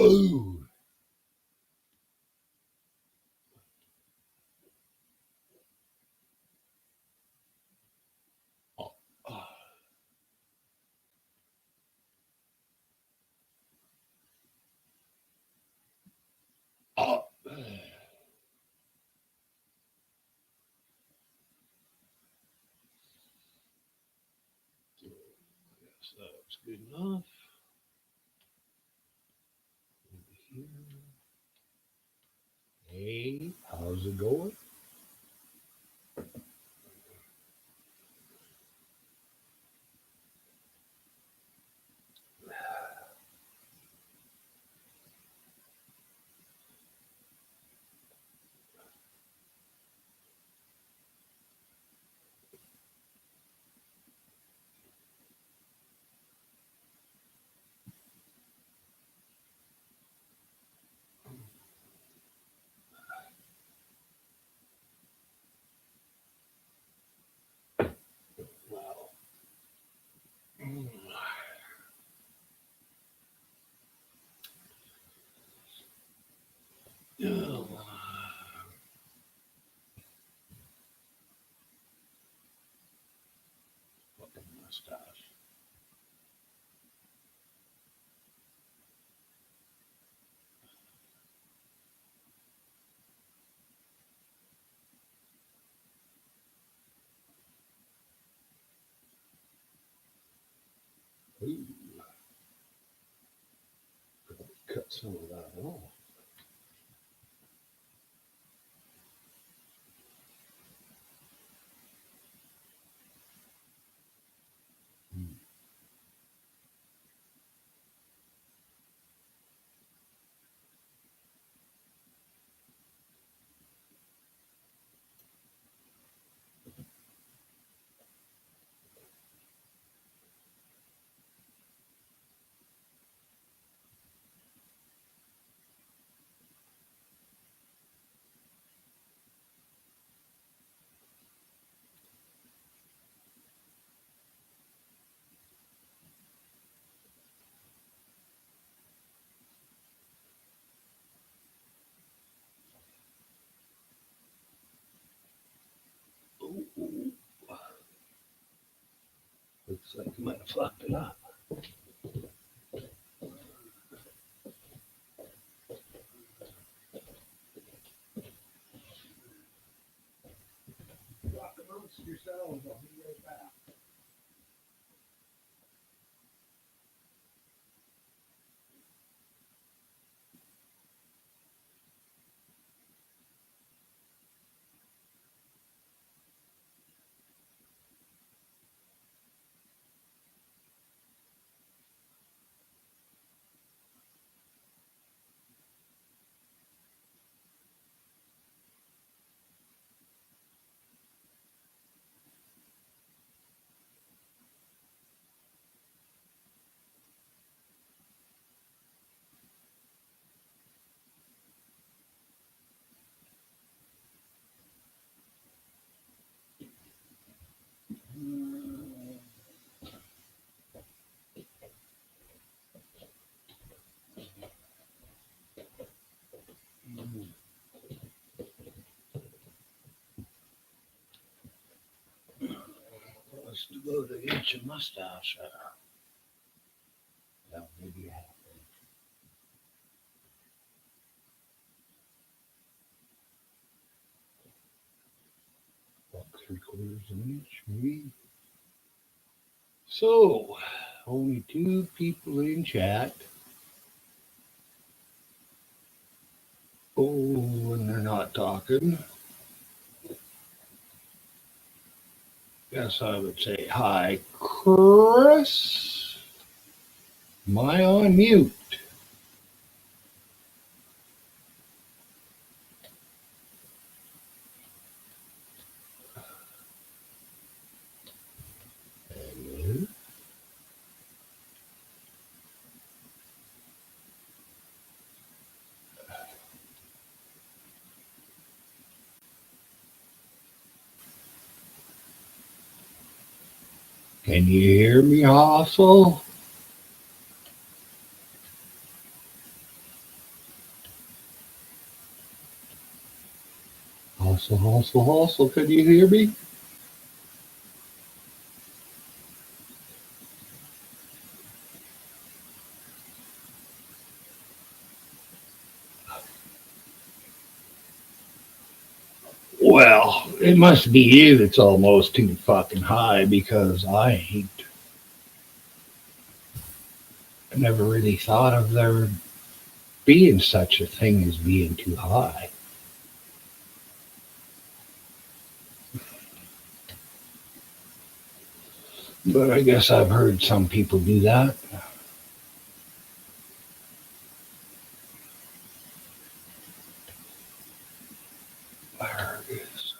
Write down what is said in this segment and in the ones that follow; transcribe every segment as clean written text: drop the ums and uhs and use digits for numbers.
Oh, oh, oh. Yes, that's good enough. Hey, how's it going? Well, mm, oh, fucking mustache. Ooh, cut some of that off. Mm. Ooh, ooh. Looks like you might have fucked it up. Talk amongst yourselves. I'll be right back. Let's go to get your mustache. Yeah, maybe about 3/4 of an inch, maybe. So, only two people in chat. Oh, and they're not talking. Guess I would say hi, Chris. Am I on mute? Hello? Can you hear me, Hossel? Hustle, hustle, hustle. Can you hear me? Well, it must be you that's almost too fucking high because I ain't. I never really thought of there being such a thing as being too high. But I guess I've heard some people do that. There it is.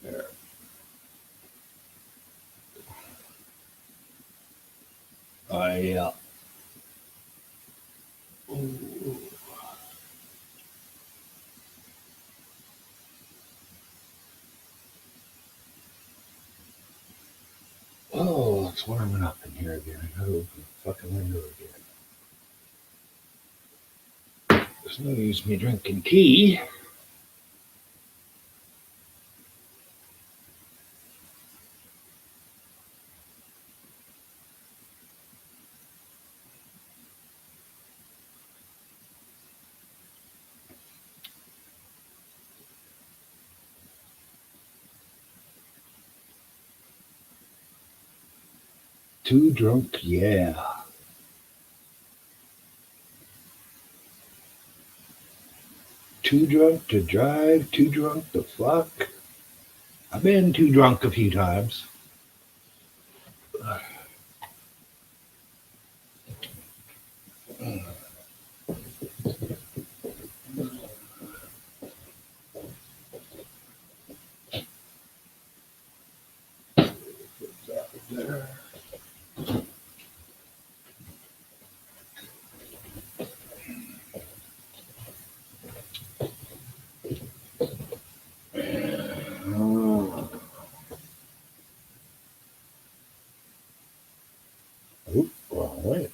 There. I, ooh. Oh, it's warming up in here again. I gotta open the fucking window again. There's no use me drinking tea. Too drunk, yeah. Too drunk to drive, too drunk to fuck. I've been too drunk a few times. There. Oh, wrong way.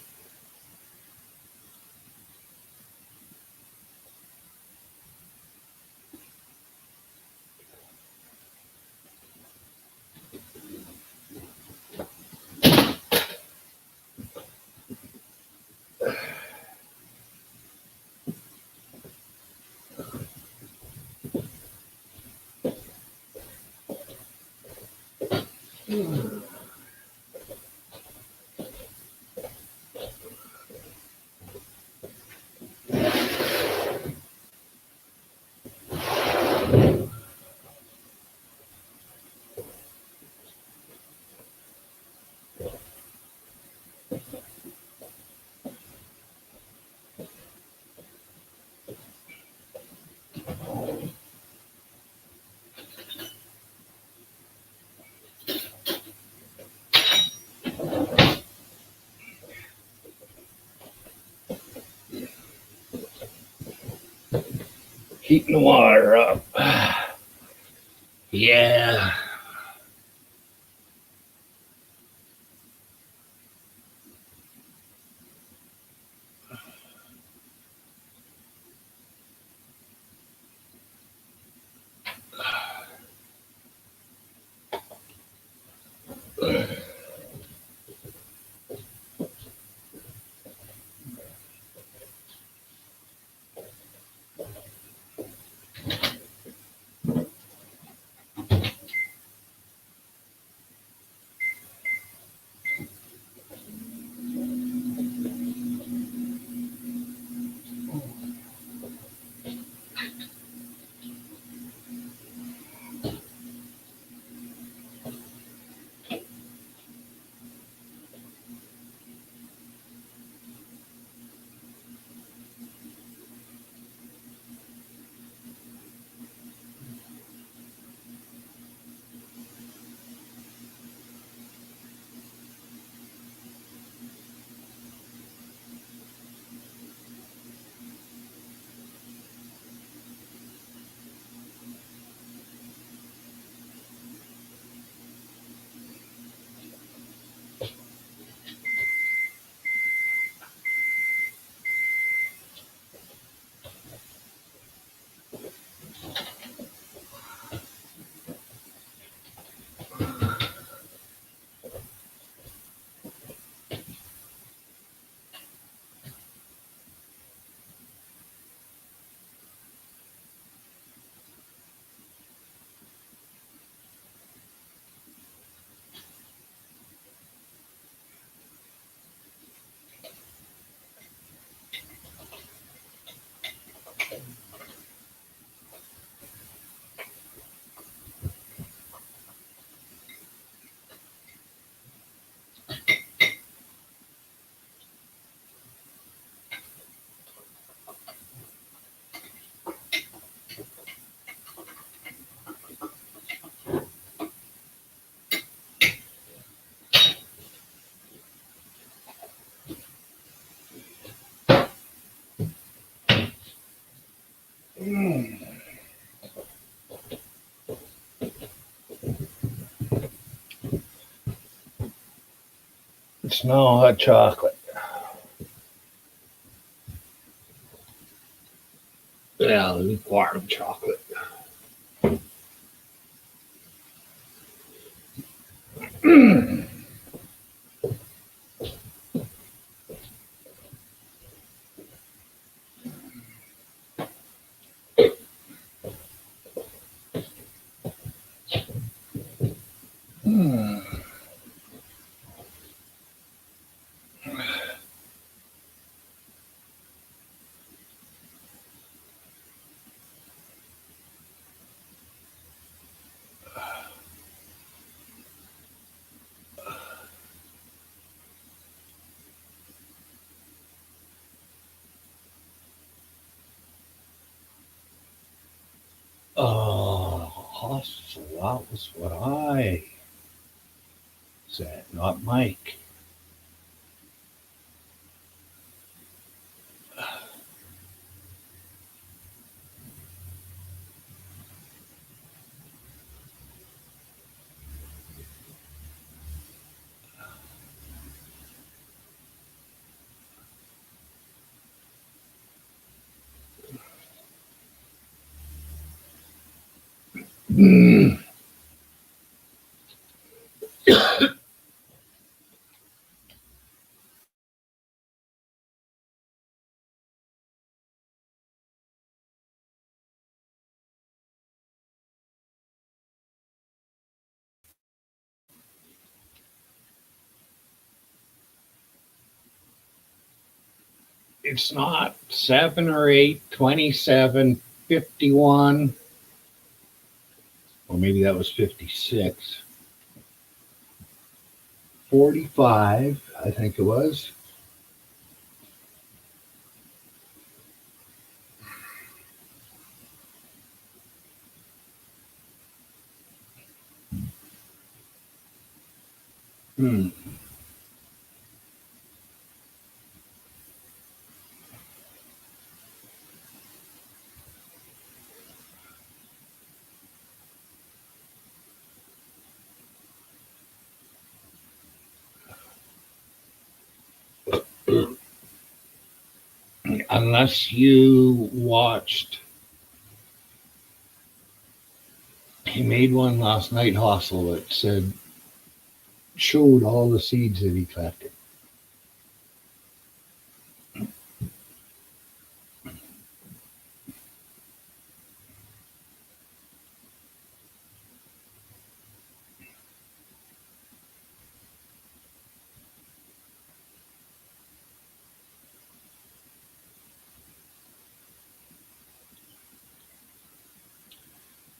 Heating the water up. Yeah. Mm. It's no hot chocolate. Yeah, lukewarm chocolate. Mm. Oh, so that was what I said, not Mike. It's not 7 or 8, 27, 51, or maybe that was 56. 45, I think it was. Hmm. Unless you watched, he made one last night, Hostel, that said, showed all the seeds that he collected.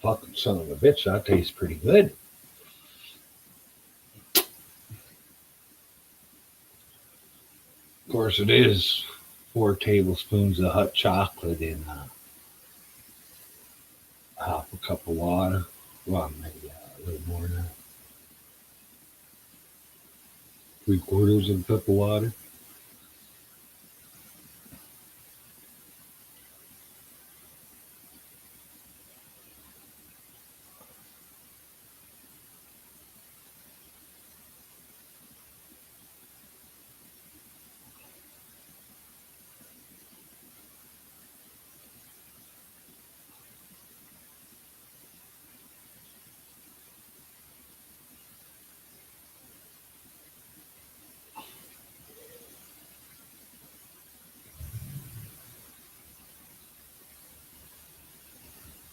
Fucking son of a bitch, that tastes pretty good. Of course, it is 4 tablespoons of hot chocolate in half a cup of water. Well, maybe a little more than that. 3/4 of a cup of water.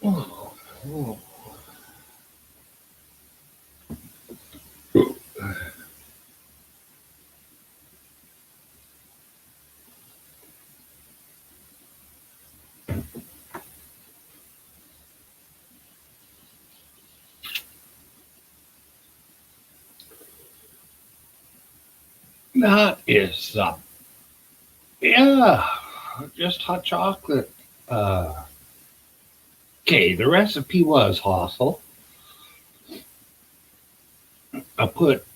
Oh, oh. That is, yeah, just hot chocolate. Uh, okay, the recipe was hostile. I put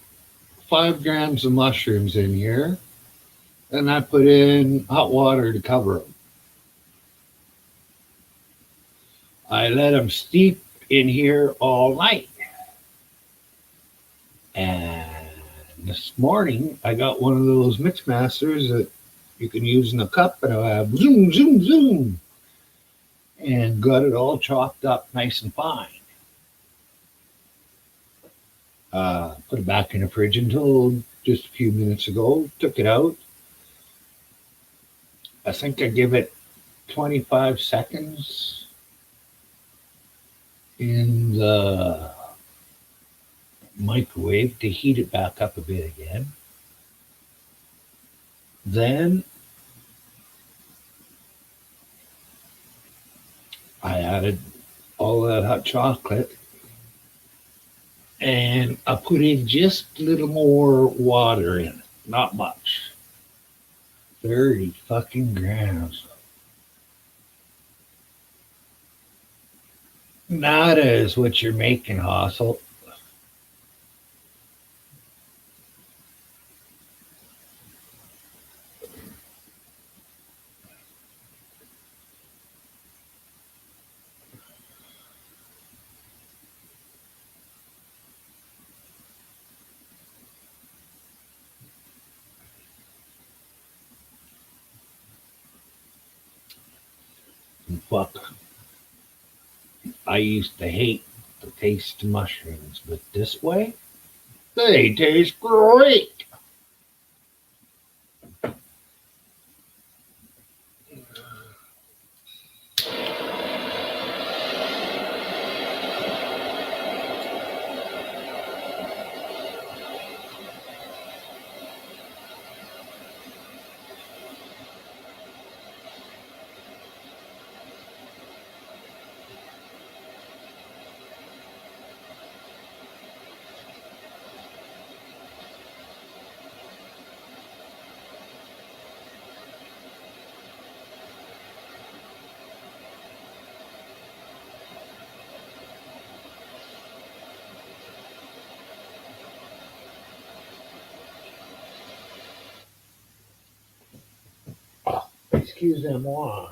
5 grams of mushrooms in here, and I put in hot water to cover them. I let them steep in here all night. And this morning, I got one of those mix masters that you can use in a cup, and I have zoom, zoom, zoom, and got it all chopped up nice and fine. Put it back in the fridge until just a few minutes ago. Took it out. I think I give it 25 seconds in the microwave to heat it back up a bit again. Then I added all that hot chocolate and I put in just a little more water in it, not much. 30 fucking grams. Nada is what you're making, Hossel. Fuck. I used to hate the taste of mushrooms, but this way, they taste great. Excusez-moi.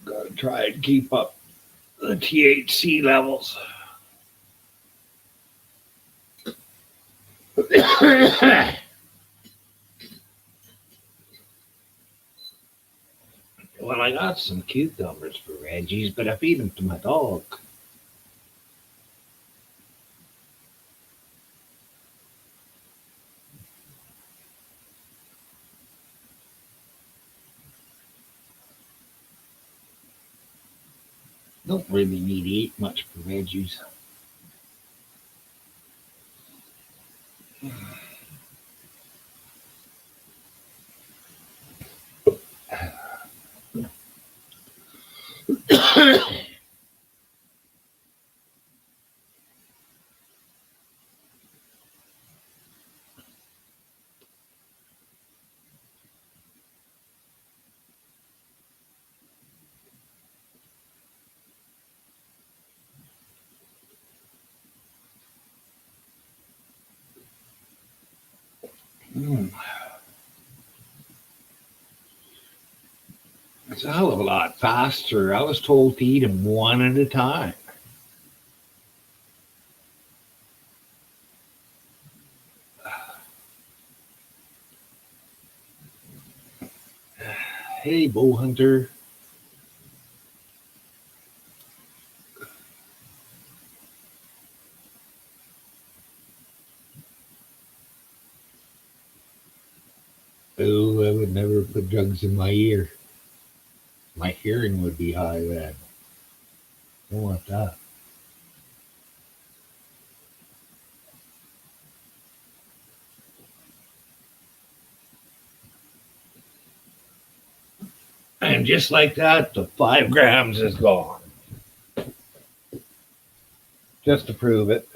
Gotta try and keep up the THC levels. Well, I got some cucumbers for Reggie's, but I feed them to my dog. Don't really need to eat much for Reggie's. Mm. It's a hell of a lot faster. I was told to eat them one at a time. Hey, Bow Hunter. Oh, I would never put drugs in my ear. My hearing would be high then. I don't want that. And just like that, the 5 grams is gone. just to prove it.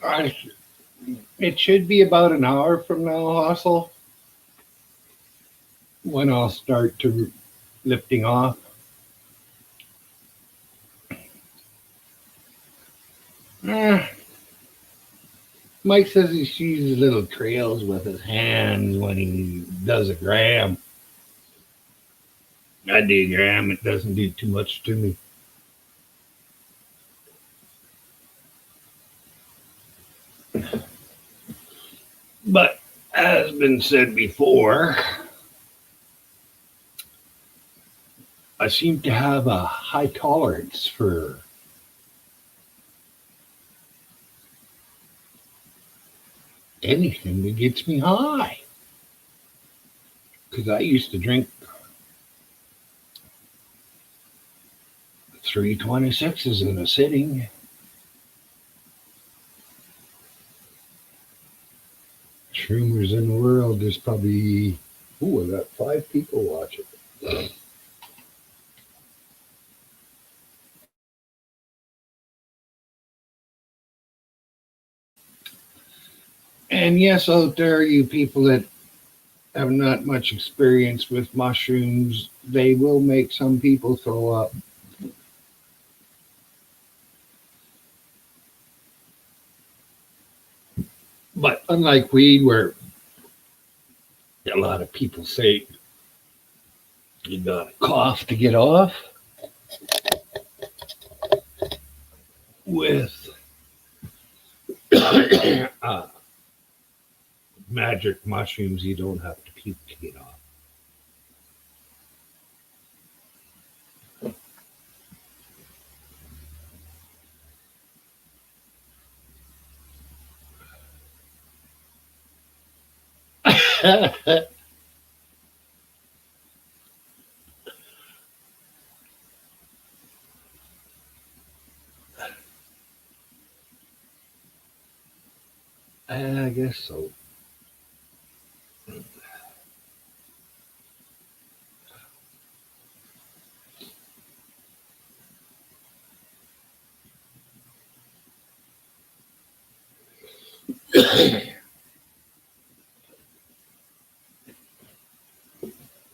I, it should be about an hour from now, Hustle, when I'll start to lifting off. Eh, Mike says he sees little trails with his hands when he does a gram. I do a gram, it doesn't do too much to me. But as been said before, I seem to have a high tolerance for anything that gets me high. Because I used to drink 326s in a sitting. Shroomers in the world, there's probably, I got 5 people watching. And yes, out there, you people that have not much experience with mushrooms, they will make some people throw up. But unlike weed, where a lot of people say you got to cough to get off, with magic mushrooms, you don't have to puke to get off. I guess so.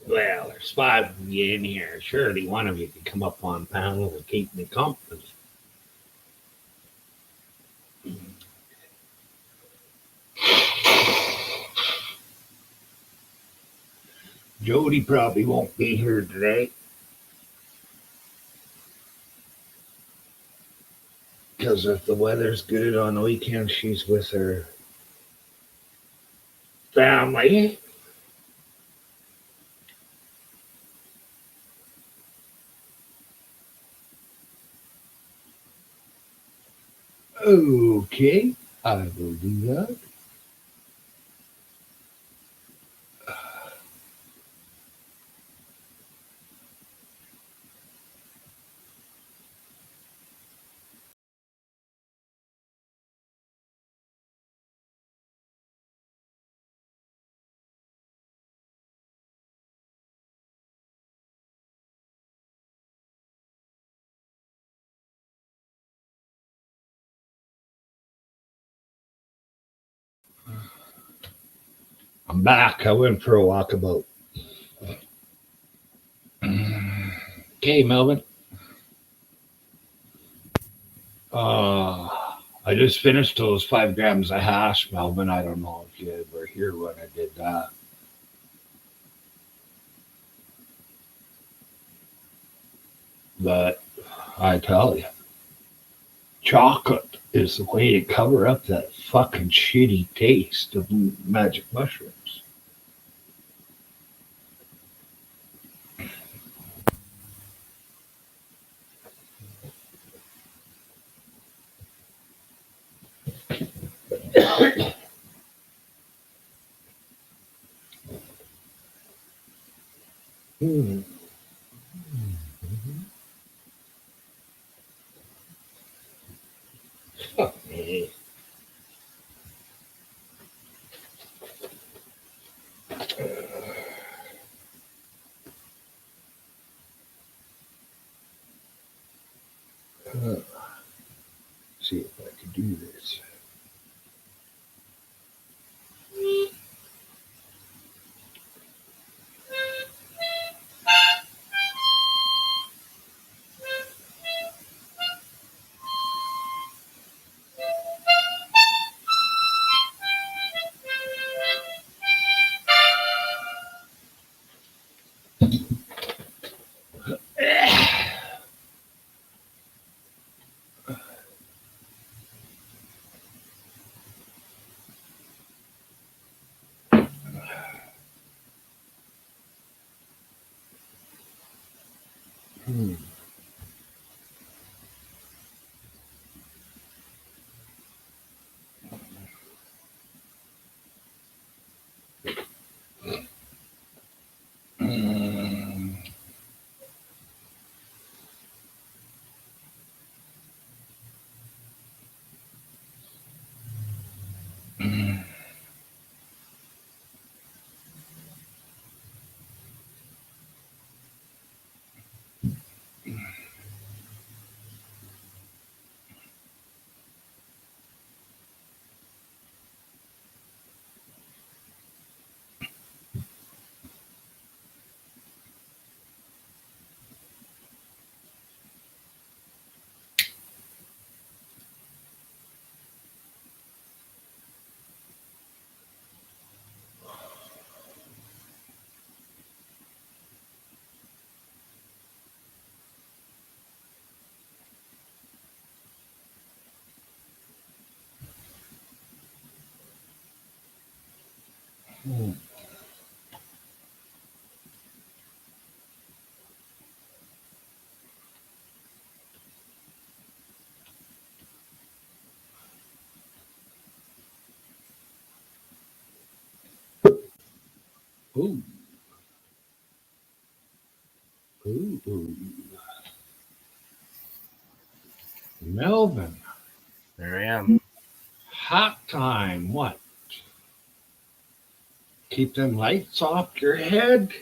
Well, there's 5 of you in here. Surely one of you could come up on panel and keep me company. Jody probably won't be here today because if the weather's good on the weekend, she's with her family. Okay, I will do that. I'm back. I went for a walkabout. Okay, Melvin. I just finished those 5 grams of hash, Melvin. I don't know if you were here when I did that. But I tell you, chocolate is the way to cover up that fucking shitty taste of magic mushrooms. Hmm. Okay. See if I can do this. Hmm. Hmm. Hmm. Ooh. Ooh. Ooh. Melvin, There I am. hot time. What? Keep them lights off your head?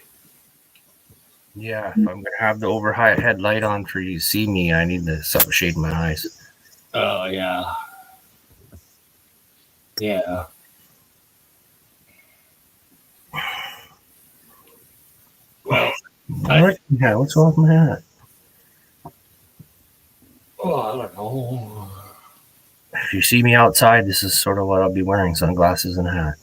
Yeah, if I'm gonna have the overhead light on for you to see me, I need the something shading my eyes. Oh, yeah. Yeah. Well, Yeah, what's wrong with my hat? I don't know. If you see me outside, this is sort of what I'll be wearing: sunglasses and a hat.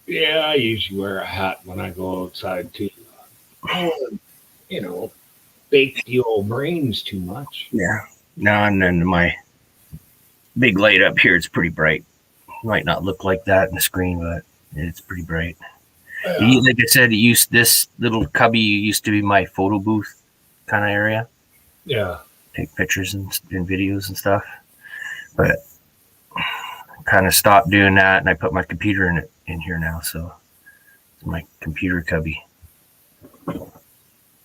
Yeah, I usually wear a hat when I go outside too. Oh, you know, bake the old brains too much. Yeah. Now and then my big light up here, it's pretty bright. Might not look like that in the screen, but it's pretty bright. Yeah. Like I said, this little cubby used to be my photo booth kind of area. Yeah. Take pictures and videos and stuff. But kind of stopped doing that, and I put my computer in here now. So it's my computer cubby.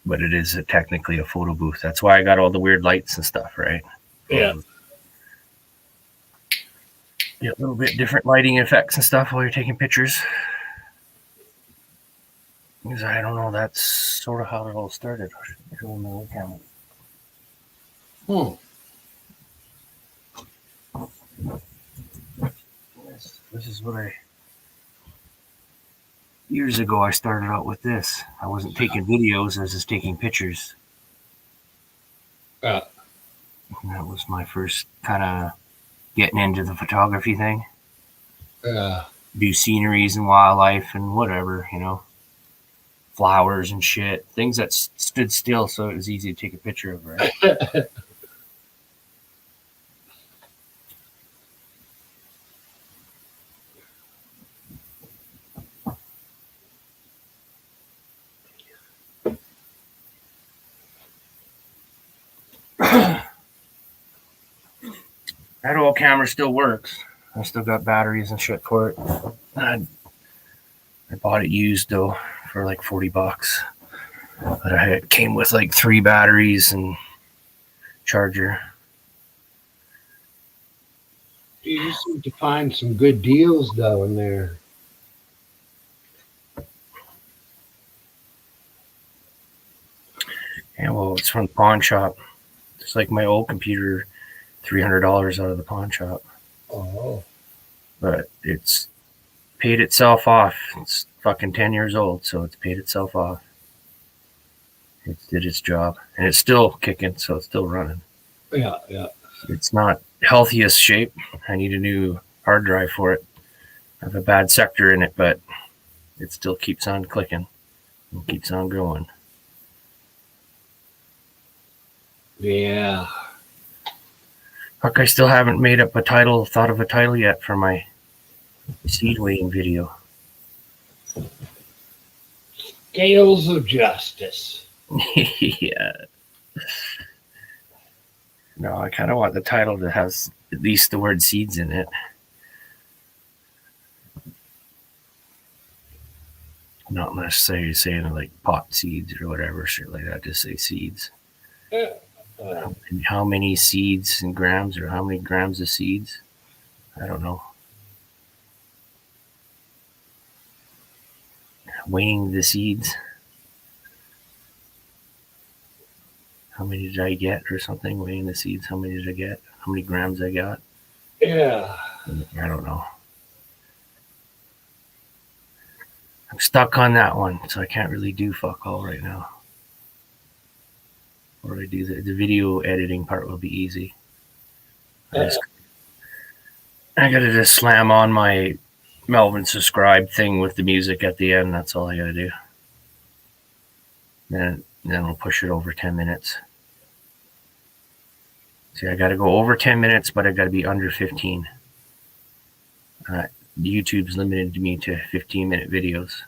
But it is technically a photo booth. That's why I got all the weird lights and stuff, right? Yeah. Get a little bit different lighting effects and stuff while you're taking pictures. Because I don't know, that's sort of how it all started. Hmm. This is what years ago I started out with this. I wasn't taking videos, I was just taking pictures. Yeah. That was my first kind of getting into the photography thing. Do sceneries and wildlife and whatever, flowers and shit, things that stood still, so it was easy to take a picture of, right? That old camera still works. I still got batteries and shit for it. I bought it used though for like $40, but it came with like 3 batteries and charger. You just need to find some good deals down there. Yeah, well, it's from the pawn shop. It's like my old computer, $300 out of the pawn shop. Oh. But it's paid itself off. It's fucking 10 years old, so it's paid itself off. It did its job, and it's still kicking, so it's still running. Yeah. It's not healthiest shape. I need a new hard drive for it. I have a bad sector in it, but it still keeps on clicking and keeps on going. Yeah. Fuck, I still haven't thought of a title yet for my seed weighing video. Scales of Justice. Yeah. No, I kind of want the title that has at least the word seeds in it. Not necessarily saying like pot seeds or whatever, shit like that. Just say seeds. How many seeds in grams, or how many grams of seeds? I don't know. Weighing the seeds. How many did I get or something? Weighing the seeds. How many did I get? How many grams I got? Yeah. I don't know. I'm stuck on that one, so I can't really do fuck all right now. Or I do the video editing part will be easy. I gotta just slam on my Melvin subscribe thing with the music at the end. That's all I gotta do. Then we'll push it over 10 minutes. See, I gotta go over 10 minutes, but I gotta be under 15. YouTube's limited me to 15-minute videos.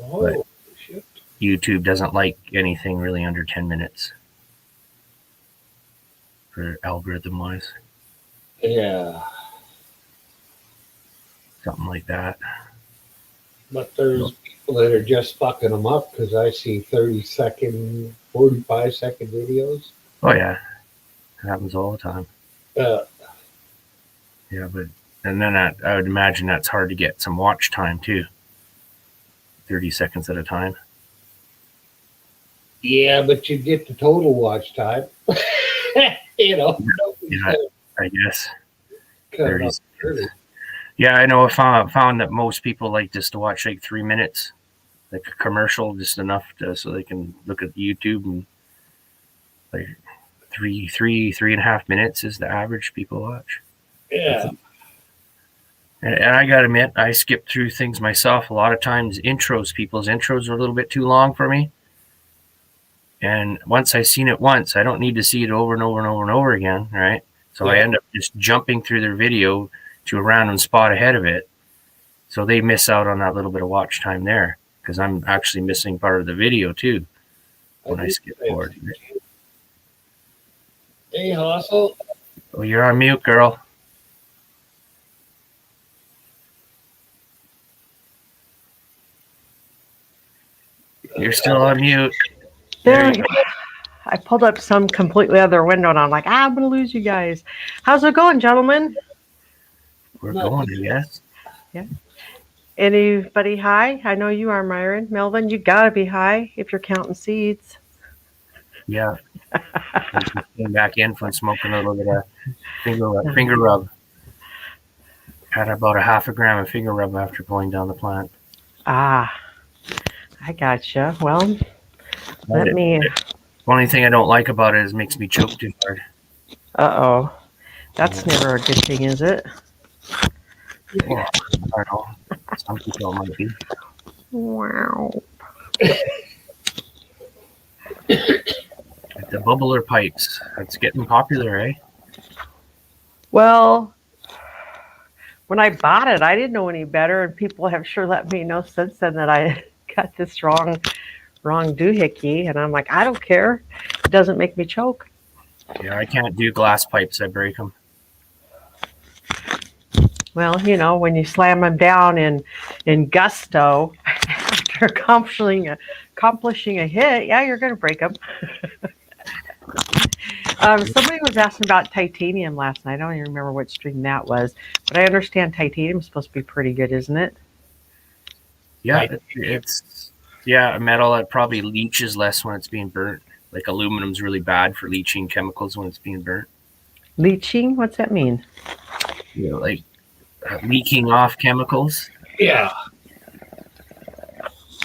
Oh, but shit. YouTube doesn't like anything really under 10 minutes for algorithm-wise. Yeah. Something like that. But there's people that are just fucking them up because I see 30-second, 45-second videos. Oh, yeah. It happens all the time. Yeah, but and then I would imagine that's hard to get some watch time, too. 30 seconds at a time. Yeah, but you get the total watch time. Yeah, I guess. 30 seconds. Yeah, I know. I found that most people like just to watch like 3 minutes, like a commercial, just enough so they can look at YouTube, and like three and a half minutes is the average people watch. Yeah. And I gotta admit, I skip through things myself a lot of times. People's intros are a little bit too long for me. And once I've seen it once, I don't need to see it over and over and over and over again, right? So I end up just jumping through their video to a random spot ahead of it. So they miss out on that little bit of watch time there, because I'm actually missing part of the video too when I skip forward. Hey, Hossel. Oh, you're on mute, girl. You're still on mute. There you go. I pulled up some completely other window, and I'm like, I'm going to lose you guys. How's it going, gentlemen? We're going, yes. Yeah. Anybody high? I know you are, Myron. Melvin, you got to be high if you're counting seeds. Yeah. I just came back in from smoking a little bit of finger rub. Had about a half a gram of finger rub after pulling down the plant. Ah, I gotcha. Well, let me. The only thing I don't like about it is it makes me choke too hard. Uh-oh. That's never a good thing, is it? Yeah, I don't know. Some people might be. Wow. Like the bubbler pipes. It's getting popular, eh? Well, when I bought it, I didn't know any better, and people have sure let me know since then that I got this wrong doohickey, and I'm like, I don't care. It doesn't make me choke. Yeah, I can't do glass pipes. I break them. Well, you know, when you slam them down in gusto after accomplishing a hit, yeah, you're going to break them. Somebody was asking about titanium last night. I don't even remember what stream that was, but I understand titanium is supposed to be pretty good, isn't it? Yeah, it's a metal that probably leaches less when it's being burnt. Like aluminum's really bad for leaching chemicals when it's being burnt. Leaching? What's that mean? You know, like leaking off chemicals. Yeah.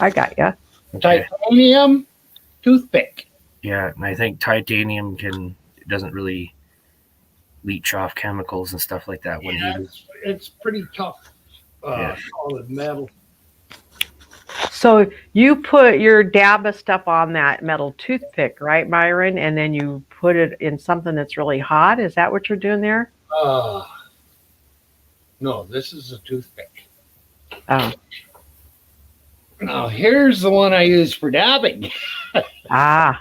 I got ya. Titanium toothpick. Yeah, and I think titanium doesn't really leach off chemicals and stuff like that when Yeah, heated. it's pretty tough. Solid metal. So you put your dab of stuff on that metal toothpick, right, Myron? And then you put it in something that's really hot. Is that what you're doing there? No, this is a toothpick. Oh. Now here's the one I use for dabbing. Ah.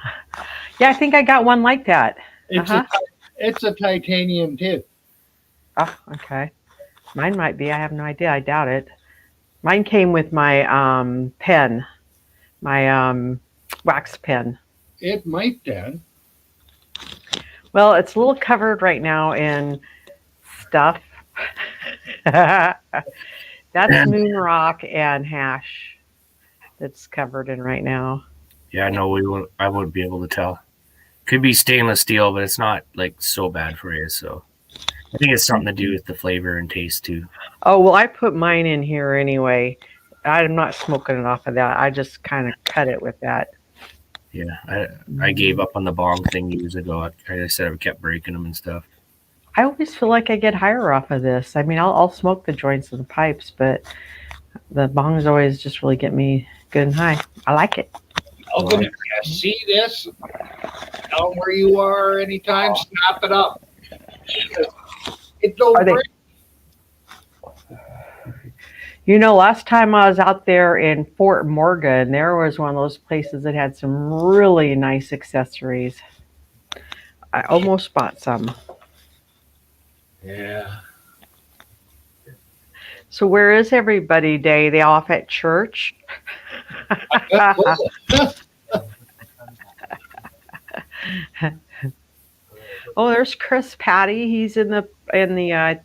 Yeah, I think I got one like that. It's a titanium too. Oh, okay. Mine might be. I have no idea. I doubt it. Mine came with my pen, my wax pen. It might then. Well, it's a little covered right now in stuff. That's moon rock and hash that's covered in right now. Yeah, no, I wouldn't be able to tell. Could be stainless steel, but it's not like so bad for you. So I think it's something to do with the flavor and taste too. Oh, well, I put mine in here anyway. I'm not smoking it off of that. I just kind of cut it with that. Yeah, I gave up on the bong thing years ago. I said I kept breaking them and stuff. I always feel like I get higher off of this. I mean, I'll smoke the joints and the pipes, but the bongs always just really get me good and high. I like it. Welcome. You see this down where you are anytime, snap it up. It don't Are they- break. You know, last time I was out there in Fort Morgan, there was one of those places that had some really nice accessories. I almost bought some. Yeah. So where is everybody today? They off at church? Oh, there's Chris Patty. He's in the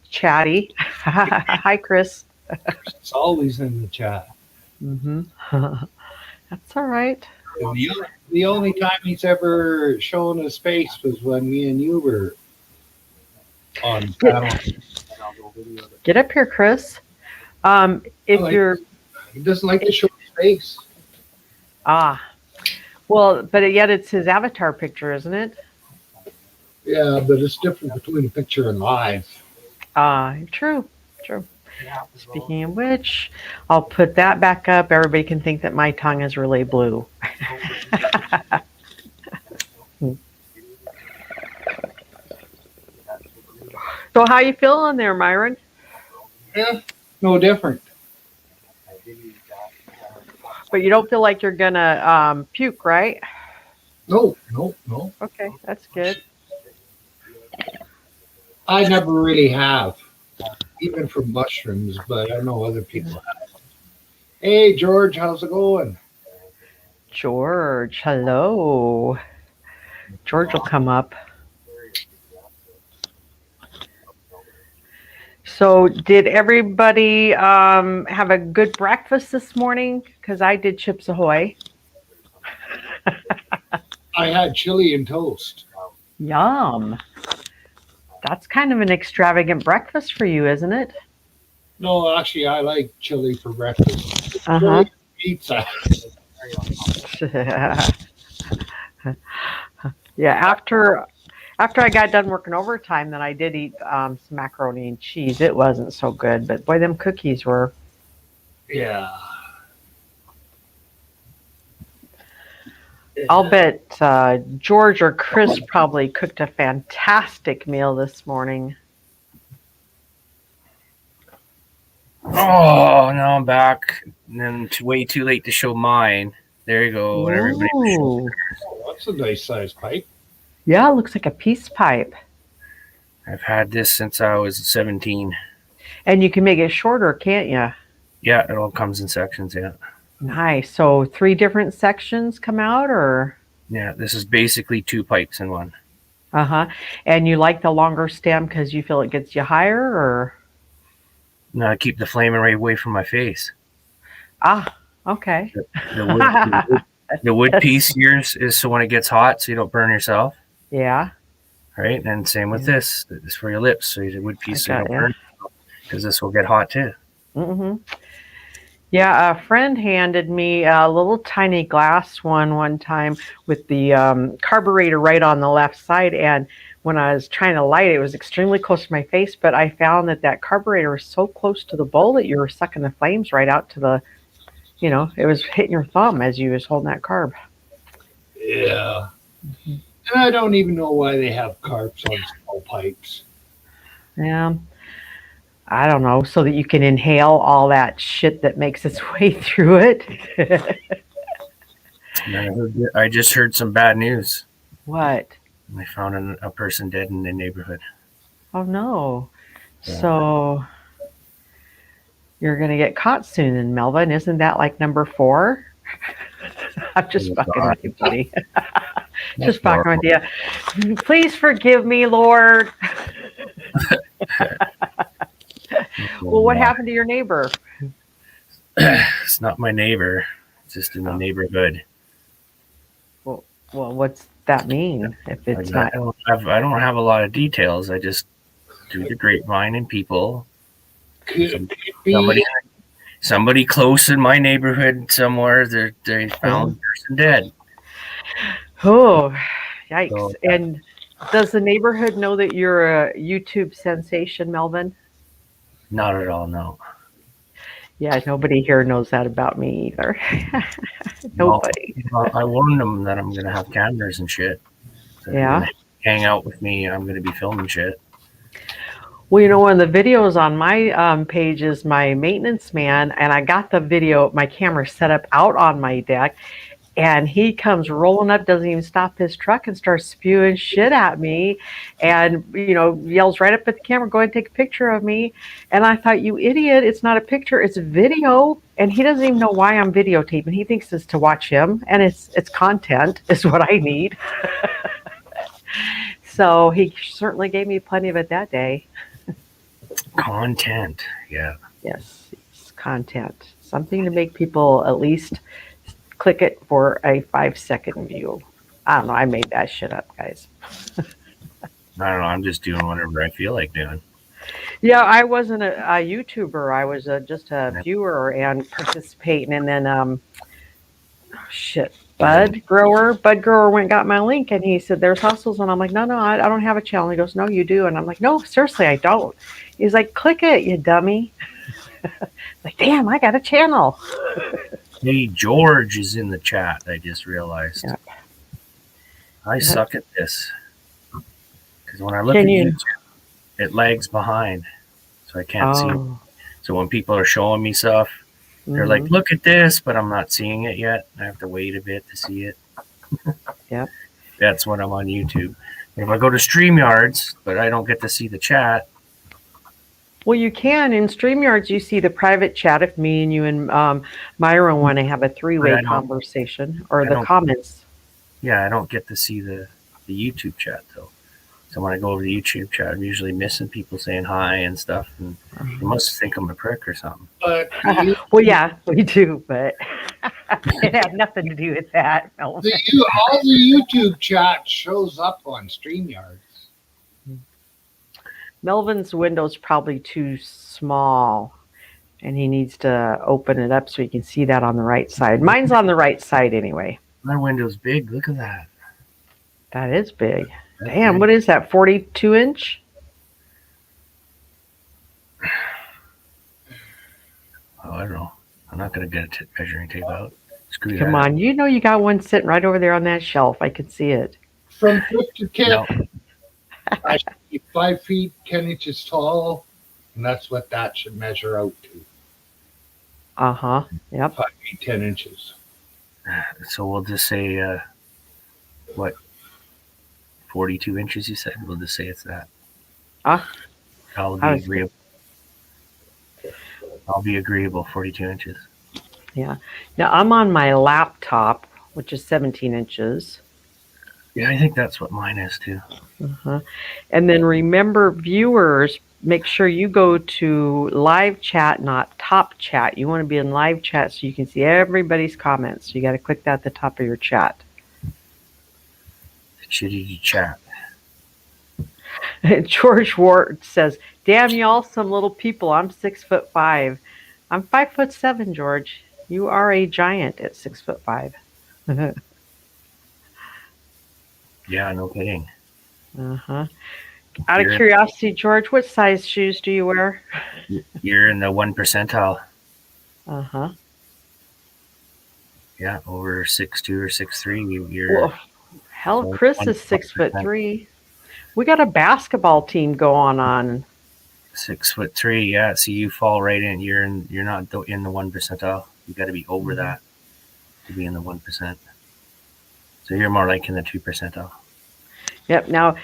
chatty. Hi, Chris. It's always in the chat. Mm-hmm. That's all right. The only time he's ever shown his face was when me and you were on panel. Get up here, Chris. If like- you're He doesn't like to show his face. well, but yet it's his avatar picture, isn't it? Yeah, but it's different between a picture and live. True. Speaking of which, I'll put that back up. Everybody can think that my tongue is really blue. So how you feeling there, Myron? Yeah, no different. But you don't feel like you're gonna puke, right? No. Okay, that's good. I never really have, even from mushrooms, but I know other people have. Hey, George, how's it going? George, hello. George will come up. So did everybody have a good breakfast this morning? Because I did Chips Ahoy. I had chili and toast. Yum. That's kind of an extravagant breakfast for you, isn't it? No, actually, I like chili for breakfast. Uh-huh. Pizza. Yeah, After I got done working overtime, then I did eat some macaroni and cheese. It wasn't so good, but boy, them cookies were. Yeah. I'll bet George or Chris probably cooked a fantastic meal this morning. Oh, now I'm back. And then it's way too late to show mine. There you go. And everybody Ooh. Oh, that's a nice sized pipe. Yeah, it looks like a peace pipe. I've had this since I was 17. And you can make it shorter, can't you? Yeah, it all comes in sections. Yeah. Nice. So 3 different sections come out, or? Yeah, this is basically 2 pipes in one. Uh-huh. And you like the longer stem because you feel it gets you higher, or? Now I keep the flame array away from my face. Ah, okay. The wood piece here is so when it gets hot, so you don't burn yourself. Yeah. Right, and same with this. This is for your lips, so the wood piece so you don't ya. burn, because this will get hot too. Mm-hmm. Yeah, a friend handed me a little tiny glass one time with the carburetor right on the left side, and when I was trying to light it, it was extremely close to my face, but I found that carburetor was so close to the bowl that you were sucking the flames right out to the, it was hitting your thumb as you was holding that carb. Yeah. And I don't even know why they have carps on small pipes. Yeah. I don't know, so that you can inhale all that shit that makes its way through it. I just heard some bad news. What? They found a person dead in the neighborhood. Oh no. Yeah. So you're going to get caught soon in Melvin. Isn't that like number 4? I'm just fucking with you, buddy. Just fucking with you. Please forgive me, Lord. Well, what happened to your neighbor? It's not my neighbor. It's just in the neighborhood. Well, what's that mean? If it's not, I don't have a lot of details. I just do the grapevine and people. Could it be? Somebody close in my neighborhood somewhere, they found the person dead. Oh, yikes! So, and does the neighborhood know that you're a YouTube sensation, Melvin? Not at all, no. Yeah, nobody here knows that about me either. Nobody. Well, I warned them that I'm gonna have cameras and shit. So Yeah. hang out with me. I'm gonna be filming shit. Well, one of the videos on my page is my maintenance man, and I got my camera set up out on my deck, and he comes rolling up, doesn't even stop his truck, and starts spewing shit at me, and yells right up at the camera, "Go ahead and take a picture of me." And I thought, you idiot, it's not a picture, it's a video. And he doesn't even know why I'm videotaping. He thinks it's to watch him, and it's content is what I need. So he certainly gave me plenty of it that day. Content, yeah. Yes, it's content. Something to make people at least click it for a 5-second view. I don't know. I made that shit up, guys. I don't know. I'm just doing whatever I feel like doing. Yeah, I wasn't a YouTuber. I was just a viewer and participating. And then, Bud Grower went and got my link, and he said, "There's hustles." And I'm like, no, I don't have a channel. He goes, "No, you do." And I'm like, "No, seriously, I don't." He's like, "Click it, you dummy." Like, damn, I got a channel. Hey, George is in the chat. I just realized. Yep. I suck at this. Because when I look at YouTube, it lags behind. So I can't see it. So when people are showing me stuff, they're like, "Look at this," but I'm not seeing it yet. I have to wait a bit to see it. Yep. That's when I'm on YouTube. If I go to StreamYards, but I don't get to see the chat. Well, you can. In StreamYards, you see the private chat if me and you and Myron want to have a 3-way conversation, or the comments. Yeah, I don't get to see the YouTube chat, though. So when I go over the YouTube chat, I'm usually missing people saying hi and stuff. And they must think I'm a prick or something. But well, yeah, we do, but it had nothing to do with that. No. all the YouTube chat shows up on StreamYards. Melvin's window's probably too small, and he needs to open it up so he can see that on the right side. Mine's on the right side anyway. My window's big. Look at that. That is big. Damn, what is that? 42 inch? Oh, I don't know. I'm not going to get a measuring tape out. Screw Come that. on, you know you got one sitting right over there on that shelf. I can see it. From tip to tip, No, I should be 5 feet 10 inches tall, and that's what that should measure out to. Uh-huh. Yep. 5 feet 10 inches. so we'll just say, what, 42 inches you said? We'll just say it's that. Ah, I'll be I was- agreeable. I'll be agreeable, 42 inches. Now I'm on my laptop, which is 17 inches. Yeah, I think that's what mine is too. Uh-huh. And then remember, viewers, make sure you go to live chat, not top chat. You want to be in live chat so you can see everybody's comments. You got to click that at the top of your chat. Shitty chat. George Ward says, "Damn y'all, some little people. I'm 6'5". I'm 5'7", George. You are a giant at 6'5". Yeah, no kidding. Uh-huh. Out of You're- curiosity, George, what size shoes do you wear? You're in the 1 percentile. Uh-huh. Yeah, over 6'2" or 6'3". You're Well, hell, Well, Chris one- is 6'3". We got a basketball team going on. 6'3". Yeah, see, you fall right in. You're not in the 1 percentile. You got to be over that to be in the 1%. So you're more like in the 2 percentile. Yep. Now,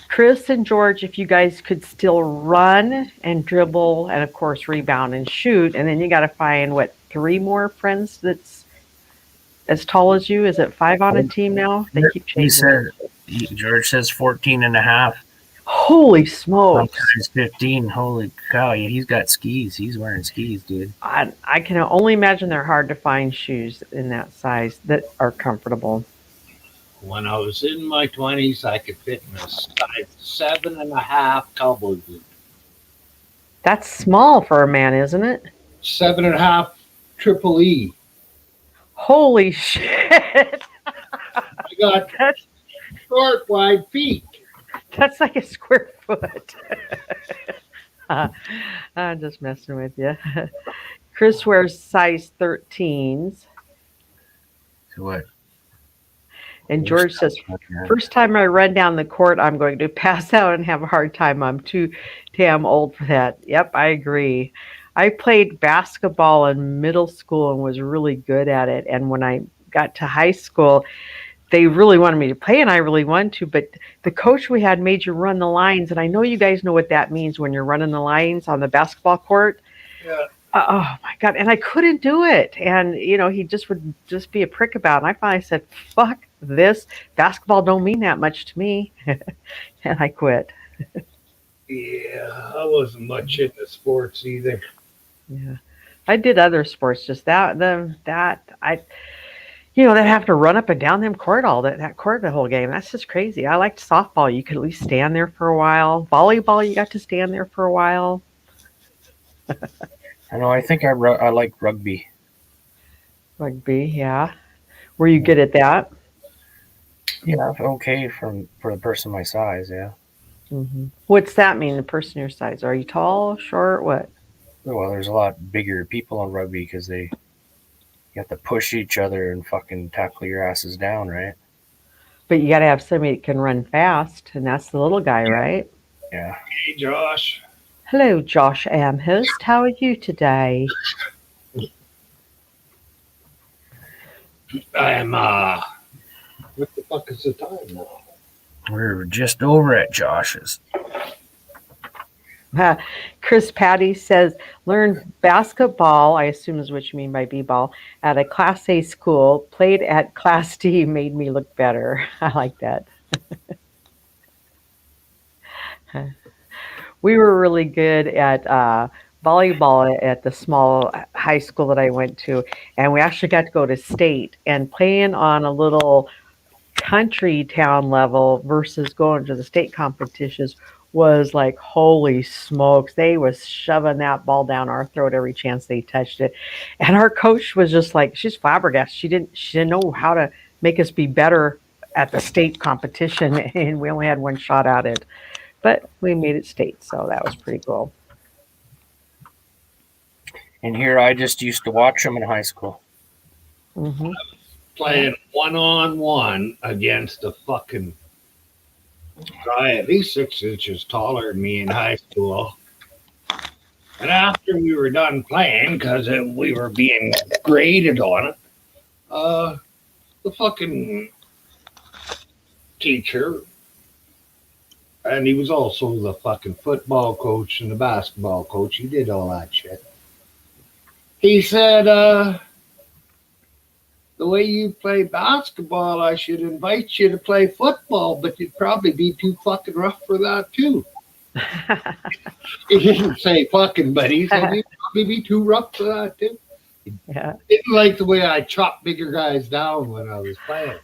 Chris and George, if you guys could still run and dribble and, of course, rebound and shoot, and then you got to find, what, 3 more friends that's as tall as you? Is it 5 on a team now? They keep He changing. said, George says 14 and a half. Holy smokes. Sometimes 15. Holy cow. Yeah, he's got skis. He's wearing skis, dude. I can only imagine they're hard to find shoes in that size that are comfortable. When I was in my 20s, I could fit in a size 7.5 cowboy boot. That's small for a man, isn't it? 7.5 triple E. Holy shit. I got short, wide feet. That's like a square foot. I'm just messing with you. Chris wears size 13s. So what? And George says, first time I run down the court, I'm going to pass out and have a hard time. I'm too damn old for that. Yep, I agree. I played basketball in middle school and was really good at it. And when I got to high school, they really wanted me to play, and I really wanted to. But the coach we had made you run the lines. And I know you guys know what that means when you're running the lines on the basketball court. Yeah. Oh my God. And I couldn't do it. And, he just would just be a prick about it. And I finally said, fuck this. Basketball don't mean that much to me. And I quit. Yeah, I wasn't much into sports either. Yeah. I did other sports, just that they have to run up and down them court that court the whole game. That's just crazy. I liked softball. You could at least stand there for a while. Volleyball, you got to stand there for a while. I know. I think I like rugby. Rugby, yeah. Were you good at that? Yeah, okay for a person my size. Yeah. Mm-hmm. What's that mean? The person your size? Are you tall, short, what? Well, there's a lot bigger people in rugby because you have to push each other and fucking tackle your asses down, right? But you got to have somebody that can run fast, and that's the little guy, right? Yeah. Hey, Josh. Hello, Josh Amherst. How are you today? I'm, what the fuck is the time now? We're just over at Josh's. Chris Patty says, learned basketball, I assume is what you mean by b-ball, at a Class A school. Played at Class D, made me look better. I like that. We were really good at volleyball at the small high school that I went to, and we actually got to go to state, and playing on a little country town level versus going to the state competitions was like, holy smokes, they was shoving that ball down our throat every chance they touched it. And our coach was just like, she's flabbergasted. She didn't know how to make us be better at the state competition, and we only had one shot at it, but we made it state, so that was pretty cool. And here I just used to watch them in high school. Hmm. Playing 1-on-1 against a fucking guy at least 6 inches taller than me in high school. And after we were done playing, because we were being graded on it, the fucking teacher, and he was also the fucking football coach and the basketball coach. He did all that shit. He said, the way you play basketball, I should invite you to play football, but you'd probably be too fucking rough for that too. He didn't say fucking, but he said you'd probably be too rough for that too. Yeah. Didn't like the way I chopped bigger guys down when I was playing.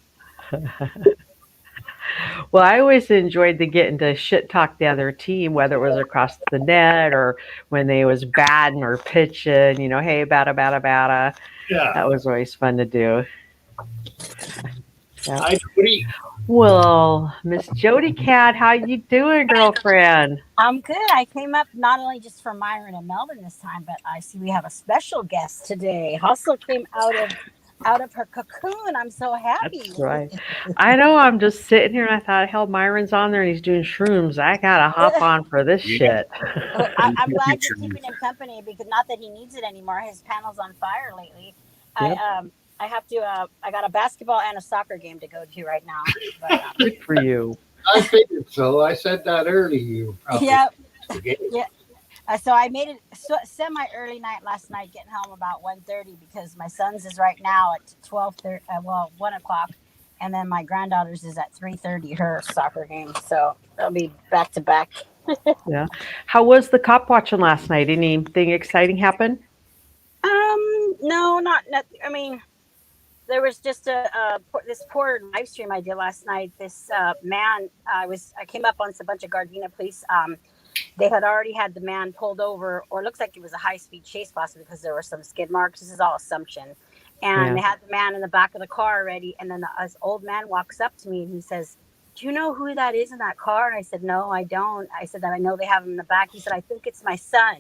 Well, I always enjoyed the getting to shit talk the other team, whether it was across the net or when they was batting or pitching, hey, bada, bada, bada. Yeah. That was always fun to do. Yeah. I agree. Well, Miss Jody Cat, how you doing, girlfriend? I'm good. I came up not only just for Myron and Melvin this time, but I see we have a special guest today. Hustle came out of her cocoon. I'm so happy. That's right. I know. I'm just sitting here, and I thought, hell, Myron's on there, and he's doing shrooms. I gotta hop on for this shit. I'm glad you're keeping him company, because not that he needs it anymore. His panel's on fire lately. Yep. I have to. I got a basketball and a soccer game to go to right now. But, Good for you. I figured so. I said that earlier. yeah. So I made it semi early night last night, getting home about 1:30, because my son's is right now at 12:30. 1 o'clock, and then my granddaughter's is at 3:30. Her soccer game, so I'll be back to back. Yeah. How was the cop watching last night? Anything exciting happen? No, not. I mean, there was just this poor live stream I did last night. This man, I came up on a bunch of Gardena police. They had already had the man pulled over, or it looks like it was a high-speed chase possibly, because there were some skid marks. This is all assumption. And They had the man in the back of the car already. And then this old man walks up to me and he says, "Do you know who that is in that car?" And I said, "No, I don't." I said that I know they have him in the back. He said, "I think it's my son."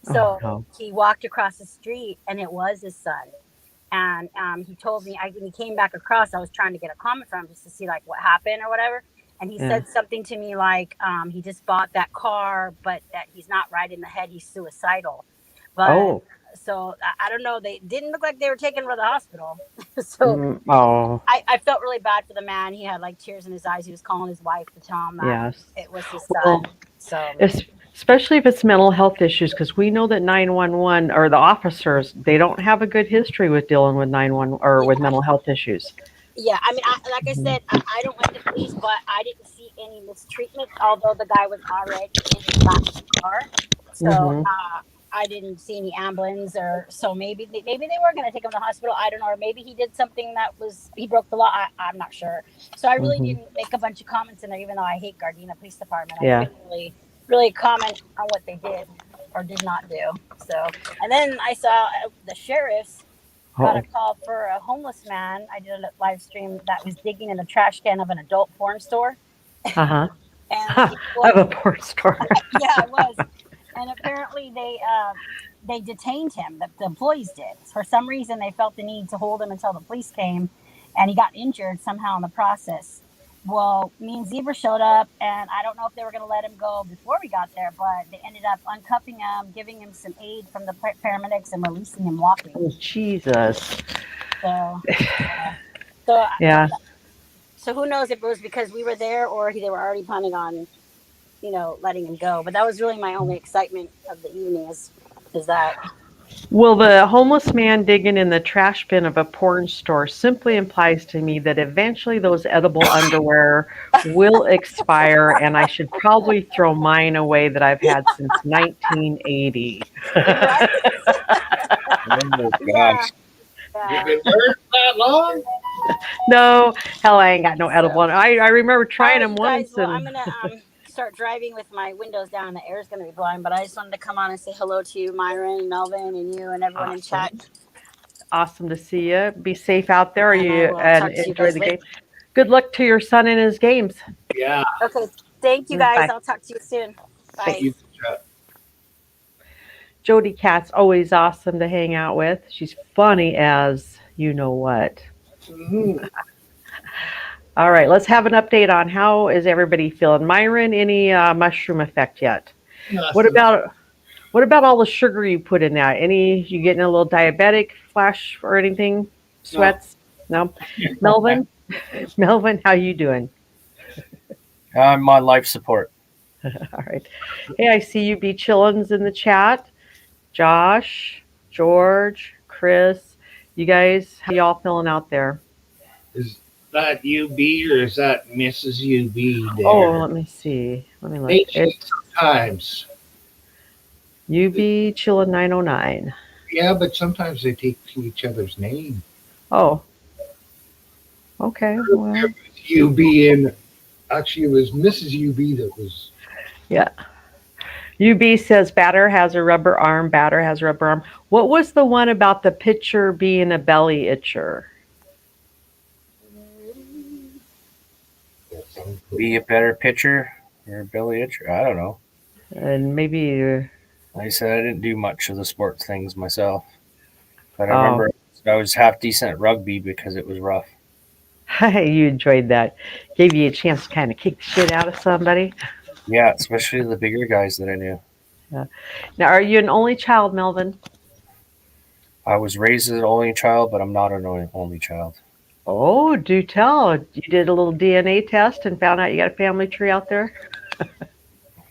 So He walked across the street, and it was his son. And he told me, when he came back across, I was trying to get a comment from him just to see like what happened or whatever. And he said something to me like, he just bought that car, but that he's not right in the head. He's suicidal. But so I don't know. They didn't look like they were taking him to the hospital. So I felt really bad for the man. He had like tears in his eyes. He was calling his wife to tell him that it was his son. So especially if it's mental health issues, because we know that 911 or the officers, they don't have a good history with dealing with 911 or with mental health issues. Yeah, I mean, like I said, I don't like the police, but I didn't see any mistreatment, although the guy was already in the back of the car. So I didn't see any ambulance, or so maybe they were going to take him to the hospital. I don't know, or maybe he did something he broke the law. I'm not sure. So I really didn't make a bunch of comments in there, even though I hate Gardena Police Department. I couldn't really comment on what they did or did not do. So, and then I saw the sheriffs got a call for a homeless man. I did a live stream that was digging in a trash can of an adult porn store. And of a porn store. Yeah, it was. And apparently they detained him. The employees did. For some reason, they felt the need to hold him until the police came, and he got injured somehow in the process. Well, me and Zebra showed up, and I don't know if they were going to let him go before we got there, but they ended up uncuffing him, giving him some aid from the paramedics, and releasing him walking. Oh, Jesus. So who knows if it was because we were there or they were already planning on, letting him go. But that was really my only excitement of the evening is that. Well, the homeless man digging in the trash bin of a porn store simply implies to me that eventually those edible underwear will expire, and I should probably throw mine away that I've had since 1980. Yeah. You've been hurt that long? No, hell, I ain't got no edible. I remember trying them once. Well, I'm gonna start driving with my windows down. The air's gonna be blowing, but I just wanted to come on and say hello to you, Myron, Melvin, and you, and everyone in chat. Awesome to see you. Be safe out there. And enjoy the game. Good luck to your son in his games. Yeah. Okay. Thank you guys. Bye. I'll talk to you soon. Bye. Thank you. Jody Cat's always awesome to hang out with. She's funny as you know what. Mhm. All right, let's have an update on how is everybody feeling. Myron, any mushroom effect yet? What about all the sugar you put in that? You getting a little diabetic flash or anything? Sweats? No. Melvin? Melvin, how you doing? I'm on life support. All right. Hey, I see you be chillins in the chat. Josh, George, Chris, you guys, how y'all feeling out there? Is that UB or is that Mrs. UB there? Oh, let me see. Let me look. They change It's sometimes. UB Chillin 909. Yeah, but sometimes they take to each other's name. Oh. Okay. Well, UB and actually it was Mrs. UB that was. yeah. UB says batter has a rubber arm. Batter has a rubber arm. What was the one about the pitcher being a belly itcher? Be a better pitcher or a belly itcher. I don't know. And maybe. Like I said, I didn't do much of the sports things myself. But I Oh. remember I was half decent at rugby because it was rough. You enjoyed that. Gave you a chance to kind of kick the shit out of somebody. Yeah, especially the bigger guys that I knew. Now, are you an only child, Melvin? I was raised as an only child, but I'm not an only child. Oh, do tell. You did a little DNA test and found out you got a family tree out there?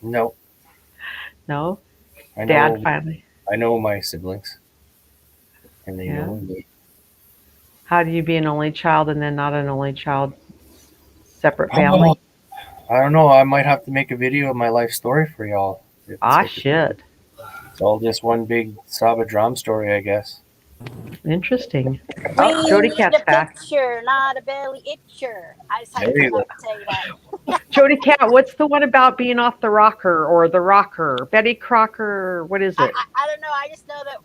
No. No? I Dad know, finally. I know my siblings. And they Yeah. know me. How do you be an only child and then not an only child? Separate family? I don't know. I might have to make a video of my life story for y'all. Shit. It's all just one big Saba drum story, I guess. Interesting. We Jody need Cat's a back. picture, not a belly itcher. I just had There to you come up and tell you that. Jody Cat, what's the one about being off the rocker or the rocker? Betty Crocker, what is it? I don't know. I just know that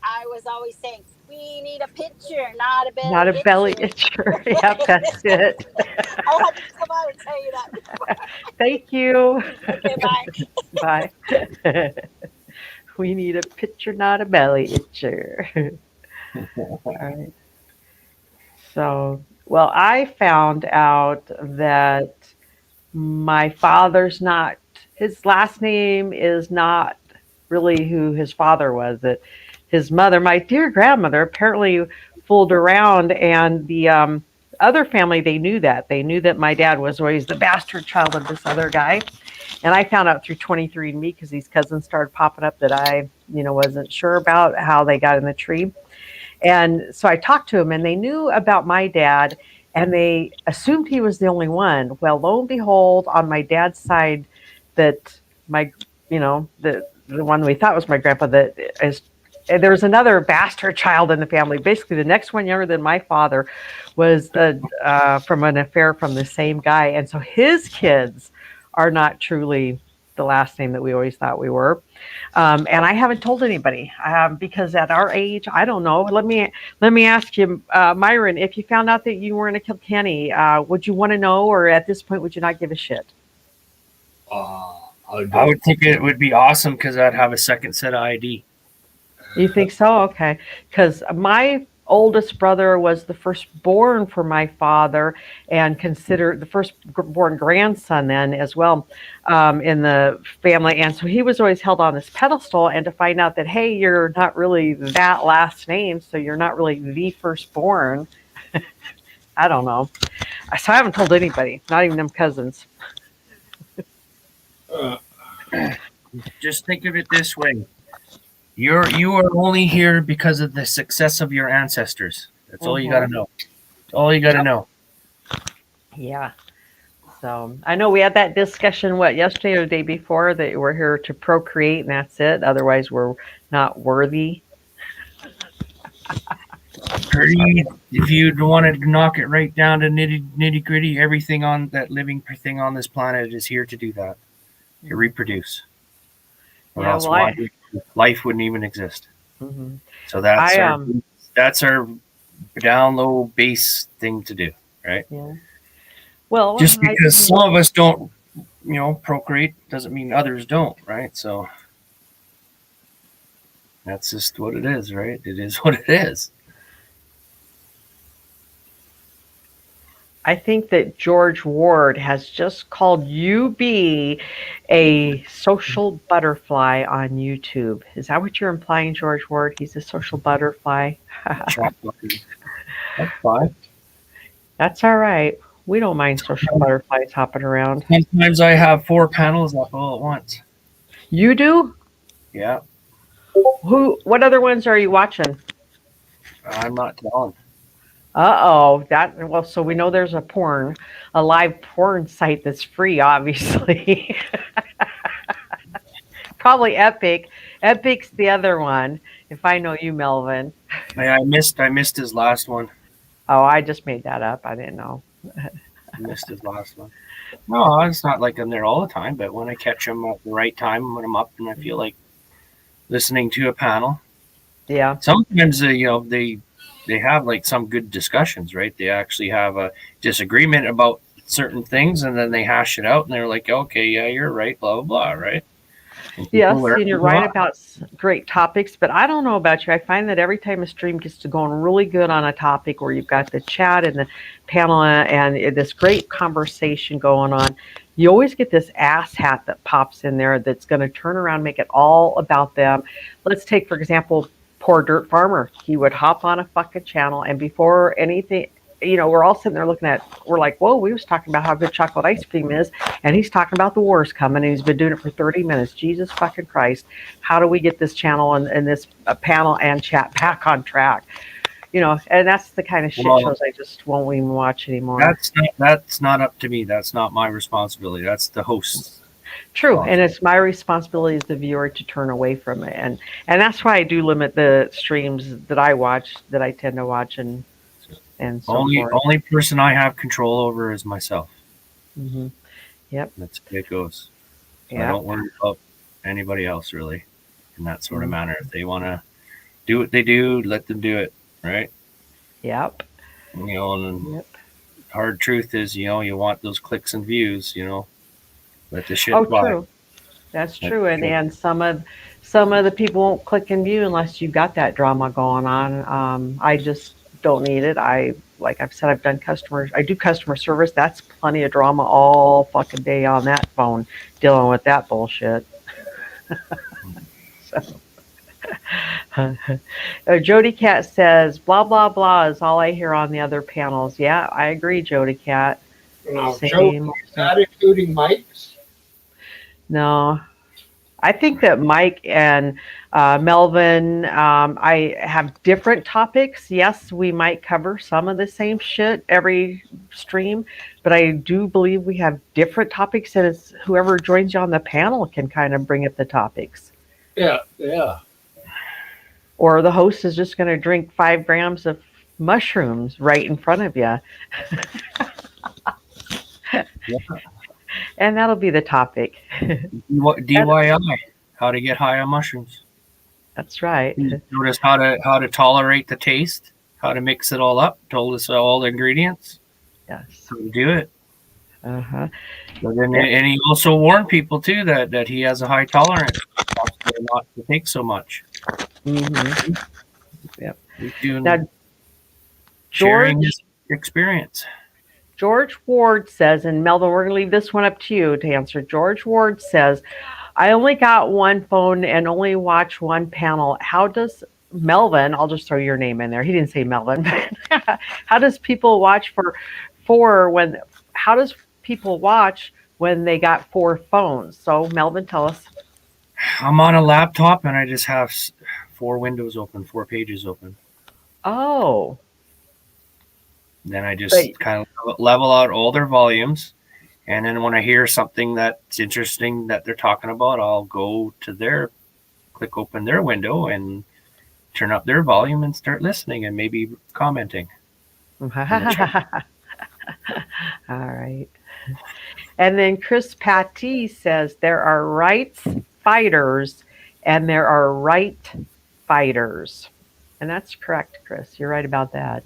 I was always saying, we need a picture, not a belly Not a itcher. belly itcher. Yep, that's it. I had to come out and tell you that. Thank you. Okay, bye. Bye. We need a picture, not a belly itcher. All right. So, well, I found out that my father's not, his last name is not really who his father was. That his mother, my dear grandmother, apparently fooled around, and the other family, they knew that. They knew that my dad was always the bastard child of this other guy. And I found out through 23andMe because these cousins started popping up that I, wasn't sure about how they got in the tree. And so I talked to them, and they knew about my dad, and they assumed he was the only one. Well, lo and behold, on my dad's side, that my, the one we thought was my grandpa, that is, there was another bastard child in the family. Basically, the next one younger than my father was from an affair from the same guy. And so his kids are not truly the last name that we always thought we were. And I haven't told anybody because at our age, I don't know. Let me ask you, Myron, if you found out that you weren't a Kilkenny, would you want to know, or at this point, would you not give a shit? I would think it would be awesome because I'd have a second set of ID. You think so? Okay. Because my oldest brother was the firstborn for my father and considered the firstborn grandson then as well in the family. And so he was always held on this pedestal, and to find out that, hey, you're not really that last name, so you're not really the firstborn. I don't know. So I haven't told anybody, not even them cousins. Just think of it this way. You are only here because of the success of your ancestors. That's all you got to know. That's all you got to know. Yeah. So I know we had that discussion, yesterday or the day before, that we're here to procreate and that's it. Otherwise, we're not worthy. If you want to knock it right down to nitty gritty, everything on that living thing on this planet is here to do that. To reproduce. Or Yeah, else well, life wouldn't even exist. Mm-hmm. So that's our down low base thing to do, right? Yeah. Well, Just I because didn't- some of us don't, procreate doesn't mean others don't, right? So that's just what it is, right? It is what it is. I think that George Ward has just called you be a social butterfly on YouTube. Is that what you're implying, George Ward? He's a social butterfly. Chat button. That's fine. That's all right. We don't mind social butterflies hopping around. Sometimes I have 4 panels up all at once. You do? Yeah, What other ones are you watching? I'm not telling. Well, so we know there's a live porn site that's free, obviously. Probably Epic. Epic's the other one, if I know you, Melvin. I missed his last one. Oh, I just made that up. I didn't know. I missed his last one. No, it's not like I'm there all the time, but when I catch him at the right time, when I'm up and I feel like listening to a panel, Yeah. sometimes they have like some good discussions, right? They actually have a disagreement about certain things, and then they hash it out, and they're like, "Okay, yeah, you're right," blah blah blah, right? And Yes, people learn and you're a right lot. about great topics, but I don't know about you. I find that every time a stream gets to going really good on a topic where you've got the chat and the panel and this great conversation going on, you always get this ass hat that pops in there that's going to turn around and make it all about them. Let's take, for example, Poor Dirt Farmer. He would hop on a fucking channel, and before anything, we're all sitting there we're like, whoa, we was talking about how good chocolate ice cream is, and he's talking about the war's coming, and he's been doing it for 30 minutes. Jesus fucking Christ. How do we get this channel and this panel and chat back on track? And that's the kind of shit shows I just won't even watch anymore. That's not up to me. That's not my responsibility. That's the host's. True, and it's my responsibility as the viewer to turn away from it, and that's why I do limit the streams that I watch, that I tend to watch, and so forth. Only person I have control over is myself. Mm-hmm. Yep. That's the way it goes. So Yeah. I don't worry about anybody else really in that sort of manner. If they want to do what they do, let them do it, right? Yep. And Yep. hard truth is, you want those clicks and views, let the shit Oh, fly. true. That's true, and some of the people won't click and view unless you got that drama going on. I just don't need it. Like I've said, I do customer service. That's plenty of drama all fucking day on that phone, dealing with that bullshit. Jody Cat says, blah, blah, blah is all I hear on the other panels. Yeah, I agree, Jody Cat. Joe, is that including Mike's? No, I think that Mike and Melvin, I have different topics. Yes, we might cover some of the same shit every stream, but I do believe we have different topics, and it's whoever joins you on the panel can kind of bring up the topics. Yeah. Or the host is just going to drink 5 grams of mushrooms right in front of you. And that'll be the topic. DIY, how to get high on mushrooms. That's right. Notice how to tolerate the taste, how to mix it all up. Told us all the ingredients. Yes. How to do it. Uh-huh. And he also warned people too that he has a high tolerance, not to take so much. Mm-hmm. Yep. He's doing Now, sharing his experience. George Ward says, and Melvin, we're going to leave this one up to you to answer. George Ward says, I only got one phone and only watch one panel. How does Melvin, I'll just throw your name in there. He didn't say Melvin. How does people watch how does people watch when they got 4 phones? So Melvin, tell us. I'm on a laptop and I just have 4 windows open, 4 pages open. Oh. Then I just kind of level out all their volumes. And then when I hear something that's interesting that they're talking about, I'll go to click open their window and turn up their volume and start listening and maybe commenting. All right. And then Chris Patty says there are rights fighters and there are right fighters. And that's correct, Chris. You're right about that.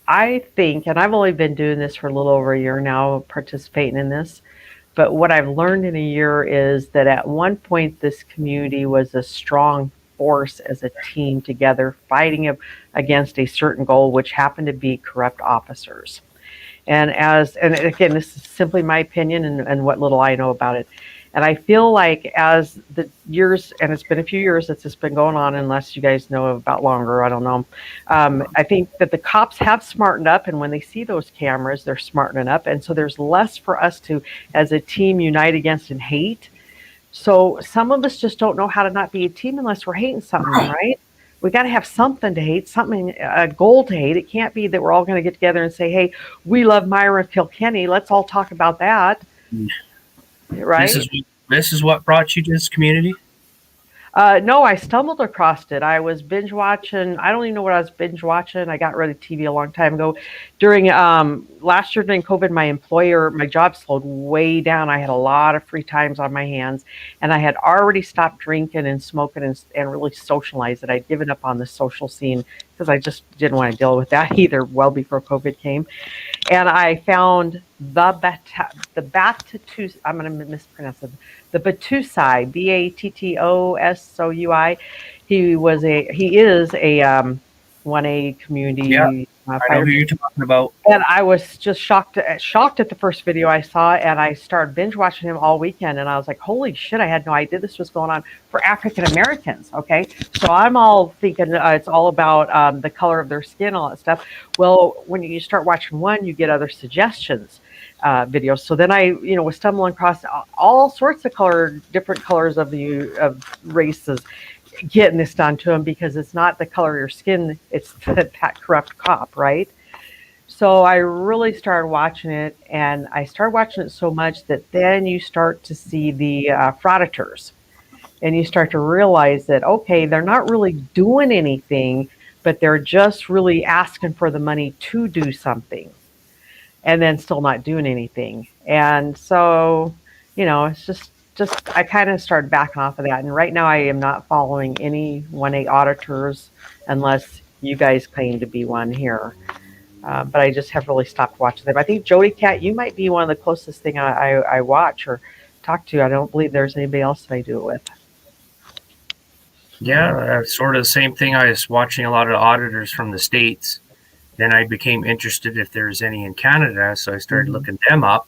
I think, and I've only been doing this for a little over a year now, participating in this, but what I've learned in a year is that at one point this community was a strong force as a team together fighting against a certain goal, which happened to be corrupt officers. And again, this is simply my opinion and what little I know about it. And I feel like as the years, and it's been a few years that this has been going on, unless you guys know about longer, I don't know. I think that the cops have smartened up, and when they see those cameras, they're smartening up. And so there's less for us to, as a team, unite against and hate. So some of us just don't know how to not be a team unless we're hating something, right? We got to have something to hate, something, a goal to hate. It can't be that we're all going to get together and say, hey, we love Myra Kilkenny. Let's all talk about that. Right? This is what brought you to this community? No, I stumbled across it. I was binge watching. I don't even know what I was binge watching. I got rid of TV a long time ago. During last year during COVID, my job slowed way down. I had a lot of free times on my hands, and I had already stopped drinking and smoking and really socialized it. I'd given up on the social scene because I just didn't want to deal with that either. Well before COVID came, and I found the Battousai. I'm going to mispronounce it. The Battousai, Battousoi. He is a 1A community. Yeah, I know who you're talking about. And I was just shocked at the first video I saw, and I started binge watching him all weekend. And I was like, holy shit, I had no idea this was going on for African Americans. Okay, so I'm all thinking it's all about the color of their skin, all that stuff. Well, when you start watching one, you get other suggestions. Videos. So then I, was stumbling across all sorts of different colors of races, getting this done to them because it's not the color of your skin, it's that corrupt cop, right? So I really started watching it, and I started watching it so much that then you start to see the frauditors, and you start to realize that, okay, they're not really doing anything, but they're just really asking for the money to do something. And then still not doing anything. And so, it's just I kind of started backing off of that. And right now I am not following any 1A auditors unless you guys claim to be one here. But I just have really stopped watching them. I think Jody Cat, you might be one of the closest thing I watch or talk to. I don't believe there's anybody else that I do it with. Yeah, sort of the same thing. I was watching a lot of auditors from the States. Then I became interested if there's any in Canada, so I started looking them up.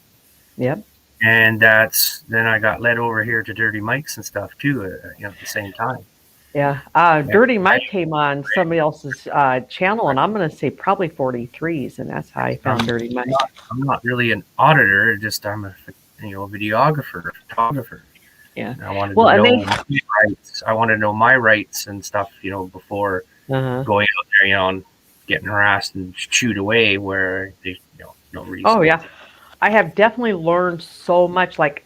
Yep. And then I got led over here to Dirty Mike's and stuff too, at the same time. Yeah. Dirty Mike came on somebody else's channel, and I'm going to say probably 43s, and that's how I found Dirty Mike. I'm not really an auditor, just I'm a videographer, a photographer. Yeah. And I wanted to know my rights. I wanted to know my rights and stuff, before going out there, and getting harassed and chewed away where there's no reason. Oh yeah, I have definitely learned so much. Like,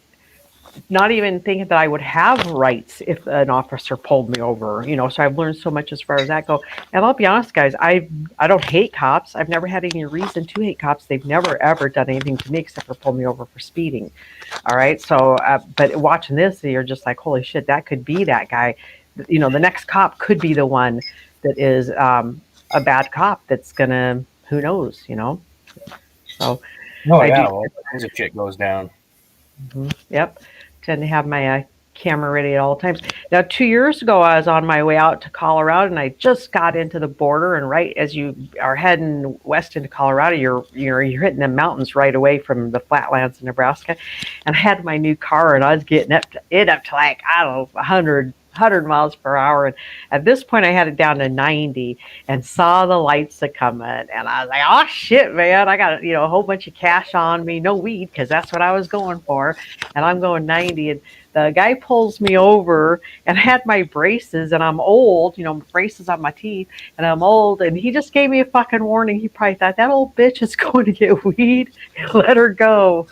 not even thinking that I would have rights if an officer pulled me over. So I've learned so much as far as that go. And I'll be honest, guys, I don't hate cops. I've never had any reason to hate cops. They've never ever done anything to me except for pull me over for speeding. All right. So, but watching this, you're just like, holy shit, that could be that guy. The next cop could be the one that is a bad cop that's gonna, who knows, so all kinds of shit goes down. Yep, tend to have my camera ready at all times. Now 2 years ago I was on my way out to Colorado, and I just got into the border, and right as you are heading west into Colorado, you're hitting the mountains right away from the flatlands in Nebraska, and I had my new car, and I was getting up to like, I don't know, 100 miles per hour. And at this point I had it down to 90 and saw the lights a coming, and I was like, oh shit, man, I got a whole bunch of cash on me, no weed, because that's what I was going for, and I'm going 90, and the guy pulls me over, and I had my braces, and I'm old, braces on my teeth, and I'm old, and he just gave me a fucking warning. He probably thought, that old bitch is going to get weed, let her go.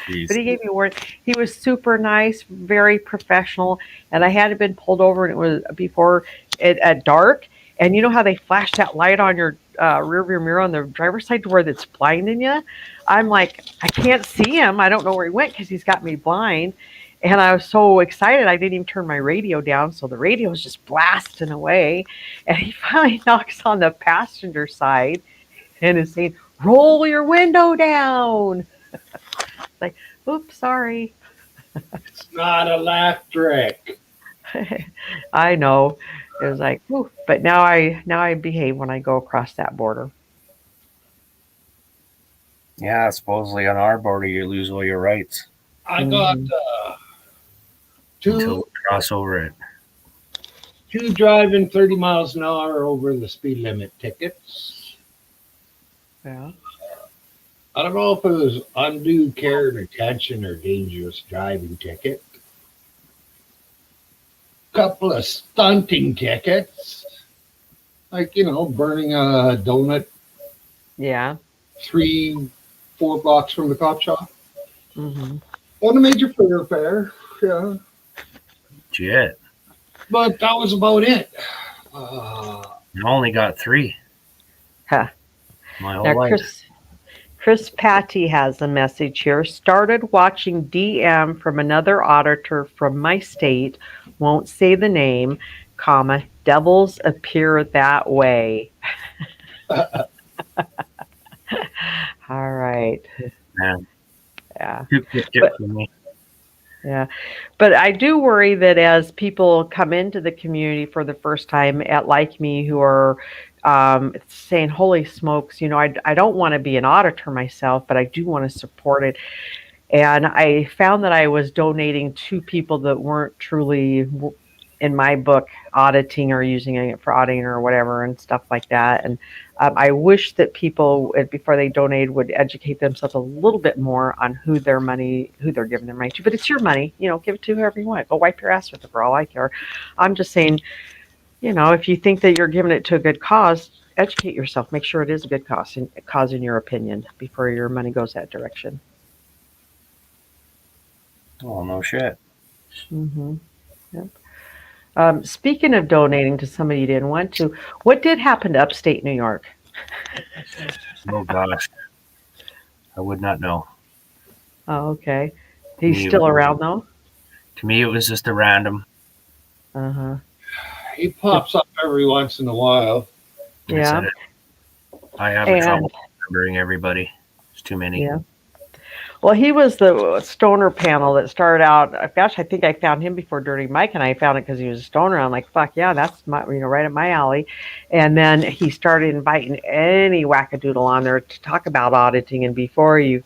Jeez. But he gave me a warning. He was super nice, very professional, and I hadn't been pulled over, and it was before at dark. And you know how they flash that light on your rear view mirror on the driver's side to where it's blinding you? I'm like, I can't see him. I don't know where he went because he's got me blind. And I was so excited, I didn't even turn my radio down, so the radio was just blasting away. And he finally knocks on the passenger side, and is saying, roll your window down. Like, oops, sorry. It's not electric. I know. It was like, whew. But now I behave when I go across that border. Yeah, supposedly on our border you lose all your rights I got until two you cross over it. driving 30 miles an hour over the speed limit tickets. Yeah. I don't know if it was undue care and attention or dangerous driving ticket. Couple of stunting tickets, like burning a donut Yeah. 3-4 blocks from the cop shop. Mm-hmm. On a major thoroughfare, yeah. Shit. But that was about it. I only got 3 Huh. my whole Now, life. Chris Patty has a message here. Started watching DM from another auditor from my state. Won't say the name, comma, devils appear that way. All right. Man, Yeah. too cryptic for me. Yeah. But I do worry that as people come into the community for the first time like me who are saying, holy smokes, I don't want to be an auditor myself, but I do want to support it. And I found that I was donating to people that weren't truly, in my book, auditing or using it for auditing or whatever and stuff like that. And I wish that people, before they donate, would educate themselves a little bit more on who they're giving their money to. But it's your money, give it to whoever you want. Go wipe your ass with it for all I care. I'm just saying, if you think that you're giving it to a good cause, educate yourself. Make sure it is a good cause in your opinion before your money goes that direction. Oh, no shit. Mm-hmm. Yep. Speaking of donating to somebody you didn't want to, what did happen to upstate New York? Oh, gosh. I would not know. Oh, okay. He's Me, still around though? To me, it was just a random. Uh-huh. He pops up every once in a while. Yeah. I have trouble remembering everybody. There's too many. Yeah. Well, he was the stoner panel that started out. Gosh, I think I found him before Dirty Mike, and I found it because he was a stoner. I'm like, fuck yeah, that's my, right up my alley. And then he started inviting any wackadoodle on there to talk about auditing. And before you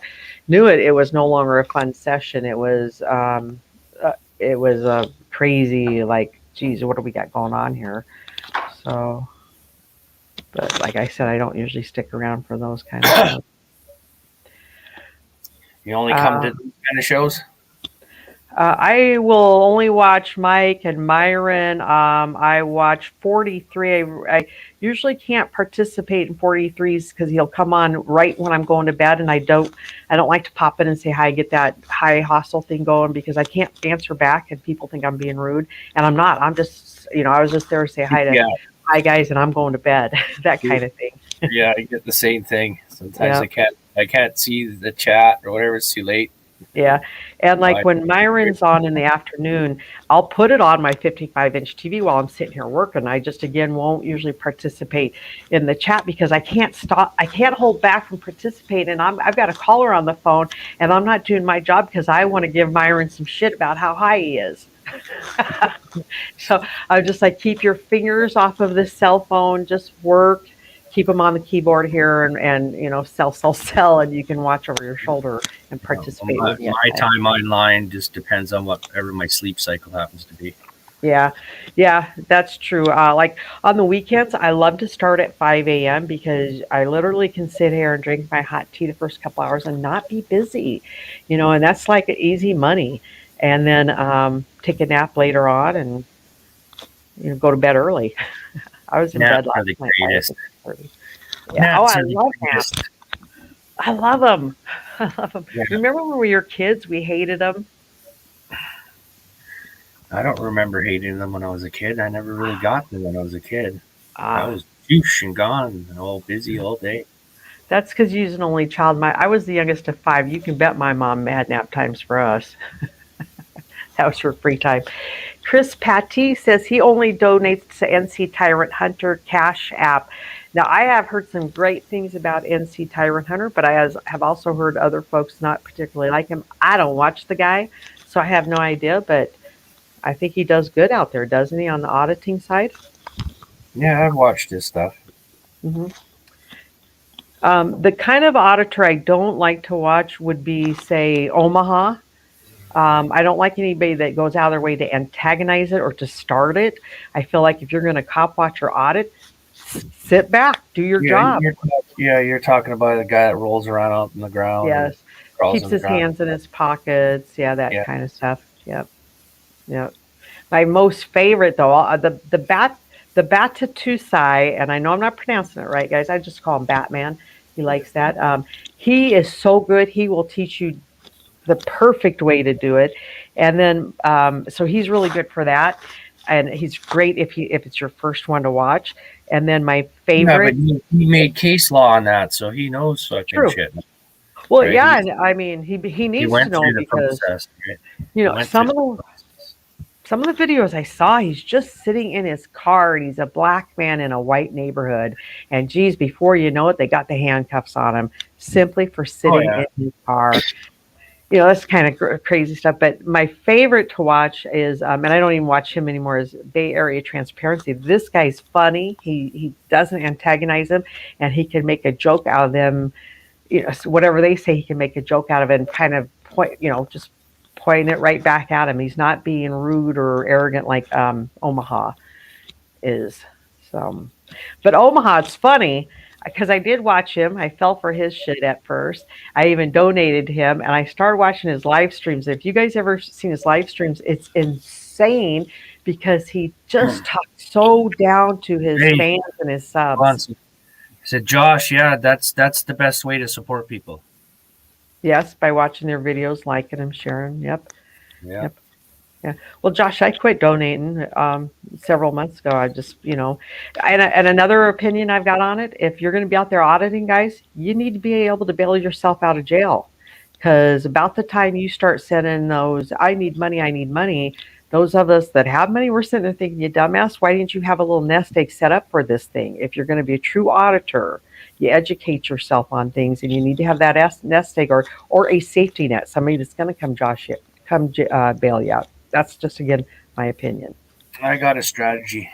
knew it, it was no longer a fun session. It was a crazy, like, geez, what do we got going on here? So, but like I said, I don't usually stick around for those kind of stuff. You only come to these kind of shows? I will only watch Mike and Myron. I watch 43. I usually can't participate in 43s because he'll come on right when I'm going to bed, and I don't like to pop in and say hi, get that high hostile thing going because I can't answer back and people think I'm being rude, and I'm not. I'm just, I was just there to say hi to hi guys, and I'm going to bed, that kind of thing. Yeah, I get the same thing. Sometimes I can't see the chat or whatever. It's too late. Yeah. And like when Myron's on in the afternoon, I'll put it on my 55-inch TV while I'm sitting here working. I just, again, won't usually participate in the chat because I can't hold back from participating. And I've got a caller on the phone and I'm not doing my job because I want to give Myron some shit about how high he is. So I was just like, keep your fingers off of this cell phone, just work. Keep them on the keyboard here and sell, and you can watch over your shoulder and participate. My time online just depends on whatever my sleep cycle happens to be. Yeah, that's true. Like on the weekends, I love to start at 5 a.m. because I literally can sit here and drink my hot tea the first couple hours and not be busy, and that's like easy money. And then take a nap later on and go to bed early. I was in bed last night. Yeah. I love naps. I love them. Yeah. Remember when we were kids, we hated them? I don't remember hating them when I was a kid. I never really got them when I was a kid. I was douche and gone and all busy all day. That's because you're an only child. I was the youngest of 5. You can bet my mom had nap times for us. That was her free time. Chris Patty says he only donates to NC Tyrant Hunter Cash App. Now, I have heard some great things about NC Tyrant Hunter, but have also heard other folks not particularly like him. I don't watch the guy, so I have no idea, but I think he does good out there, doesn't he, on the auditing side? Yeah, I've watched his stuff. Hmm. The kind of auditor I don't like to watch would be, say, Omaha. I don't like anybody that goes out of their way to antagonize it or to start it. I feel like if you're going to cop watch or audit, sit back, do your job. You're talking about the guy that rolls around out in the ground. Yes, keeps his hands in his pockets. Yeah, that Yeah. kind of stuff. Yep, yep. My most favorite though, the Batatusai, and I know I'm not pronouncing it right, guys. I just call him Batman. He likes that. He is so good. He will teach you the perfect way to do it, and then so he's really good for that. And he's great if it's your first one to watch. And then my favorite, yeah, but he made case law on that, so he knows fucking True. shit. well, right? yeah, and I mean he needs He went to know through the because process. Right? you He know went some through of the the process. some of the videos I saw, he's just sitting in his car and he's a black man in a white neighborhood. And geez, before you know it, they got the handcuffs on him simply for sitting yeah. in his car. You know, that's kind of crazy stuff. But my favorite to watch is, and I don't even watch him anymore, is Bay Area Transparency. This guy's funny. He doesn't antagonize them, and he can make a joke out of them. You know, so whatever they say, he can make a joke out of it and kind of point, you know, just pointing it right back at him. He's not being rude or arrogant like Omaha is. So, but Omaha, it's funny because I did watch him. I fell for his shit at first. I even donated to him, and I started watching his live streams. If you guys ever seen his live streams, it's insane because he just talks so down to his fans and his subs. I said, Josh, yeah, that's the best way to support people. Yes, by watching their videos, liking them, sharing. Yep. Yeah. Yep. Yeah. Well, Josh, I quit donating several months ago. I just, you know, and another opinion I've got on it, if you're going to be out there auditing, guys, you need to be able to bail yourself out of jail. Because about the time you start sending those, I need money, those of us that have money, we're sitting there thinking, you dumbass, why didn't you have a little nest egg set up for this thing? If you're going to be a true auditor, you educate yourself on things, and you need to have that nest egg or a safety net, somebody that's going to come bail you out. That's just, again, my opinion. I got a strategy.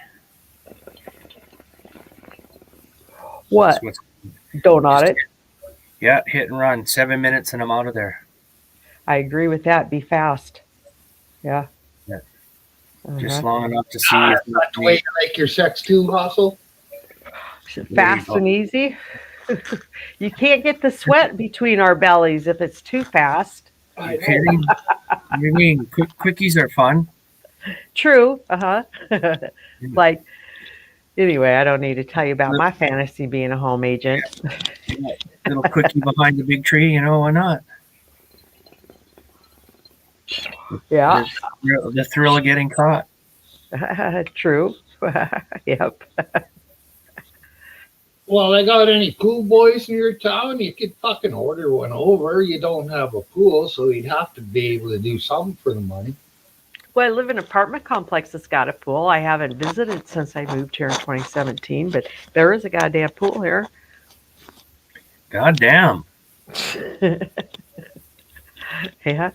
What? Don't audit? Yeah, hit and run. 7 minutes and I'm out of there. I agree with that. Be fast. Yeah. Yeah. Uh-huh. Just long enough to see That's not the way you like your sex too, Hustle. Fast and easy. You can't get the sweat between our bellies if it's too fast. You mean quickies are fun? True. Like, anyway, I don't need to tell you about my fantasy being a home agent. Little quickie behind the big tree, you know, why not? Yeah. The thrill of getting caught. True. Yep. Well, I got any pool boys in your town? You could fucking order one over. You don't have a pool, so you'd have to be able to do something for the money. Well, I live in an apartment complex that's got a pool. I haven't visited since I moved here in 2017, but there is a goddamn pool here. God damn. Yeah.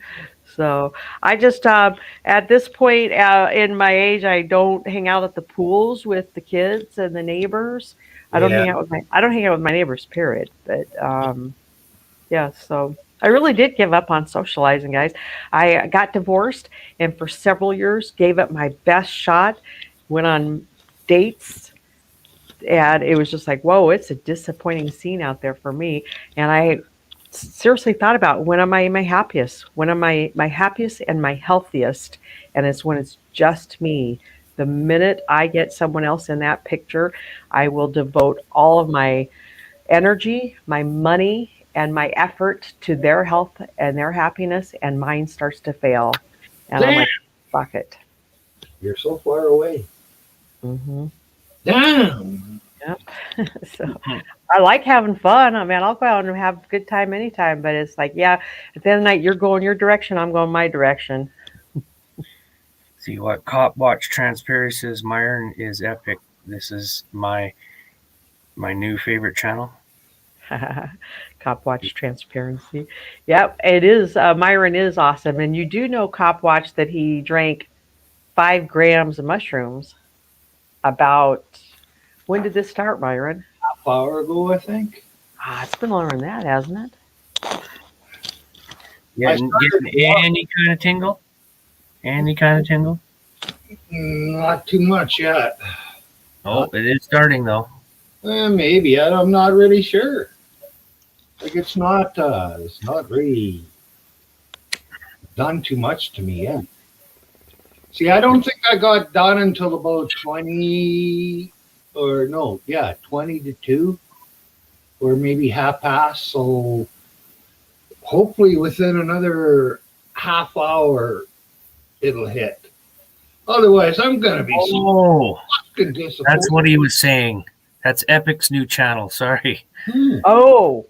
So I just, at this point in my age, I don't hang out at the pools with the kids and the neighbors. I don't hang out with my neighbors, period. But yeah, so I really did give up on socializing, guys. I got divorced and for several years gave up my best shot, went on dates, and it was just like, whoa, it's a disappointing scene out there for me. And I seriously thought about, when am I my happiest? When am I my happiest and my healthiest? And it's when it's just me. The minute I get someone else in that picture, I will devote all of my energy, my money, and my effort to their health and their happiness, and mine starts to fail. And I'm like, fuck it. You're so far away. Mm-hmm. Damn. Yep. So I like having fun. I mean, I'll go out and have a good time anytime, but it's like, yeah, at the end of the night, you're going your direction, I'm going my direction. See what Cop Watch Transparency says, Myron is epic. This is my My new favorite channel. Cop Watch Transparency. Yep, it is. Myron is awesome. And you do know, Cop Watch, that he drank 5 grams of mushrooms about, when did this start, Myron? Half hour ago, I think. It's been longer than that, hasn't it? Yeah, getting any kind of tingle? Any kind of tingle? Not too much yet. Oh, it is starting though. Maybe. I'm not really sure. Like it's not really done too much to me yet. See, I don't think I got done until about 20 to 2 or maybe half past. So hopefully within another half hour it'll hit. Otherwise, I'm going to be so fucking disappointed. That's what he was saying. That's Epic's new channel. Sorry. Oh.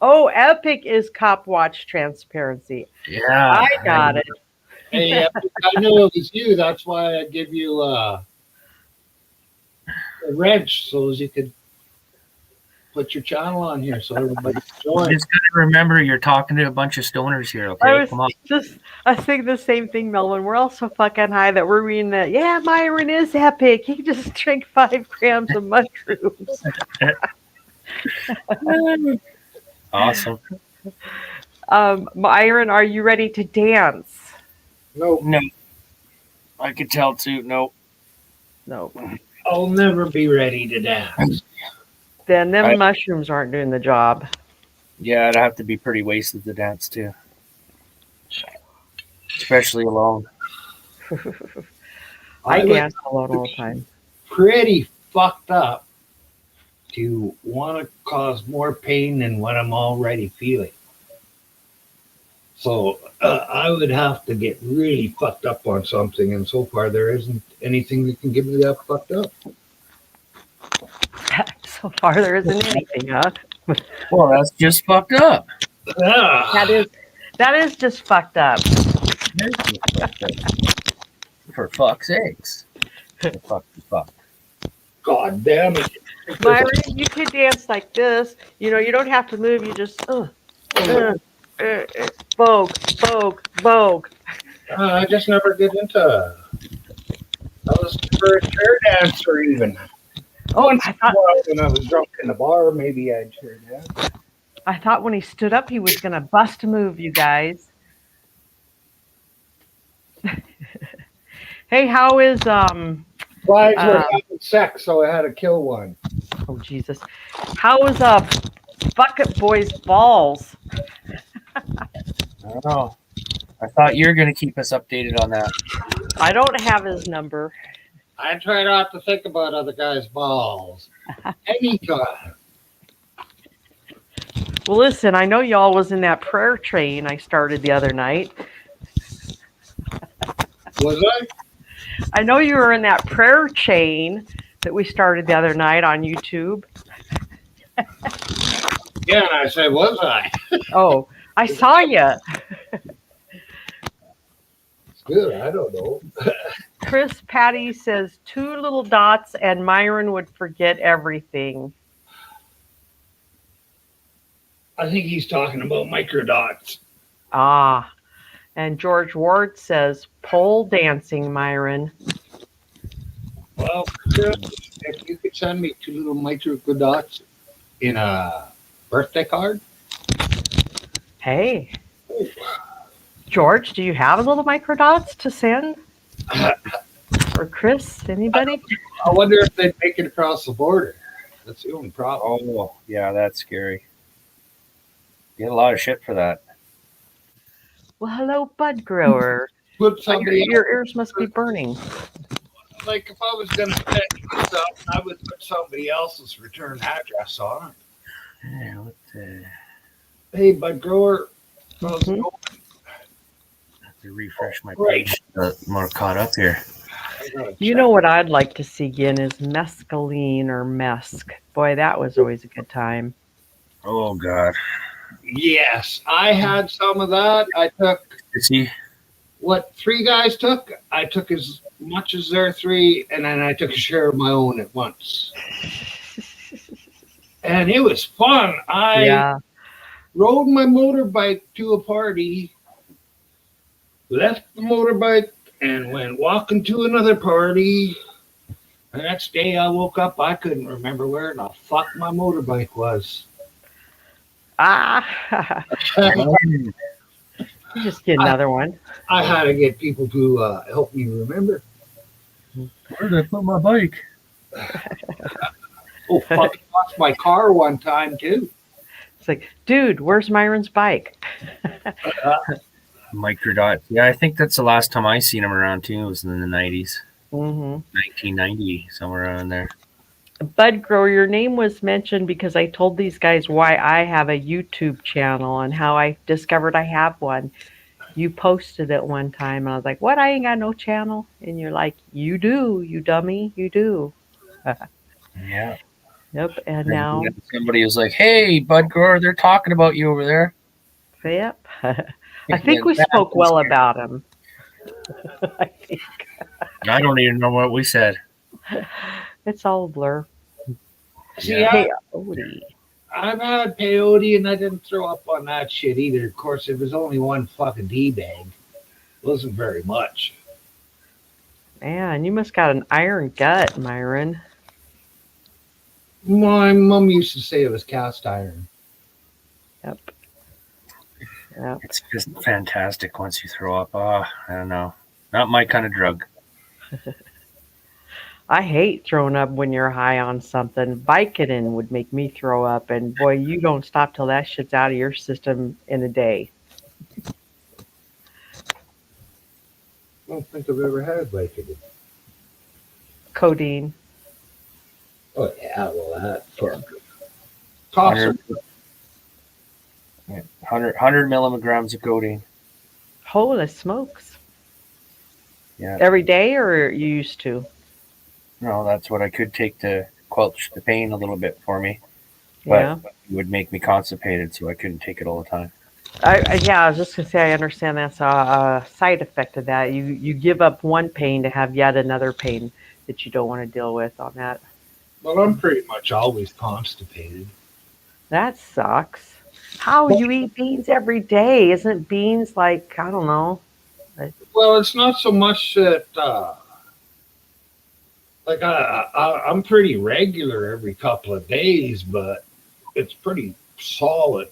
Oh, Epic is Cop Watch Transparency. Yeah. I got it. Hey, I know it was you. That's why I give you a wrench so as you could put your channel on here so everybody can join. Just gotta remember you're talking to a bunch of stoners here, okay? Come on. I think the same thing, Melvin. We're all so fucking high that we're reading that. Yeah, Myron is epic. He just drank 5 grams of mushrooms. Awesome. Myron, are you ready to dance? No, I could tell too. No. I'll never be ready to dance. Then them mushrooms aren't doing the job. Yeah, I'd have to be pretty wasted to dance too. Especially alone. I would dance alone all the time. Pretty fucked up to want to cause more pain than what I'm already feeling. So I would have to get really fucked up on something, and so far there isn't anything that can get me that fucked up. So far, there isn't anything, huh? Well, that's just fucked up. That is just fucked up. For fuck's sakes. Fuck. God damn it. Myron, you could dance like this. You know, you don't have to move. You just vogue. I just never get into. I was never a chair dancer even. Once when I was drunk in the bar, maybe I'd chair dance. I thought when he stood up, he was going to bust a move, you guys. Hey, how is Flies were having sex, so I had to kill one. Oh Jesus! How is Bucket Boy's balls? I don't know. I thought you were going to keep us updated on that. I don't have his number. I try not to think about other guys' balls. Anytime. Well, listen, I know y'all was in that prayer train I started the other night. Was I? I know you were in that prayer chain that we started the other night on YouTube. Yeah, and I said, was I? Oh, I saw you. It's good. I don't know. Chris Patty says 2 little dots and Myron would forget everything. I think he's talking about microdots. Ah. And George Ward says pole dancing, Myron. Well, if you could send me 2 little microdots in a birthday card. Hey. George, do you have little microdots to send? Or Chris, anybody? I wonder if they'd make it across the border. That's the only problem. Oh, yeah, that's scary. Get a lot of shit for that. Well, hello, bud grower. Put somebody Your ears must be burning. like if I was going to pick stuff, I would put somebody else's return address on it. Yeah, Hey, bud grower. How's it going? I have to refresh my page to get more caught up here. You know what I'd like to see again is mescaline or mesk. Boy, that was always a good time. Oh, God. Yes, I had some of that. I took Is he? what 3 guys took, I took as much as their 3, and then I took a share of my own at once. And it was fun. I Yeah. rode my motorbike to a party, left the motorbike, and went walking to another party. The next day I woke up, I couldn't remember where the fuck my motorbike was. Ah. You just get another one. I had to get people to help me remember. Where did I put my bike? Oh, fuck, I lost my car one time too. It's like, dude, where's Myron's bike? Microdot. Yeah, I think that's the last time I seen him around too. It was in the 90s. Mm-hmm. 1990, somewhere around there. Bud Grower, your name was mentioned because I told these guys why I have a YouTube channel and how I discovered I have one. You posted it one time, and I was like, what? I ain't got no channel. And you're like, you do, you dummy, you do. Yeah. Yep, and now, Somebody was like, hey, Bud Grower, they're talking about you over there. yep. I think we spoke well about him. I think. I don't even know what we said. It's all a blur. See, Yeah. Peyote. I've had peyote and I didn't throw up on that shit either. Of course, it was only one fucking tea bag. It wasn't very much. Man, you must got an iron gut, Myron. My mom used to say it was cast iron. Yep. Yep. It's just fantastic once you throw up. Oh, I don't know. Not my kind of drug. I hate throwing up when you're high on something. Vicodin would make me throw up, and boy, you don't stop till that shit's out of your system in a day. I don't think I've ever had Vicodin. Codeine. Oh, yeah, well, that fuck. Toss 100, 100 milligrams of codeine. Holy smokes. Yeah. Every day, or you used to? No, that's what I could take to quench the pain a little bit for me. But Yeah. it would make me constipated, so I couldn't take it all the time. I was just going to say, I understand that's a side effect of that. You give up one pain to have yet another pain that you don't want to deal with on that. Well, I'm pretty much always constipated. That sucks. How you eat beans every day? Isn't beans like, I don't know. Well, it's not so much that, like, I'm pretty regular every couple of days, but it's pretty solid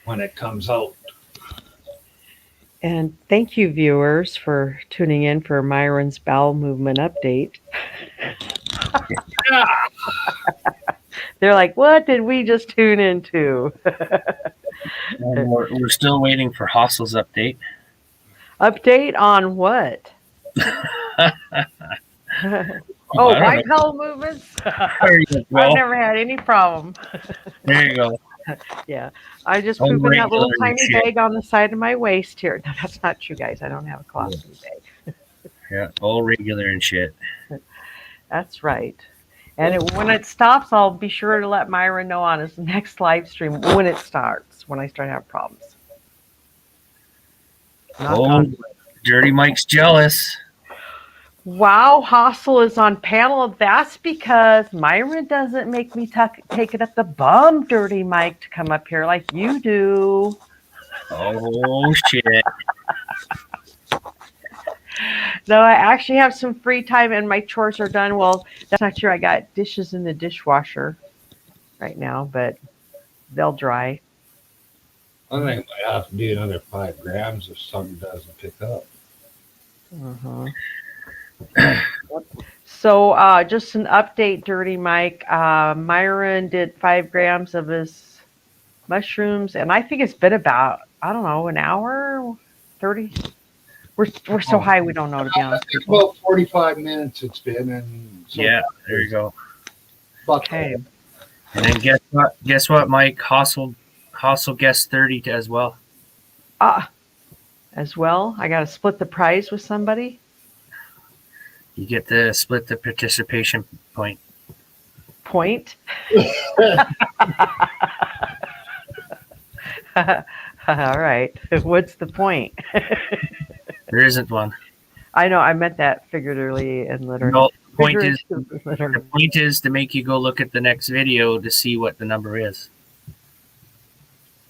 when it comes out. And thank you, viewers, for tuning in for Myron's bowel movement update. They're like, what did we just tune into? And we're still waiting for Hostle's update. Update on what? I Oh, don't my know. bowel movements? There you go. I've never had any problem. There you go. Yeah, I just Oh, poop in that little regular tiny shit. bag on the side of my waist here. No, that's not true, guys. I don't have a colostomy bag. Yeah, all regular and shit. That's right. And when it stops, I'll be sure to let Myron know on his next live stream when it starts, when I start having problems. Knock Oh, on wood. Dirty Mike's jealous. Wow, Hostel is on panel. That's because Myron doesn't make me take it up the bum, Dirty Mike, to come up here like you do. Oh, shit. No, I actually have some free time and my chores are done. Well, that's not true. I got dishes in the dishwasher right now, but they'll dry. I think I have to do another 5 grams if something doesn't pick up. Uh-huh. So just an update, Dirty Mike. Myron did 5 grams of his mushrooms, and I think it's been about, I don't know, an hour, 30. We're so high we don't know, to be honest. It's about 45 minutes it's been, and so Yeah, there you go. fuck Okay. And then guess what? Guess what, Mike? Hostel guessed 30 as well. As well, I got to split the prize with somebody. You get to split the participation point. Point. All right. What's the point? There isn't one. I know I meant that figuratively and literally. No, the point is Literally. the point is to make you go look at the next video to see what the number is.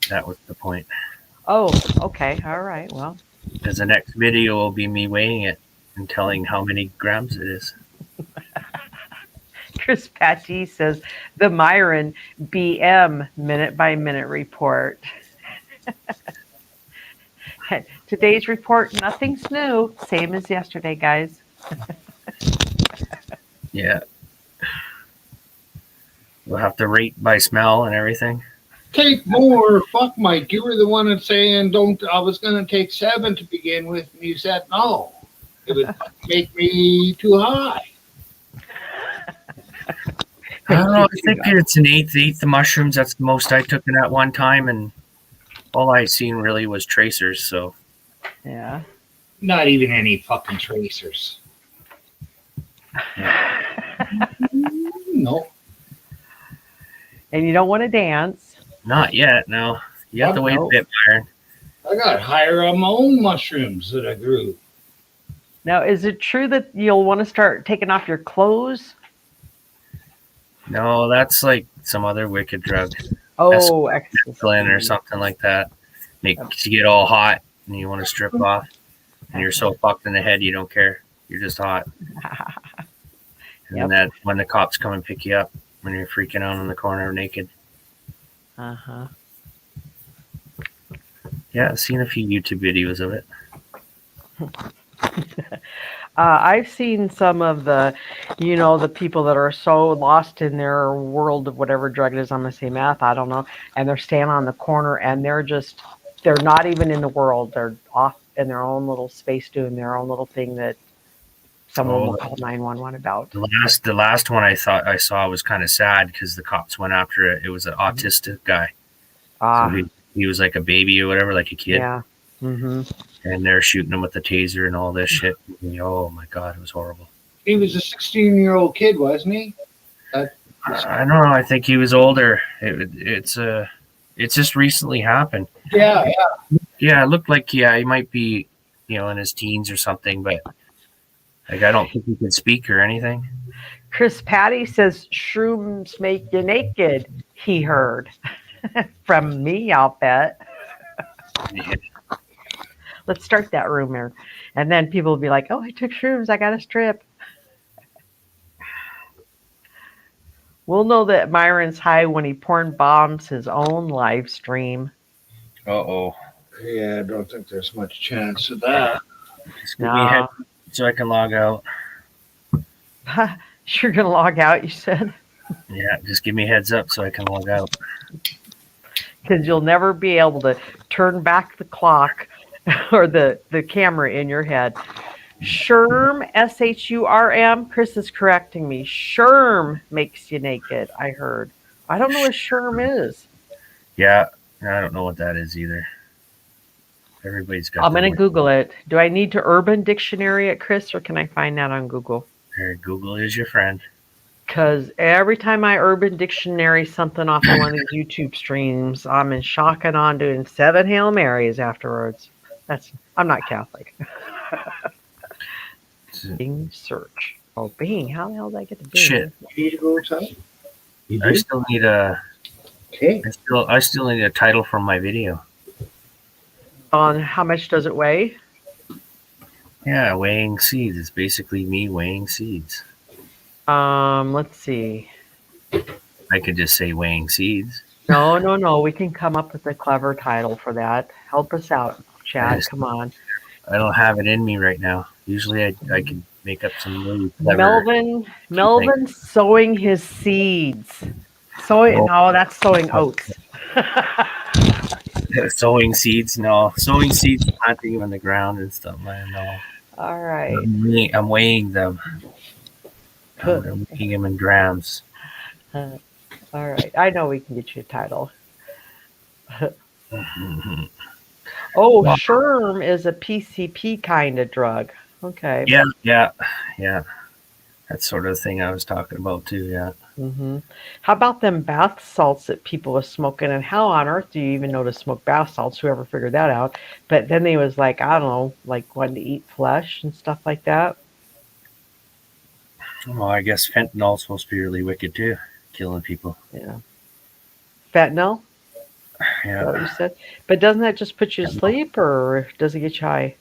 That was the point. Oh, okay. All right. Well, Because the next video will be me weighing it and telling how many grams it is. Chris Patty says the Myron BM minute by minute report. Today's report, nothing's new. Same as yesterday, guys. Yeah. We'll have to rate by smell and everything. Take more. Fuck, Mike. You were the one that's saying don't. I was going to take 7 to begin with, and you said no. It would make me too high. I don't know. I think it's an eighth of mushrooms. That's the most I took in at one time, and all I seen really was tracers. So Yeah. Not even any fucking tracers. No. And you don't want to dance. not yet. No, you have to wait a bit, Byron. I got higher on my own mushrooms that I grew. Now, is it true that you'll want to start taking off your clothes? No, that's like some other wicked drug, Oh, ecstasy. Glen or something like that. Makes you get all hot and you want to strip off, and you're so fucked in the head you don't care. You're just hot. And Yep. that when the cops come and pick you up when you're freaking out in the corner naked. Uh-huh. Yeah, I've seen a few YouTube videos of it. I've seen some of the, the people that are so lost in their world of whatever drug it is. I'm going to say meth, I don't know. And they're standing on the corner and they're not even in the world. They're off in their own little space doing their own little thing that someone will call 911 about. The last one I thought I saw was kind of sad because the cops went after it. It was an autistic guy. So he was like a baby or whatever, like a kid. Yeah. Mm-hmm. And they're shooting him with the taser and all this shit. And, oh my God, it was horrible. He was a 16-year-old kid, wasn't he? I don't know. I think he was older. It's just recently happened. Yeah. Yeah, it looked like he might be, in his teens or something, but like I don't think he can speak or anything. Chris Patty says shrooms make you naked. He heard from me, I'll bet. Yeah. Let's start that rumor. And then people will be like, oh, I took shrooms. I got a strip. We'll know that Myron's high when he porn bombs his own live stream. Uh-oh. Yeah, I don't think there's much chance of that. Just give me a head so I can log out. You're going to log out, you said? Yeah, just give me a heads up so I can log out. Because you'll never be able to turn back the clock or the camera in your head. Sherm, S-H-U-R-M. Chris is correcting me. Sherm makes you naked, I heard. I don't know what Sherm is. Yeah, I don't know what that is either. Everybody's got I'm going to Google it. Do I need to Urban Dictionary it, Chris, or can I find that on Google? Google is your friend. Because every time I Urban Dictionary something off of one of these YouTube streams, I'm in shock and on doing 7 Hail Marys afterwards. I'm not Catholic. Bing search. Oh, Bing. How the hell did I get to Bing? Shit. You need to go outside? You I do? still need a. Okay. I still need a title for my video. On how much does it weigh? Yeah, weighing seeds. It's basically me weighing seeds. Let's see. I could just say weighing seeds. No. We can come up with a clever title for that. Help us out, Chad. Come on. I don't have it in me right now. Usually I can make up some really clever. Melvin sowing his seeds. No, that's sowing oats. Sowing seeds. No, sowing seeds, planting them in the ground and stuff. I don't know. All right. I'm weighing them. I'm weighing them in grams. All right. I know we can get you a title. Oh, Sherm is a PCP kind of drug. Okay. Yeah. That sort of thing I was talking about too. Yeah. How about them bath salts that people was smoking? And how on earth do you even know to smoke bath salts? Whoever figured that out? But then they was like, I don't know, like wanting to eat flesh and stuff like that. Well, I guess fentanyl's supposed to be really wicked too, killing people. Yeah. Fentanyl? Is that what you Yeah. said? But doesn't that just put you to sleep, or does it get you high?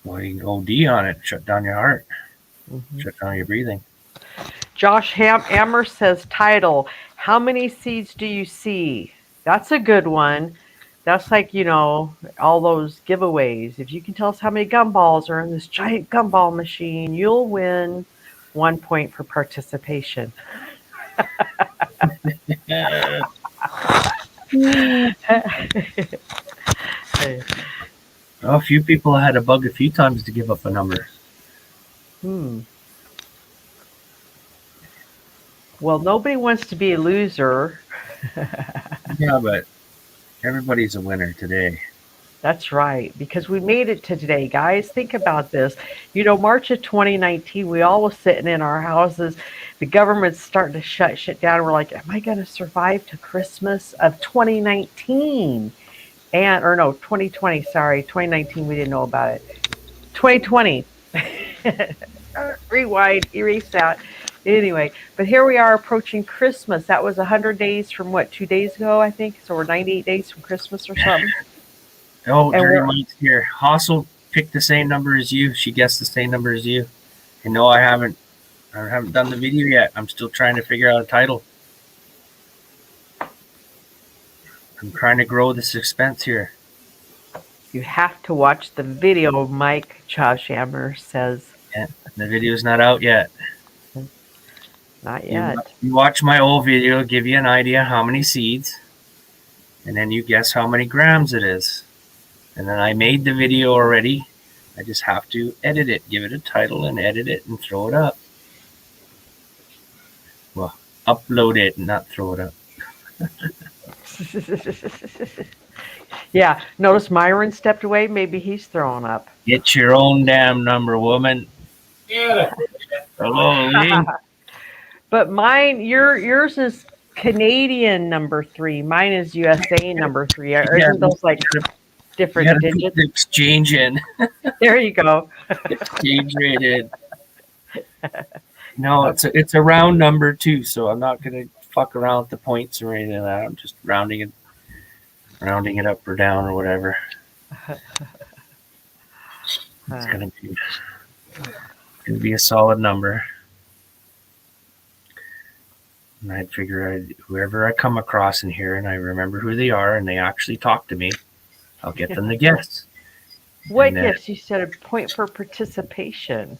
Well, you can OD on it, shut down your heart, Mhm. shut down your breathing. Josh Ammer says, title, how many seeds do you see? That's a good one. That's like, all those giveaways. If you can tell us how many gumballs are in this giant gumball machine, you'll win 1 point for participation. Well, a few people had a bug a few times to give up a number. Well, nobody wants to be a loser. Yeah, but everybody's a winner today. That's right, because we made it to today, guys. Think about this. March of 2019, we all was sitting in our houses. The government's starting to shut shit down. We're like, am I going to survive to Christmas of 2019? 2020, sorry. 2019, we didn't know about it. 2020. Rewind, erase that. Anyway, but here we are approaching Christmas. That was 100 days from 2 days ago, I think. So we're 98 days from Christmas or something. Oh, And Dirty we're- Mike's here. Hossel picked the same number as you. She guessed the same number as you. And no, I haven't done the video yet. I'm still trying to figure out a title. I'm trying to grow this expense here. You have to watch the video, Mike, Josh Hammer says. The video's not out yet. Not yet. You watch my old video, give you an idea how many seeds, and then you guess how many grams it is. And then I made the video already. I just have to edit it, give it a title and edit it and throw it up. Well, upload it, not throw it up. Yeah, notice Myron stepped away. Maybe he's throwing up. Get your own damn number, woman. Yeah. Hello, Lee. But yours is Canadian number 3. Mine is USA number 3. Isn't those like different You gotta digits? put the exchange in. There you go. Exchange rated. No, it's a round number too, so I'm not gonna fuck around with the points or anything like that. I'm just rounding it up or down or whatever. It's gonna be a solid number. And I'd figure whoever I come across in here and I remember who they are and they actually talk to me, I'll get them to guess. What And then- gifts? You said a point for participation.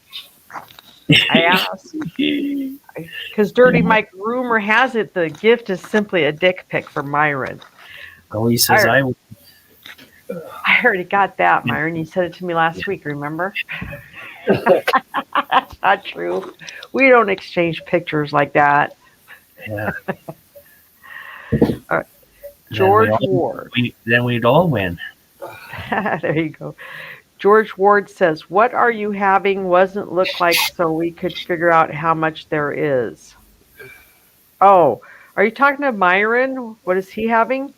I asked because Dirty Mike, rumor has it the gift is simply a dick pic for Myron. Oh, he says I will. I already got that, Myron. You said it to me last week, remember? That's not true. We don't exchange pictures like that. Yeah. George Ward. Then we'd all win. There you go. George Ward says, what are you having? Wasn't look like so we could figure out how much there is. Oh, are you talking to Myron? What is he having?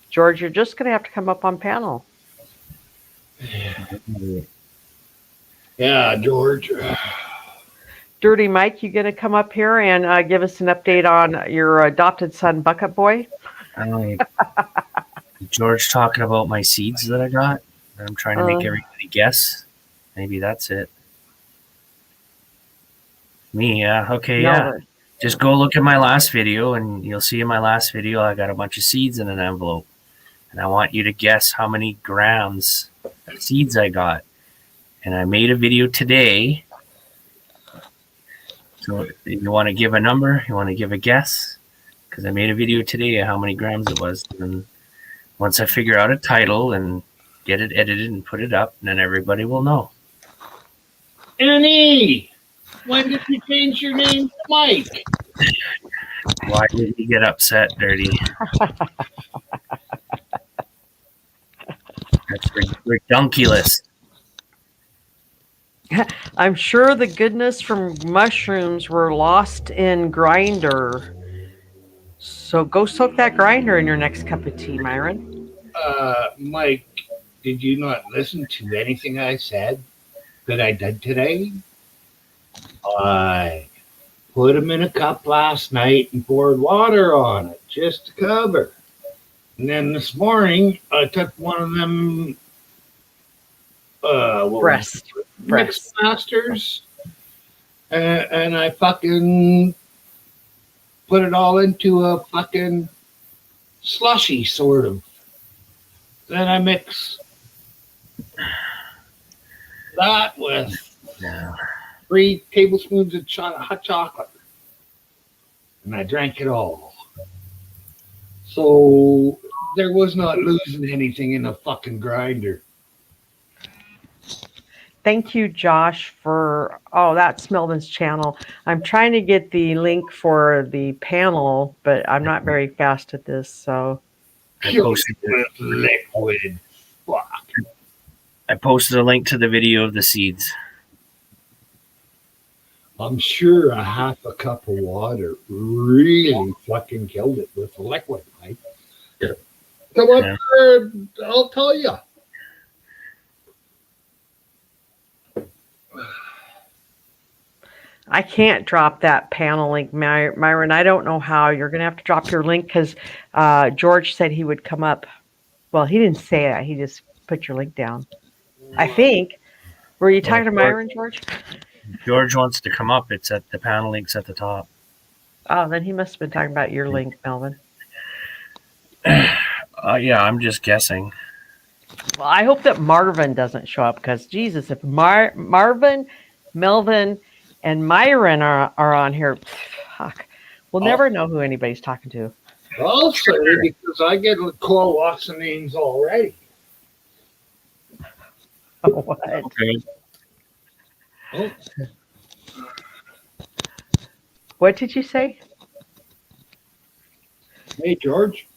George, you're just going to have to come up on panel. Yeah, George. Dirty Mike, you going to come up here and give us an update on your adopted son, Bucket Boy? George talking about my seeds that I got. I'm trying to make everybody guess. Maybe that's it. Me, yeah. Okay, yeah. Just go look at my last video and you'll see in my last video I got a bunch of seeds in an envelope. And I want you to guess how many grams of seeds I got. And I made a video today. So if you want to give a number, you want to give a guess, because I made a video today of how many grams it was. And once I figure out a title and get it edited and put it up, then everybody will know. Annie, when did you change your name to Mike? Why did you get upset, Dirty? That's ridiculous. I'm sure the goodness from mushrooms were lost in grinder. So go soak that grinder in your next cup of tea, Myron. Mike, did you not listen to anything I said that I did today? I put them in a cup last night and poured water on it just to cover. And then this morning, I took one of them Breast. Mix Masters, and I fucking put it all into a fucking slushy, sort of. Then I mix that with 3 tablespoons of hot chocolate, and I drank it all. So there was not losing anything in a fucking grinder. Thank you, Josh, for that's Melvin's channel. I'm trying to get the link for the panel, but I'm not very fast at this, so I posted, With liquid. Fuck. I posted a link to the video of the seeds. I'm sure a half a cup of water really fucking killed it with the liquid, Mike. Come up Yeah. there, I'll tell you. I can't drop that panel link, Myron. I don't know how. You're going to have to drop your link because George said he would come up. Well, he didn't say that. He just put your link down. I think. Were you talking to Myron, George? George wants to come up. It's at the panel links at the top. Oh, then he must have been talking about your link, Melvin. Yeah, I'm just guessing. Well, I hope that Marvin doesn't show up because, Jesus, if Marvin, Melvin, and Myron are on here, fuck, we'll never know who anybody's talking to. I'll say because I get call lots of names already. What? Okay. Oh, What did you say? hey, George.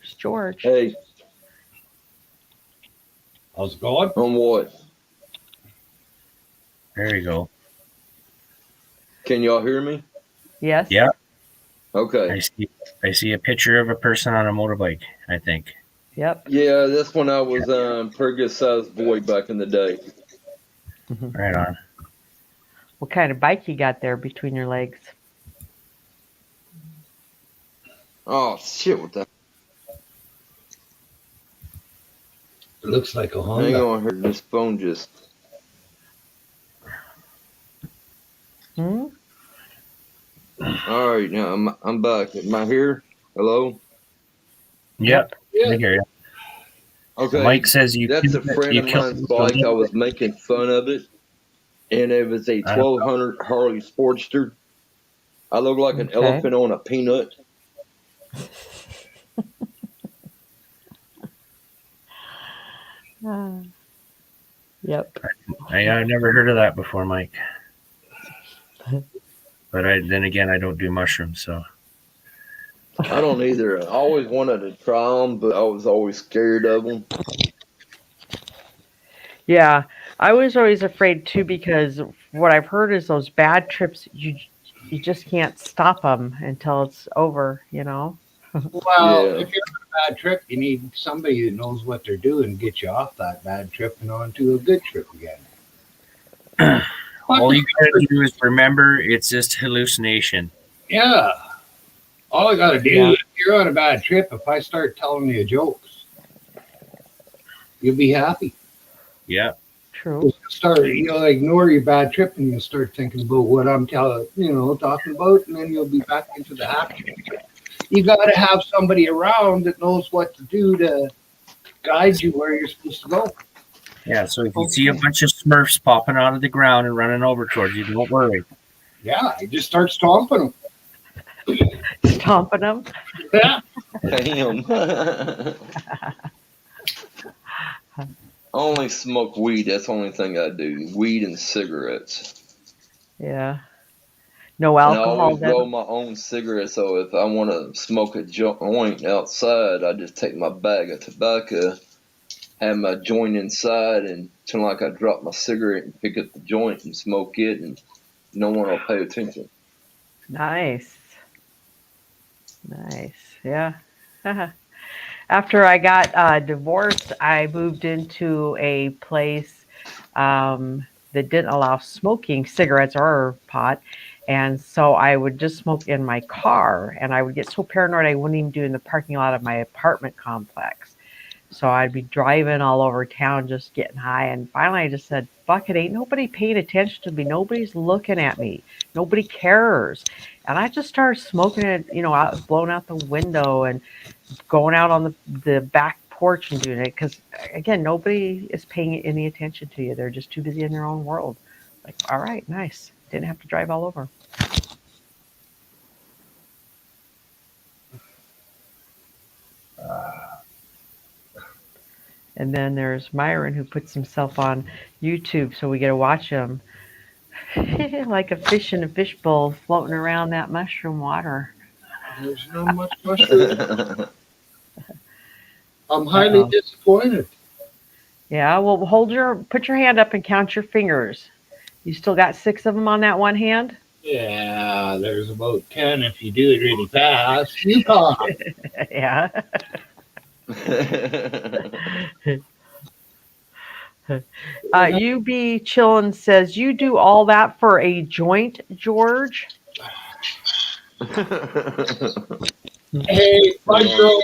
It's George. Hey, How's it going? on what? There you go. Can y'all hear me? Yes? Yeah. Okay. I see a picture of a person on a motorbike, I think. Yep. Yeah, that's when I was pretty good sized boy back in the day. Right on. What kind of bike you got there between your legs? Oh shit! What the? It looks like a Hang Honda. on here. This phone just. Hmm? All right, now I'm back. Am I here? Hello. Yep. Yeah. I hear you. Okay. Mike says you. That's a killed it. friend You of killed mine's it. bike. I was making fun of it, and it was a 1200 Harley Sportster. I look like an Okay. elephant on a peanut. Yep. I've never heard of that before, Mike. But then again, I don't do mushrooms, so. I don't either. I always wanted to try them, but I was always scared of them. Yeah. I was always afraid too because what I've heard is those bad trips, you just can't stop them until it's over, you know? Well, Yeah. if you're on a bad trip, you need somebody that knows what they're doing to get you off that bad trip and onto a good trip again. All you gotta do is remember it's just hallucination. Yeah. All I gotta do Yeah. if you're on a bad trip, if I start telling you jokes, you'll be happy. Yeah. True. You'll ignore your bad trip and you'll start thinking about what I'm talking about, and then you'll be back into the happy. You gotta have somebody around that knows what to do to guide you where you're supposed to go. Yeah. So if you see a bunch of Smurfs popping out of the ground and running over towards you, don't worry. Yeah, you just start stomping them. Stomping them. Yeah. Damn. I only smoke weed. That's the only thing I do. Weed and cigarettes. Yeah. No And I alcohol always then? roll my own cigarettes. So if I want to smoke a joint outside, I just take my bag of tobacco have my joint inside and pretend like I drop my cigarette and pick up the joint and smoke it, and no one will pay attention. Nice. Yeah. After I got divorced, I moved into a place that didn't allow smoking cigarettes or pot. And so I would just smoke in my car, and I would get so paranoid I wouldn't even do it in the parking lot of my apartment complex. So I'd be driving all over town just getting high. And finally I just said, fuck it, ain't nobody paying attention to me. Nobody's looking at me. Nobody cares. And I just started smoking it, out, blowing out the window and going out on the back porch and doing it. Because, again, nobody is paying any attention to you. They're just too busy in their own world. Like, all right, nice. Didn't have to drive all over. And then there's Myron, who puts himself on YouTube, so we get to watch him like a fish in a fishbowl floating around that mushroom water. There's not much mushroom. I'm highly disappointed. Yeah, well, put your hand up and count your fingers. You still got 6 of them on that one hand? Yeah, there's about 10 if you do it really fast. You can't. Yeah. UB Chillin says, you do all that for a joint, George? Hey, my girl,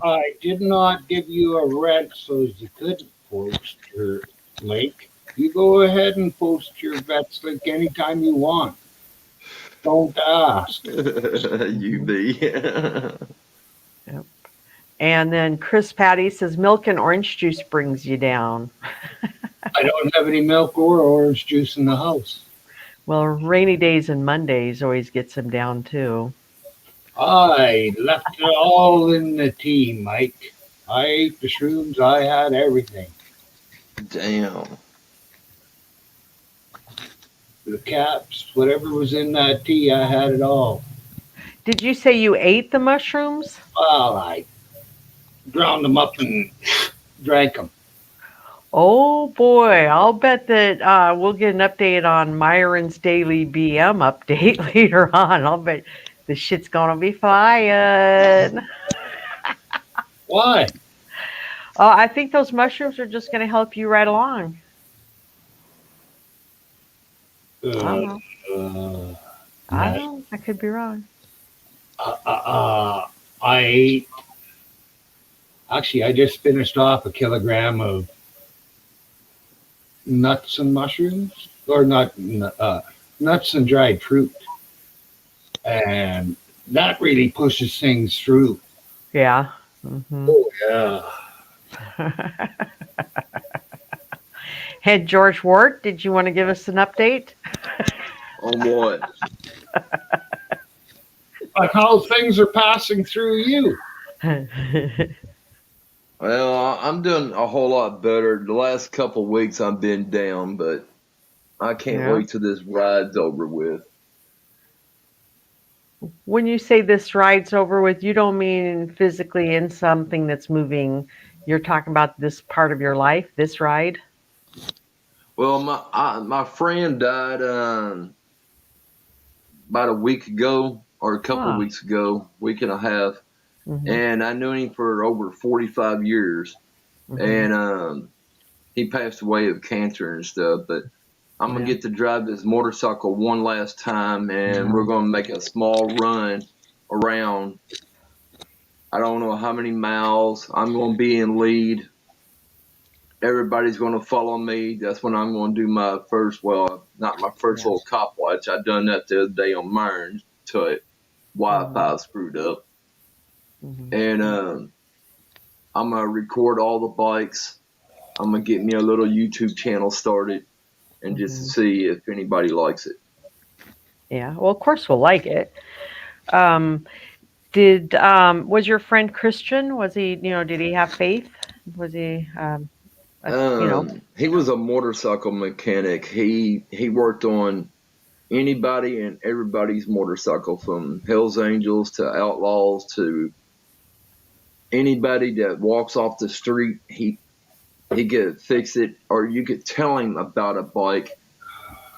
I did not give you a rent so you couldn't post your link. You go ahead and post your Vets link anytime you want. Don't ask. You be. Yep. And then Chris Patty says, milk and orange juice brings you down. I don't have any milk or orange juice in the house. Well, rainy days and Mondays always gets him down too. I left it all in the tea, Mike. I ate the shrooms. I had everything. Damn. The caps, whatever was in that tea, I had it all. Did you say you ate the mushrooms? Well, I ground them up and drank them. Oh boy, I'll bet that we'll get an update on Myron's daily BM update later on. I'll bet the shit's gonna be flying. Why? I think those mushrooms are just gonna help you right along. I don't know. I could be wrong. I ate. Actually, I just finished off a kilogram of nuts and mushrooms, or nuts and dried fruit, and that really pushes things through. Yeah. Mm-hmm. Oh yeah. Hey, George Ward, did you want to give us an update? On what? Like how things are passing through you. Well, I'm doing a whole lot better. The last couple of weeks I've been down, but I can't wait till this ride's over with. When you say this ride's over with, you don't mean physically in something that's moving. You're talking about this part of your life, this ride? Well, my friend died about a week ago, or a couple of weeks ago, week and a half. Mm-hmm. And I knew him for over 45 years. Mm-hmm. And he passed away of cancer and stuff. But I'm going to get to drive this motorcycle one last time, and we're going to make a small run around. I don't know how many miles. I'm going to be in lead. Everybody's going to follow me. That's when I'm going to do my first, not my first little cop watch. I done that the other day on Myron till it Wi-Fi screwed up. Mm-hmm. And I'm going to record all the bikes. I'm going to get me a little YouTube channel started and just see if anybody likes it. Yeah, well, of course we'll like it. Was your friend Christian? Was he, did he have faith? Was he, He was a motorcycle mechanic. He worked on anybody and everybody's motorcycle, from Hells Angels to Outlaws to anybody that walks off the street. he could fix it, or you could tell him about a bike,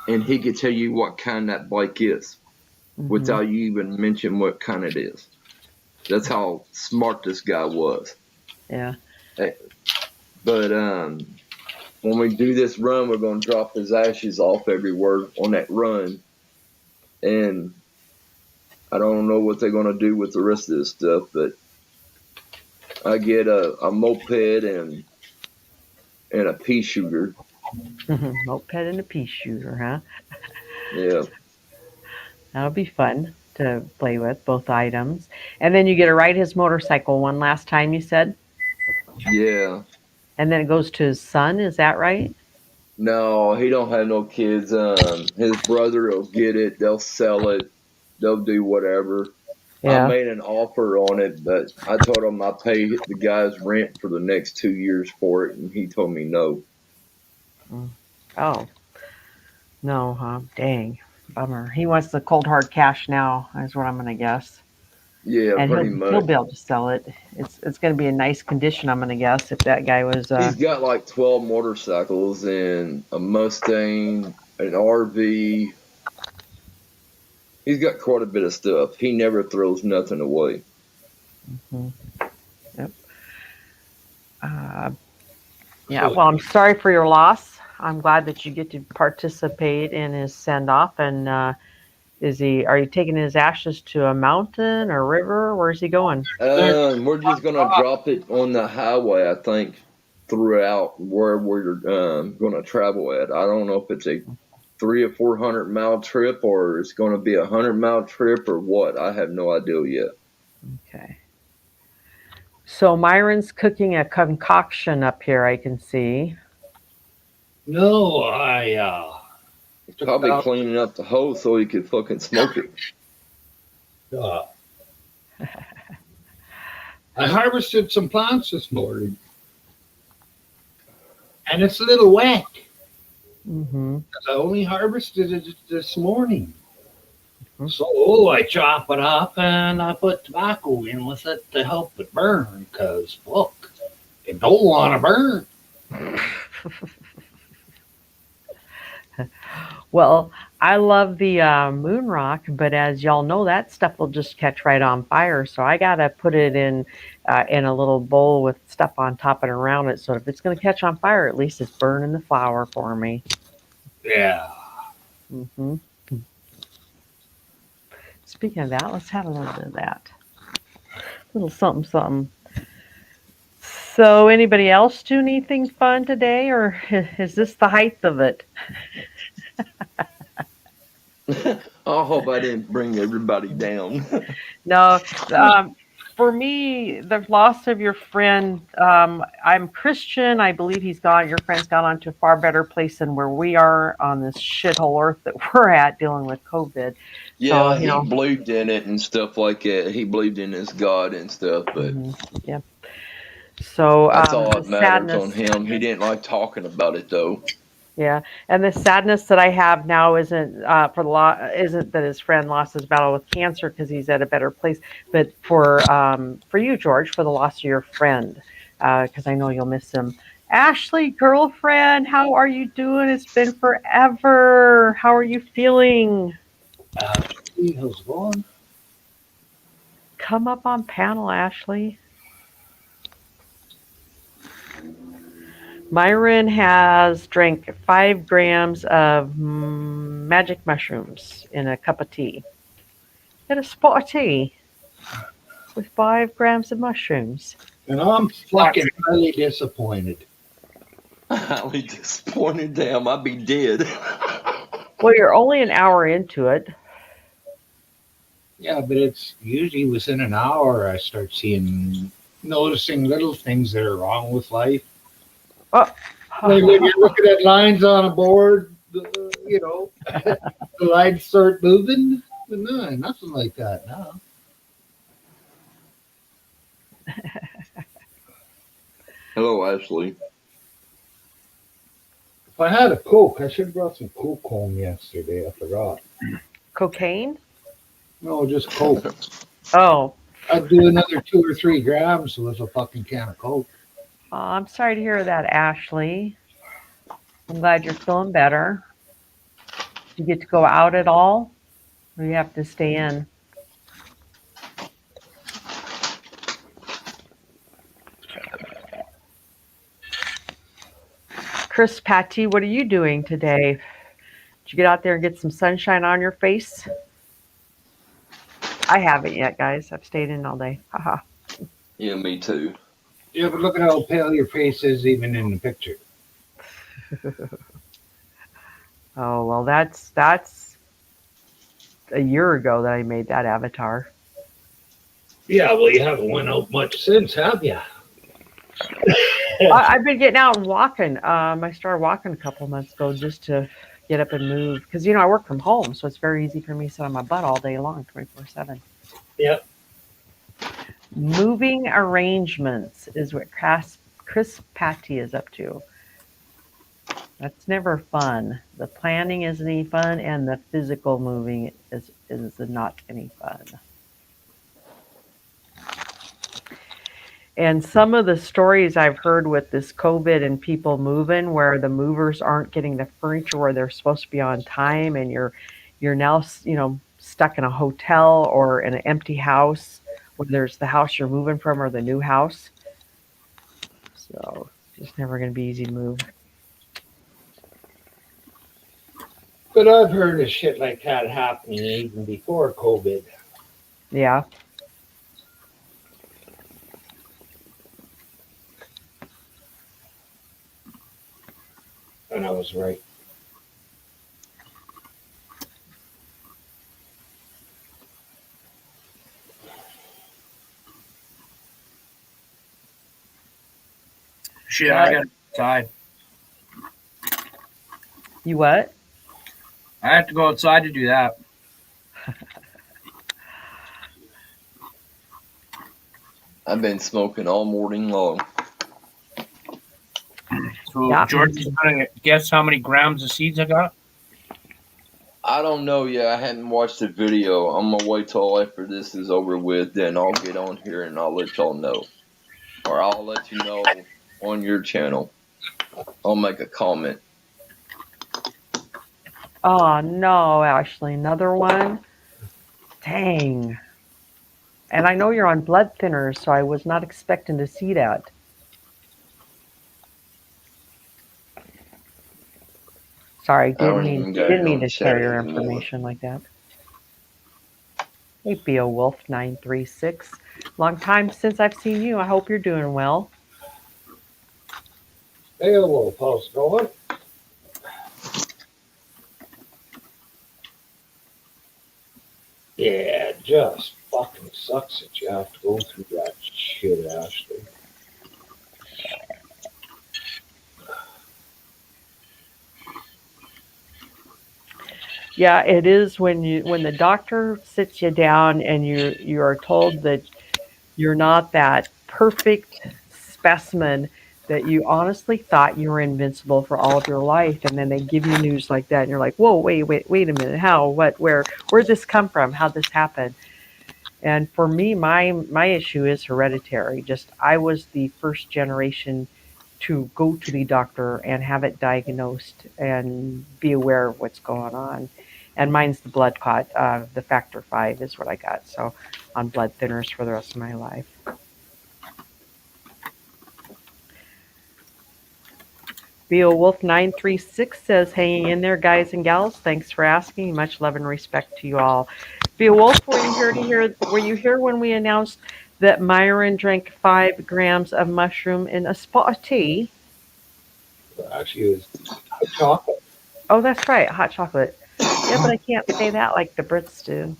and he could tell you what kind that bike is without you even mention what kind it is. That's how smart this guy was. Yeah. But when we do this run, we're going to drop his ashes off everywhere on that run. And I don't know what they're going to do with the rest of this stuff, but I get a moped and a pea shooter. Moped and a pea shooter, huh? Yeah. That'll be fun to play with, both items. And then you get to ride his motorcycle one last time, you said? Yeah. And then it goes to his son, is that right? No, he don't have no kids. His brother will get it. They'll sell it. They'll do whatever. I made an offer on it, but I told him I pay the guy's rent for the next 2 years for it, and he told me no. Oh. No, huh? Dang. Bummer. He wants the cold hard cash now, is what I'm going to guess. Yeah, And pretty he'll much. be able to sell it. It's going to be in nice condition, I'm going to guess, if that guy was... He's got like 12 motorcycles and a Mustang, an RV. He's got quite a bit of stuff. He never throws nothing away. Yep. Yeah, well, I'm sorry for your loss. I'm glad that you get to participate in his send-off. And are you taking his ashes to a mountain or river? Where's he going? We're just going to drop it on the highway, I think, throughout where we're going to travel at. I don't know if it's a 300 or 400 mile trip, or it's going to be 100-mile trip, or what. I have no idea yet. Okay. So Myron's cooking a concoction up here, I can see. No, I Probably cleaning up the hose so he could fucking smoke it. I harvested some plants this morning, and it's a little wet. I only harvested it this morning. So I chop it up and I put tobacco in with it to help it burn, because look, it don't want to burn. Well, I love the moon rock, but as y'all know, that stuff will just catch right on fire. So I got to put it in a little bowl with stuff on top and around it. So if it's going to catch on fire, at least it's burning the flower for me. Yeah. Speaking of that, let's have a little bit of that. A little something, something. So anybody else do anything fun today, or is this the height of it? I hope I didn't bring everybody down. No, for me, the loss of your friend, I'm Christian. I believe your friend's gone on to a far better place than where we are on this shithole earth that we're at dealing with COVID. Yeah, so, he believed in it and stuff like that. He believed in his God and stuff, but yeah. So that's all that matters on him. He didn't like talking about it though. Yeah, and the sadness that I have now isn't isn't that his friend lost his battle with cancer because he's at a better place, but for you, George, for the loss of your friend, because I know you'll miss him. Ashley, girlfriend, how are you doing? It's been forever. How are you feeling? Ashley, how's it going? Come up on panel, Ashley. Myron has drank 5 grams of magic mushrooms in a cup of tea. Had a spot of tea with 5 grams of mushrooms. And I'm fucking highly disappointed. Highly disappointed. Damn, I'd be dead. Well, you're only an hour into it. Yeah, but it's usually within an hour I start noticing little things that are wrong with life. Oh. Like when you're looking at lines on a board, the lines start moving. But no, nothing like that now. Hello, Ashley. If I had a Coke, I should have brought some Coke home yesterday. I forgot. Cocaine? No, just Coke. Oh. I'd do another 2 or 3 grams with a fucking can of Coke. I'm sorry to hear that, Ashley. I'm glad you're feeling better. You get to go out at all, or you have to stay in? Chris Patty, what are you doing today? Did you get out there and get some sunshine on your face? I haven't yet, guys. I've stayed in all day. Haha. Yeah, me too. Yeah, but look at how pale your face is even in the picture. Oh well, that's a year ago that I made that avatar. Yeah, well, you haven't went out much since, have you? I've been getting out and walking. I started walking a couple months ago just to get up and move because I work from home, so it's very easy for me to sit on my butt all day long, 24/7. Yep. Moving arrangements is what Chris Patty is up to. That's never fun. The planning isn't any fun, and the physical moving is not any fun. And some of the stories I've heard with this COVID and people moving, where the movers aren't getting the furniture where they're supposed to be on time, and you're now stuck in a hotel or in an empty house, whether it's the house you're moving from or the new house. So it's just never going to be easy to move. But I've heard of shit like that happening even before COVID. Yeah. And I was right. Shit, I got outside. You what? I have to go outside to do that. I've been smoking all morning long. So Yeah. George's gonna guess how many grams of seeds I got. I don't know yet. I hadn't watched the video. I'm gonna wait till after this is over with, then I'll get on here and I'll let y'all know. Or I'll let you know on your channel. I'll make a comment. Oh no, Ashley, another one? Dang. And I know you're on blood thinners, so I was not expecting to see that. Sorry, don't even got didn't it mean on to share chat your anymore. information like that. Hey, Bo Wolf 936. Long time since I've seen you. I hope you're doing well. Hey, well, how's it going? Yeah, it just fucking sucks that you have to go through that shit, Ashley. Yeah, it is when the doctor sits you down and you are told that you're not that perfect specimen that you honestly thought you were invincible for all of your life, and then they give you news like that and you're like, whoa, wait a minute, how, what, where'd this come from, how'd this happen? And for me, my issue is hereditary. Just I was the first generation to go to the doctor and have it diagnosed and be aware of what's going on. And mine's the blood clot, the factor 5 is what I got. So on blood thinners for the rest of my life. Wolf 936 says, hanging in there, guys and gals. Thanks for asking. Much love and respect to you all. Wolf, were you here when we announced that Myron drank 5 grams of mushroom in a spot of tea? Actually, it was hot chocolate. Oh, that's right, hot chocolate. Yeah, but I can't say that like the Brits do.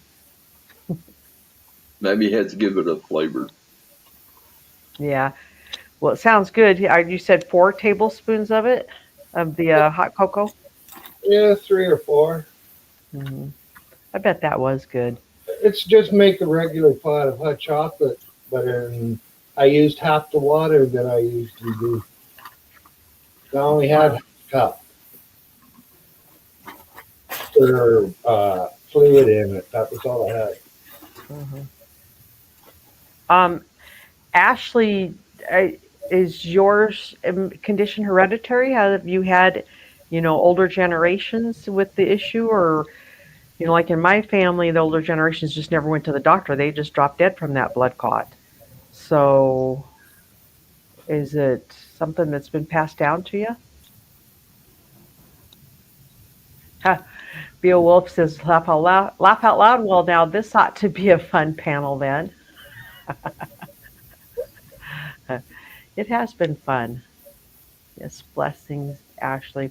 Maybe you had to give it a flavor. Yeah. Well, it sounds good. You said 4 tablespoons of it, of the hot cocoa? Yeah, 3 or 4. Mm-hmm. I bet that was good. It's just make a regular pot of hot chocolate, but I used half the water that I usually do. I only had half a cup for fluid in it. That was all I had. Mm-hmm. Ashley, is yours condition hereditary? Have you had, older generations with the issue, or like in my family, the older generations just never went to the doctor. They just dropped dead from that blood clot. So, is it something that's been passed down to you? Huh. Beowulf says, laugh out loud. Laugh out loud. Well, now this ought to be a fun panel then. It has been fun. Yes, blessings, Ashley.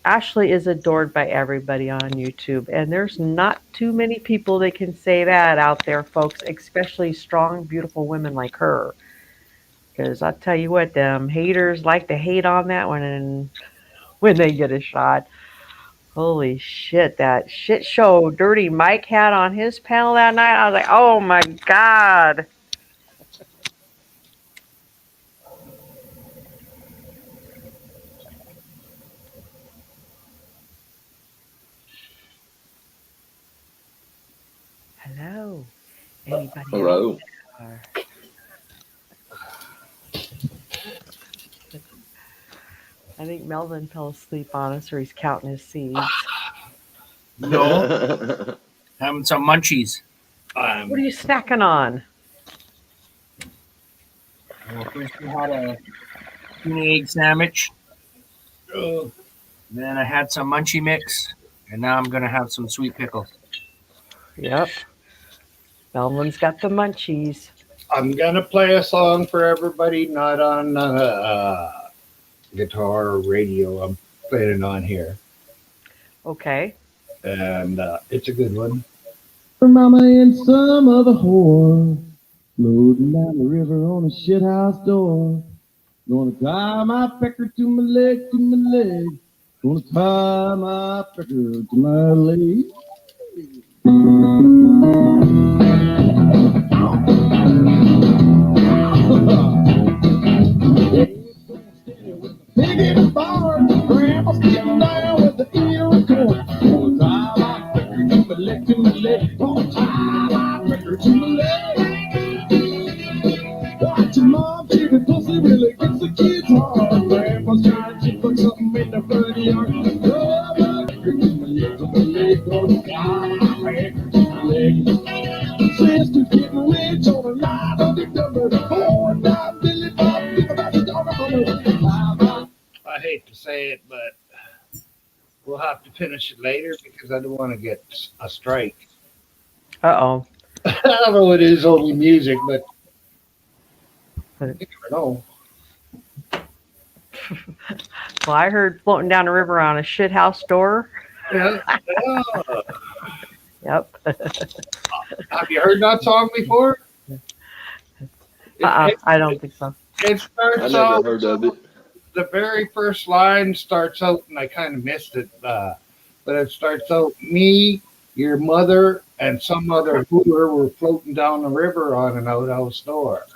Ashley is adored by everybody on YouTube, and there's not too many people that can say that out there, folks, especially strong, beautiful women like her. Because I'll tell you what, them haters like to hate on that one, and when they get a shot. Holy shit, that shit show Dirty Mike had on his panel that night. I was like, oh my God. Hello. Anybody Hello. out there? I think Melvin fell asleep on us, or he's counting his seeds. No, having some munchies. What are you snacking on? Well, first we had a tuna egg sandwich. Then I had some munchie mix, and now I'm gonna have some sweet pickles. Yep. Melvin's got the munchies. I'm gonna play a song for everybody, not on guitar or radio. I'm playing it on here, Okay. and it's a good one. Her mama and some other whore floating down the river on a shithouse door. Gonna tie my pecker to my leg, to my leg. Gonna tie my pecker to my leg. Big in the bar, grandma's sitting down with the ear of corn. Gonna tie my pecker to my leg, to my leg. Gonna tie my pecker to my leg. Watch your mom, she the pussy really gets the kids hard. Grandma's trying to put something in the front yard. Oh, my pecker to my leg, to my leg. Gonna tie my pecker to my leg. Sister's getting rich on a line of the number. $4 Billy Bob, give about $1. I hate to say it, but we'll have to finish it later because I don't want to get a strike. Uh-oh. I know it is only music, but you never know. Well, I heard floating down the river on a shithouse door. Yeah. Yep. Have you heard that song before? I don't think so. It I starts never out. heard of it. The very first line starts out, and I kind of missed it, but it starts out, me, your mother, and some other hooer were floating down the river on an outhouse door.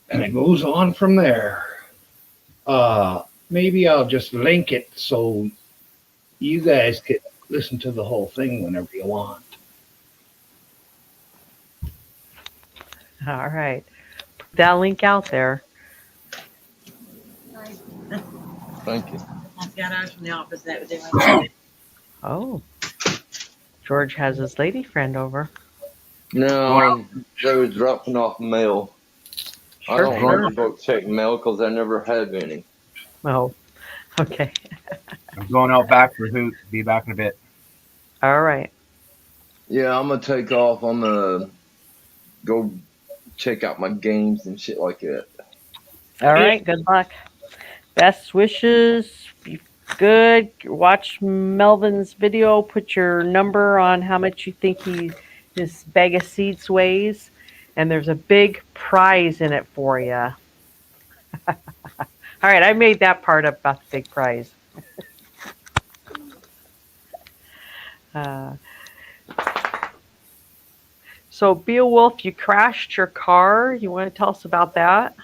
And it goes on from there. Maybe I'll just link it so you guys could listen to the whole thing whenever you want. All right. Put that link out there. Thank you. I've got ours from the office that day. Oh. George has his lady friend over. No, they were dropping off mail. I Sure, don't sure. like to go check mail because I never have any. Oh, okay. I'm going out back for Hoot. Be back in a bit. All right. Yeah, I'm gonna take off. I'm gonna go check out my games and shit like that. All right. Good luck. Best wishes. Be good. Watch Melvin's video. Put your number on how much you think his bag of seeds weighs. And there's a big prize in it for you. All right. I made that part up about the big prize. So, Beowulf, you crashed your car. You want to tell us about that?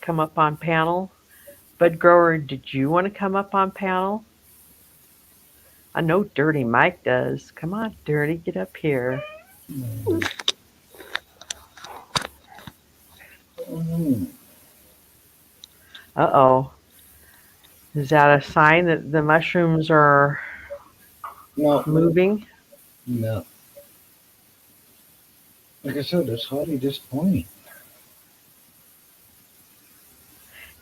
Come up on panel. Bud Grower, did you want to come up on panel? I know Dirty Mike does. Come on, Dirty, get up here. Uh-oh. Is that a sign that the mushrooms are No, moving? no. Like I said, it's highly disappointing.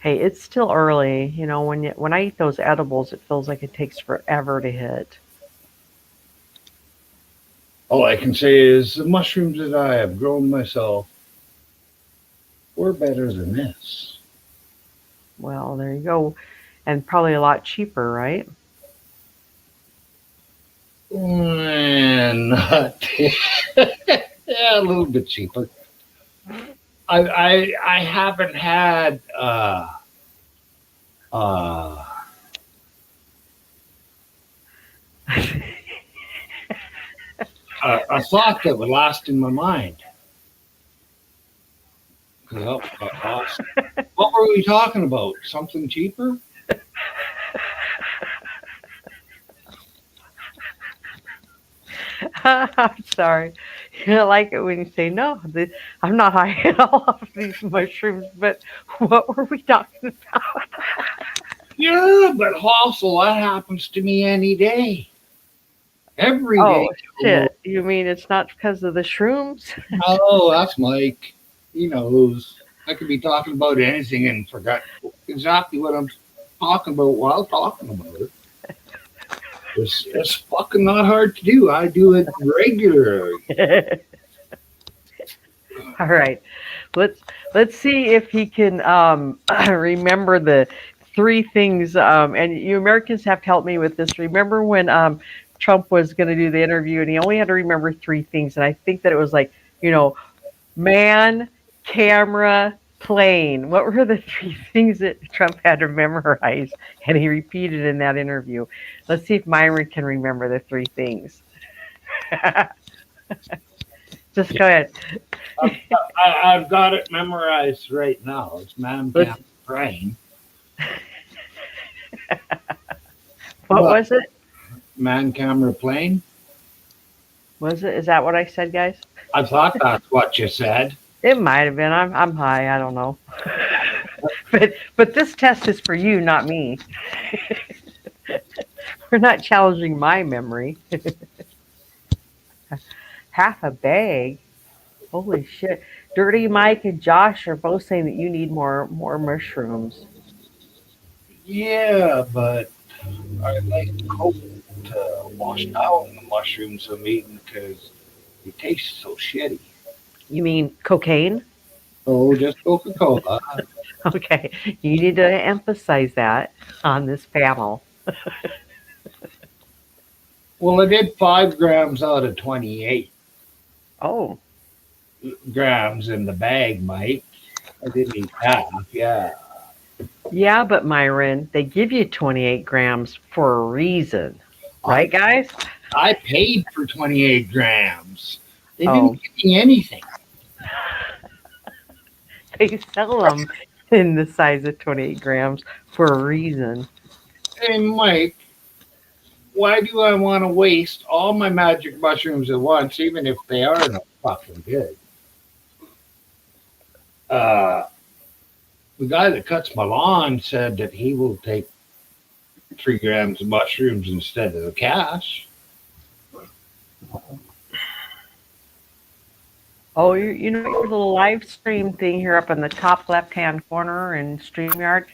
Hey, it's still early. You know, when I eat those edibles, it feels like it takes forever to hit. All I can say is the mushrooms that I have grown myself were better than this. Well, there you go. And probably a lot cheaper, right? And yeah, a little bit cheaper. I haven't had a thought that would last in my mind. 'Cause I got lost. What were we talking about? Something cheaper? I'm sorry. You don't like it when you say, no, I'm not high at all off these mushrooms, but what were we talking about? Yeah, but also that happens to me any day. Every day. Oh, shit. You mean it's not because of the shrooms? Oh, that's Mike. He knows. I could be talking about anything and forgot exactly what I'm talking about while talking about it. It's fucking not hard to do. I do it regularly. All right. Let's see if he can remember the three things. And you Americans have to help me with this. Remember when Trump was going to do the interview and he only had to remember three things. And I think that it was like, man, camera, plane. What were the three things that Trump had to memorize? And he repeated in that interview. Let's see if Myron can remember the three things. Just go ahead. I've got it memorized right now. It's man, camera, plane. What was it? Man, camera, plane. Was it? Is that what I said, guys? I thought that's what you said. It might have been. I'm high. I don't know. but this test is for you, not me. We're not challenging my memory. Half a bag. Holy shit! Dirty Mike and Josh are both saying that you need more mushrooms. Yeah, but I like Coke to wash down the mushrooms I'm eating because they taste so shitty. You mean cocaine? Oh, just Coca-Cola. Okay, you need to emphasize that on this panel. Well, I did 5 grams out of 28 Oh, grams in the bag, Mike. I didn't eat half, yeah. yeah, but Myron, they give you 28 grams for a reason. Right, guys? I paid for 28 grams. They Oh. didn't give me anything. They sell them in the size of 28 grams for a reason. Hey, Mike, why do I want to waste all my magic mushrooms at once, even if they are no fucking good? The guy that cuts my lawn said that he will take 3 grams of mushrooms instead of the cash. Oh, you know your little live stream thing here up in the top left-hand corner in StreamYard,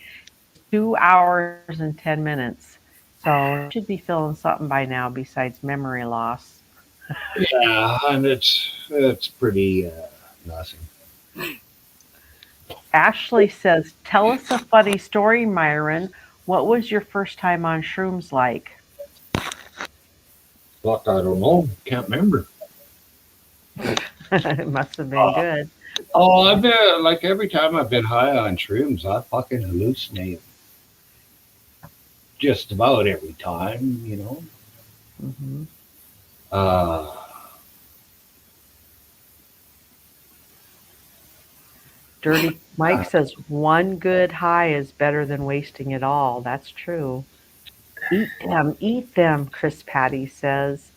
2 hours and 10 minutes. So you should be feeling something by now besides memory loss. Yeah, and it's pretty nothing. Ashley says, tell us a funny story, Myron. What was your first time on shrooms like? Fuck, I don't know. Can't remember. It must have been good. Oh, I've been like every time I've been high on shrooms, I fucking hallucinate. Just about every time, you know. Mm-hmm. Dirty Mike says one good high is better than wasting it all. That's true. Eat them, Chris Patty says.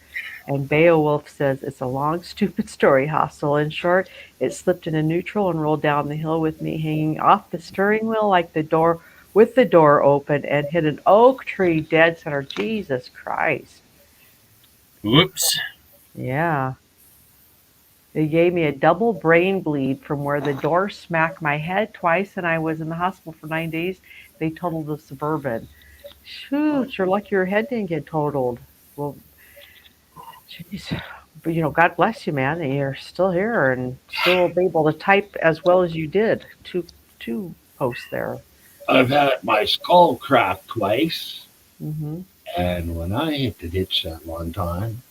And Beowulf says, it's a long, stupid story, Hostel. In short, it slipped into neutral and rolled down the hill with me hanging off the steering wheel like the door, with the door open, and hit an oak tree dead center. Jesus Christ. Whoops. Yeah. They gave me a double brain bleed from where the door smacked my head twice, and I was in the hospital for 9 days. They totaled the Suburban. Shoot, you're lucky your head didn't get totaled. Well, jeez. But, God bless you, man. You're still here and still able to type as well as you did. Two posts there. I've had my skull cracked twice. Mm-hmm. And when I hit the ditch that one time,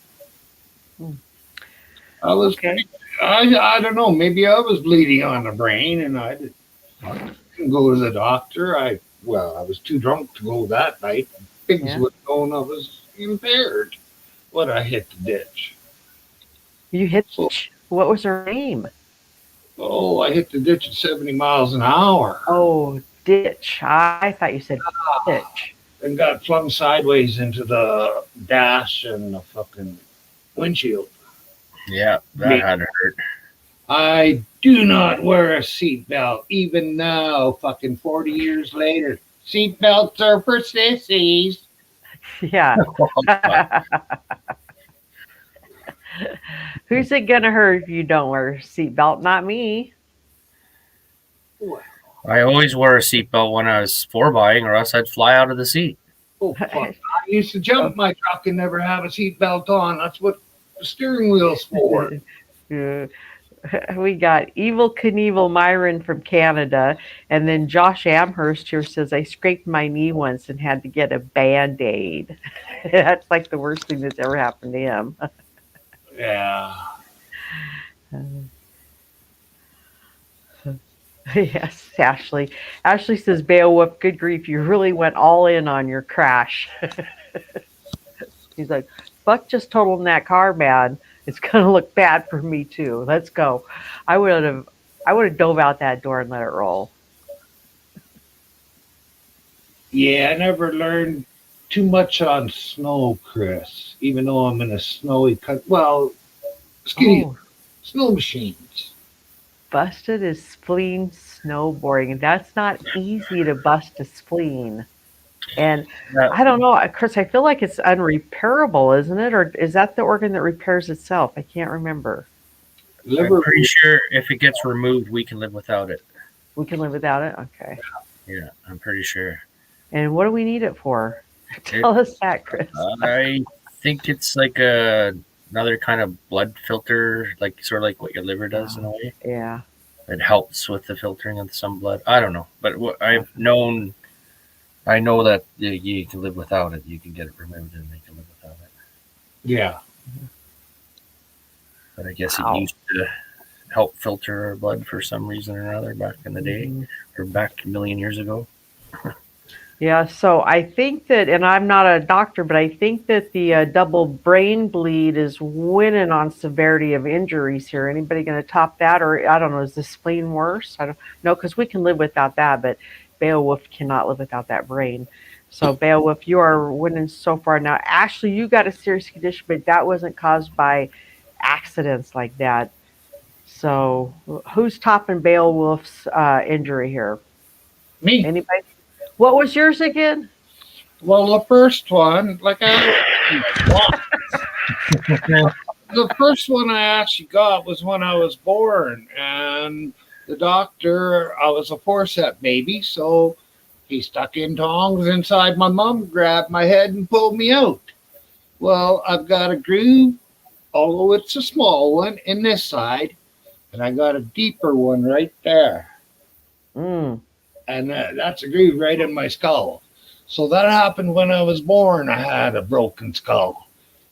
I don't know, maybe I was bleeding on the brain and I didn't go to the doctor. I was too drunk to go that night. Pigs would have known I was impaired when I hit the ditch. You hit what was her name? Oh, I hit the ditch at 70 miles an hour. Oh, ditch. I thought you said ditch. And got flung sideways into the dash and the fucking windshield. Yeah, that had to hurt. I do not wear a seatbelt, even now, fucking 40 years later. Seatbelts are for sissies. Yeah. Who's it gonna hurt if you don't wear a seatbelt? Not me. I always wore a seatbelt when I was 4-bying, or else I'd fly out of the seat. Oh, fuck. I used to jump my truck and never have a seatbelt on. That's what the steering wheel's for. We got Evil Knievel Myron from Canada, and then Josh Amherst here says, I scraped my knee once and had to get a Band-Aid. That's like the worst thing that's ever happened to him. Yeah. Yes, Ashley. Ashley says, Beowulf, good grief, you really went all in on your crash. He's like, Buck just totaled that car, man. It's gonna look bad for me too. Let's go. I would have dove out that door and let it roll. Yeah, I never learned too much on snow, Chris. Even though I'm in a snowy snow machines. Busted his spleen snowboarding. That's not easy to bust a spleen. And I don't know, Chris, I feel like it's unrepairable, isn't it? Or is that the organ that repairs itself? I can't remember. I'm pretty sure if it gets removed, we can live without it. We can live without it? Okay. Yeah, I'm pretty sure. And what do we need it for? Tell us that, Chris. I think it's like another kind of blood filter, sort of like what your liver does in a way. Yeah. It helps with the filtering of some blood. I don't know. But I know that you can live without it. You can get it removed and they can live without it. Yeah. But I guess it used to help filter our blood for some reason or another back in the day, or back a million years ago. Yeah, so I think that, and I'm not a doctor, but I think that the double brain bleed is winning on severity of injuries here. Anybody going to top that? Or I don't know, is the spleen worse? I don't know, because we can live without that, but Beowulf cannot live without that brain. So Beowulf, you are winning so far. Now, Ashley, you got a serious condition, but that wasn't caused by accidents like that. So who's topping Beowulf's injury here? Me. Anybody? What was yours again? Well, the first one, the first one I actually got was when I was born, and the doctor, I was a forceps baby, so he stuck in tongs inside my mom, grabbed my head and pulled me out. Well, I've got a groove, although it's a small one, in this side, and I got a deeper one right there. And that's a groove right in my skull. So that happened when I was born. I had a broken skull.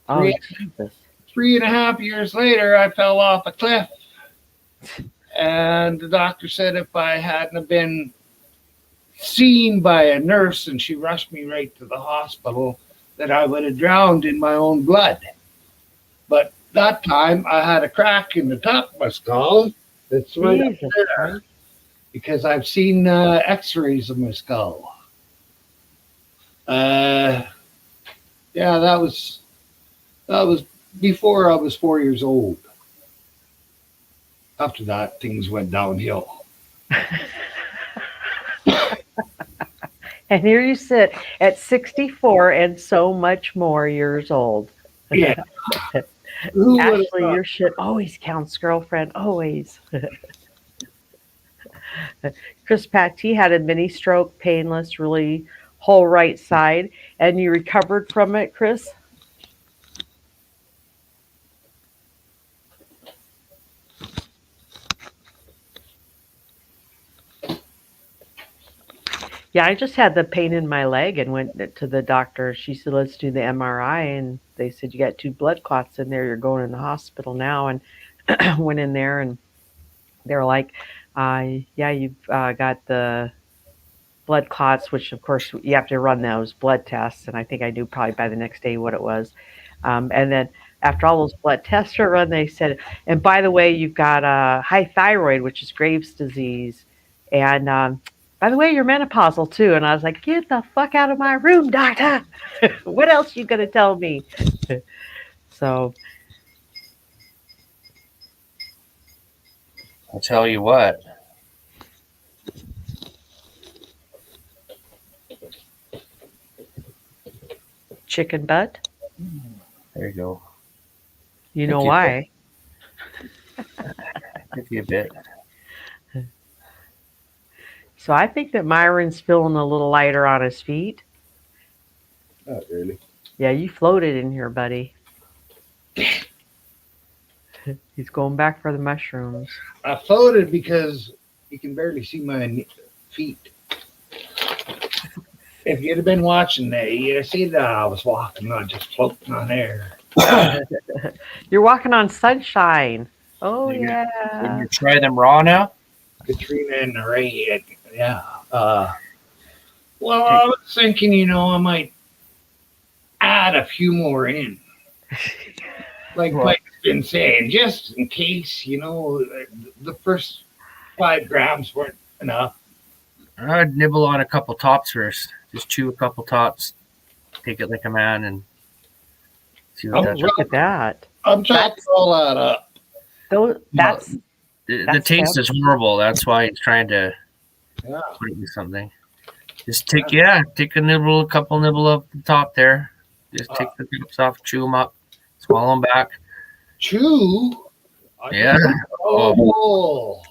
3.5 years later, I fell off a cliff. And the doctor said if I hadn't been seen by a nurse and she rushed me right to the hospital, that I would have drowned in my own blood. But that time, I had a crack in the top of my skull. It's right up there. because I've seen X-rays of my skull. Yeah, that was before I was 4 years old. After that, things went downhill. And here you sit at 64 and so much more years old. Yeah. Who would've Ashley, thought? your shit always counts, girlfriend. Always. Chris Patti had a mini stroke, painless, really whole right side. And you recovered from it, Chris? Yeah, I just had the pain in my leg and went to the doctor. She said, let's do the MRI. And they said, you got 2 blood clots in there. You're going in the hospital now. And went in there and they were like, yeah, you've got the blood clots, which of course you have to run those blood tests. And I think I knew probably by the next day what it was. And then after all those blood tests are run, they said, and by the way, you've got high thyroid, which is Graves' disease. And by the way, you're menopausal too. And I was like, get the fuck out of my room, doctor. What else you going to tell me? So I'll tell you what. chicken butt. There you go. You Thank know you. why? Give you a bit. So I think that Myron's feeling a little lighter on his feet. Not really. Yeah, you floated in here, buddy. He's going back for the mushrooms. I floated because you can barely see my feet. If you'd have been watching that, you'd have seen that I was walking, not just floating on air. You're walking on sunshine. Oh, Would yeah. you try them raw now? Katrina and the rain, yeah. Well, I was thinking, I might add a few more in. Like Right. Mike's been saying, just in case, the first 5 grams weren't enough. I'd nibble on a couple tops first. Just chew a couple tops. Take it like a man and see what Oh, that's. Look at that. I'm chopping all that up. That's The That's taste is horrible. That's why he's trying to Yeah. put it with something. Just take a couple nibble up the top there. Just take the tips off, chew them up, swallow them back. Chew? Yeah. Oh.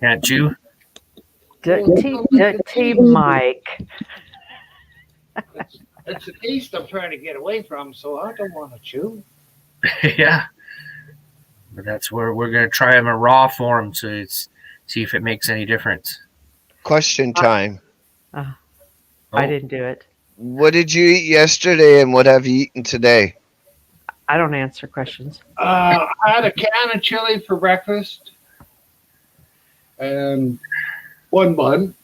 Can't chew. dirty Mike. It's a taste I'm trying to get away from, so I don't want to chew. Yeah. But that's where we're gonna try them in raw form, so see if it makes any difference. Question time. I didn't do it. What did you eat yesterday and what have you eaten today? I don't answer questions. I had a can of chili for breakfast and 1 bun.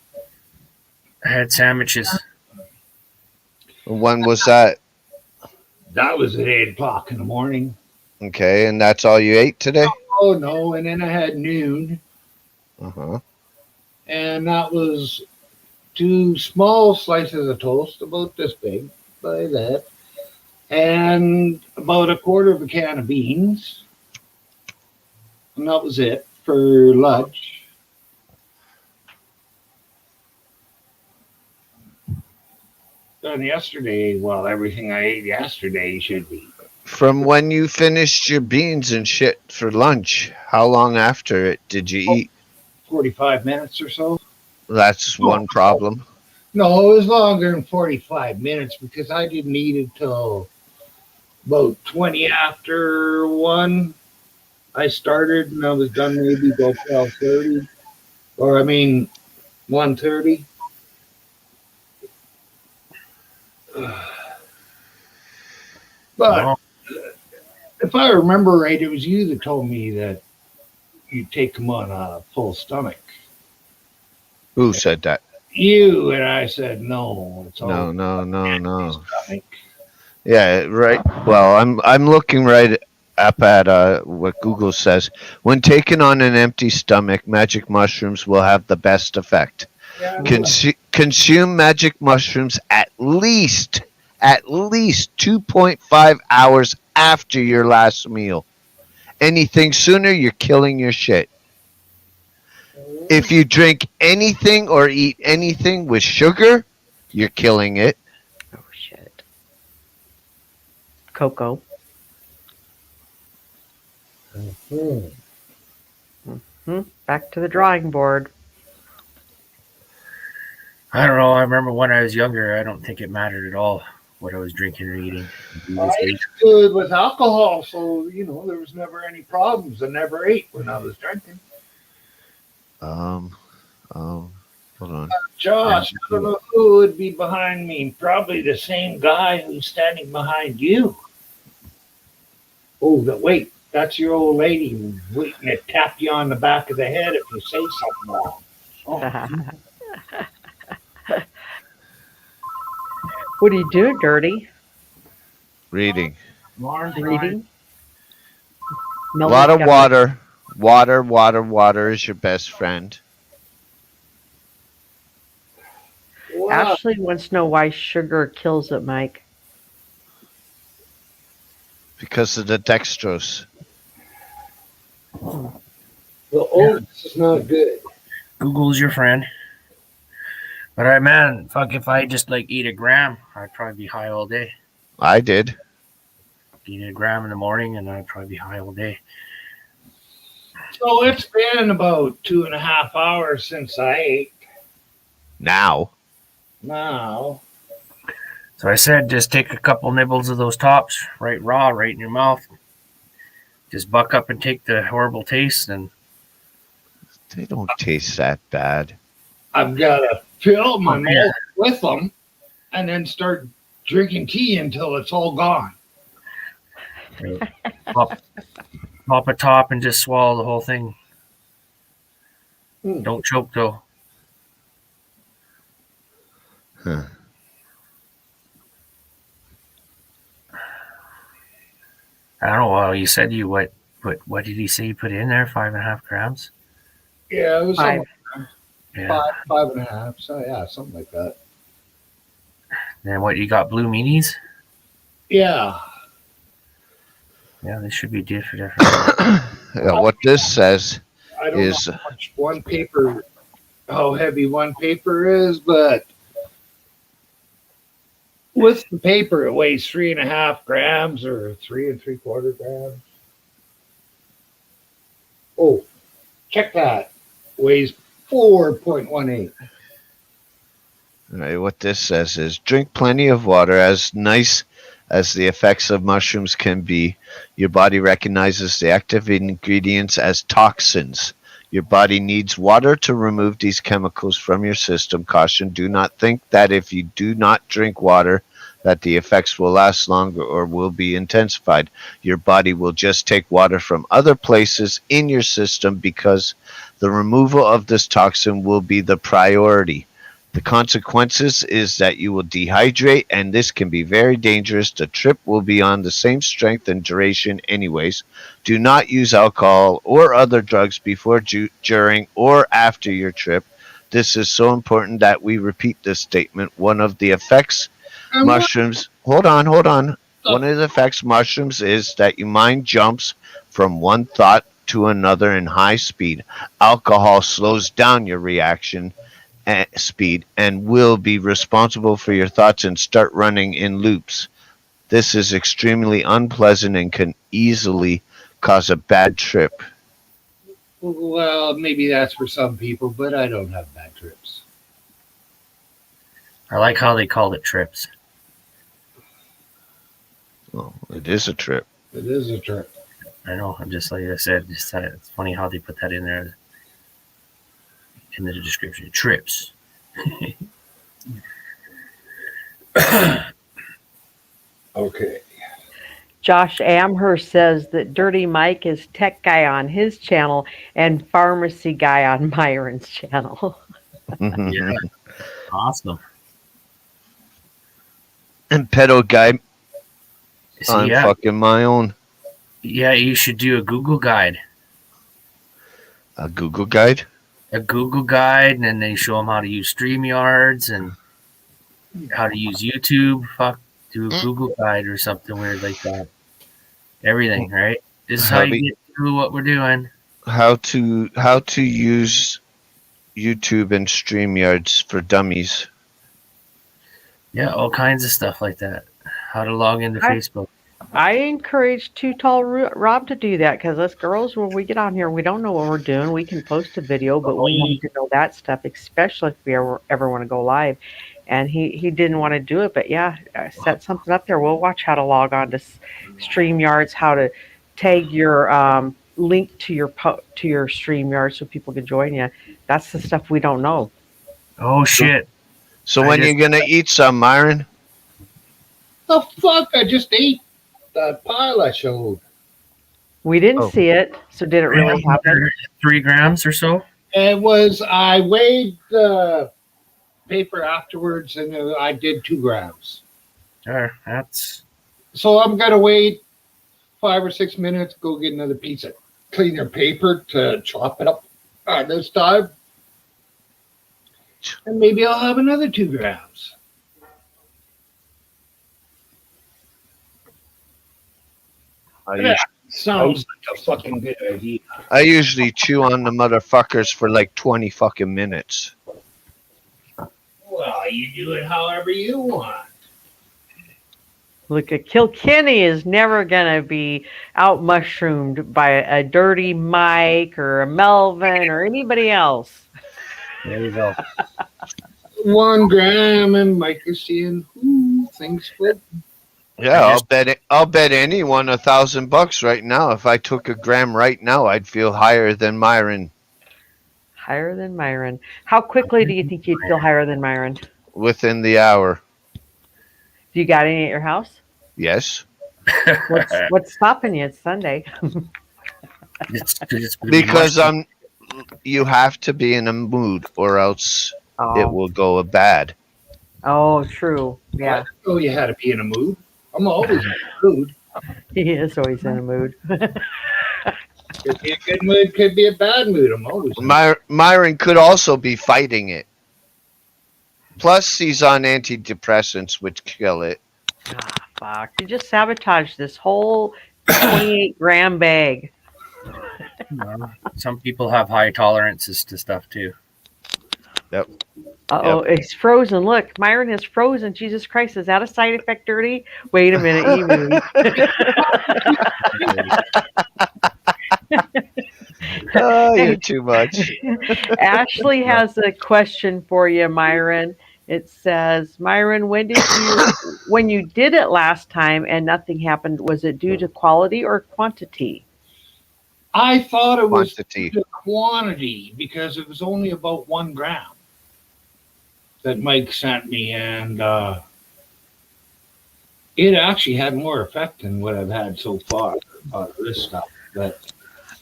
I had sandwiches. When was that? That was at 8 o'clock in the morning. Okay, and that's all you ate today? Oh, no. And then I had noon, Uh-huh. and that was 2 small slices of toast, about this big, by that, and about 1/4 of a can of beans. And that was it for lunch. And yesterday, well, everything I ate yesterday should be. From when you finished your beans and shit for lunch, how long after it did you eat? 45 minutes or so. That's one problem. No, it was longer than 45 minutes because I didn't eat it till about 20 after 1. I started and I was done maybe about 12:30. 1:30. But Well, if I remember right, it was you that told me that you take them on a full stomach. Who said that? You, and I said no. It's all No. stomach. Yeah, right. Well, I'm looking right up at what Google says. When taken on an empty stomach, magic mushrooms will have the best effect. Yeah, Consume magic mushrooms at least 2.5 hours after your last meal. Anything sooner, you're killing your shit. If you drink anything or eat anything with sugar, you're killing it. Oh shit. Cocoa. Back to the drawing board. I don't know. I remember when I was younger, I don't think it mattered at all what I was drinking or eating. I was good with alcohol, so there was never any problems. I never ate when I was drinking. Hold on. Josh, I don't know who would be behind me. Probably the same guy who's standing behind you. Oh, wait, that's your old lady waiting to tap you on the back of the head if you say something wrong. Oh. What do you do, Dirty? Reading. Reading? A lot of water. Water is your best friend. Wow. Ashley wants to know why sugar kills it, Mike. Because of the dextrose. The oats is not good. Google's your friend. But fuck, if I just eat a gram, I'd probably be high all day. I did. Eat a gram in the morning and I'd probably be high all day. So it's been about 2.5 hours since I ate. Now. Now. So I said, just take a couple nibbles of those tops, right raw, right in your mouth. Just buck up and take the horrible taste, and They don't taste that bad. I've got to fill my mouth with them and then start drinking tea until it's all gone. pop a top and just swallow the whole thing. Hmm. Don't choke though. Huh. I don't know. Well, you said what did he say you put in there? 5.5 grams? Yeah, it was 5. Yeah. 5.5. So yeah, something like that. Then what, you got blue meanies? Yeah. Yeah, they should be different. Yeah, what this says I don't is know how heavy one paper is, but with the paper, it weighs 3.5 grams or 3 3/4 grams. Oh, check that. Weighs 4.18. right, what this says is drink plenty of water. As nice as the effects of mushrooms can be, your body recognizes the active ingredients as toxins. Your body needs water to remove these chemicals from your system. Caution, do not think that if you do not drink water that the effects will last longer or will be intensified. Your body will just take water from other places in your system because the removal of this toxin will be the priority. The consequences is that you will dehydrate, and this can be very dangerous. The trip will be on the same strength and duration anyways. Do not use alcohol or other drugs before, during, or after your trip. This is so important that we repeat this statement. One of the effects mushrooms... Hold on. One of the effects mushrooms is that your mind jumps from one thought to another in high speed. Alcohol slows down your reaction speed and will be responsible for your thoughts and start running in loops. This is extremely unpleasant and can easily cause a bad trip. Well, maybe that's for some people, but I don't have bad trips. I like how they called it trips. Well, it is a trip. It is a trip. I know. I'm just like I said. It's funny how they put that in there in the description. Trips. Okay. Josh Amherst says that Dirty Mike is tech guy on his channel and pharmacy guy on Myron's channel. Yeah. Awesome. And pedo guy See, on yeah. fucking my own. Yeah, you should do a Google guide. A Google guide? A Google guide, and then they show them how to use StreamYards and how to use YouTube. Fuck, do a Google guide or something weird like that. Everything, right? This is how you get through what we're doing. How to use YouTube and StreamYards for dummies. Yeah, all kinds of stuff like that. How to log into Facebook. I encourage Too Tall Rob to do that because us girls, when we get on here, we don't know what we're doing. We can post a video, but we need to know that stuff, especially if we ever want to go live. And he didn't want to do it, but yeah, set something up there. We'll watch how to log on to StreamYards, how to tag your link to your StreamYard so people can join you. That's the stuff we don't know. Oh shit! So when you gonna eat some, Myron? The fuck! I just ate that pile I showed. We didn't see it, so did it really happen? 3 grams or so? It was, I weighed the paper afterwards and I did 2 grams. That's. So I'm going to wait 5 or 6 minutes, go get another piece of cleaner paper to chop it up this time. And maybe I'll have another 2 grams. Sounds like a fucking good idea. I usually chew on the motherfuckers for like 20 fucking minutes. Well, you do it however you want. Look, a Kilkenny is never going to be out mushroomed by a dirty Mike or a Melvin or anybody else. There you go. 1 gram and Mike is seeing things flip. Yeah, I'll bet anyone $1,000 right now. If I took a gram right now, I'd feel higher than Myron. Higher than Myron. How quickly do you think you'd feel higher than Myron? Within the hour. Do you got any at your house? Yes. What's stopping you? It's Sunday. Because you have to be in a mood or else it will go bad. Oh, true. Yeah. Oh, you had to be in a mood. I'm always in a mood. He is always in a mood. Could be a good mood, could be a bad mood. I'm always in a mood. Myron could also be fighting it. Plus, he's on antidepressants, which kill it. Fuck. You just sabotaged this whole 28-gram bag. Some people have high tolerances to stuff too. Yep. Uh-oh, it's frozen. Look, Myron is frozen. Jesus Christ, is that a side effect, Dirty? Wait a minute, Emu. Oh, you're too much. Ashley has a question for you, Myron. It says, Myron, when you did it last time and nothing happened, was it due to quality or quantity? I thought it was Quantity. the quantity because it was only about 1 gram that Mike sent me, and it actually had more effect than what I've had so far out of this stuff. But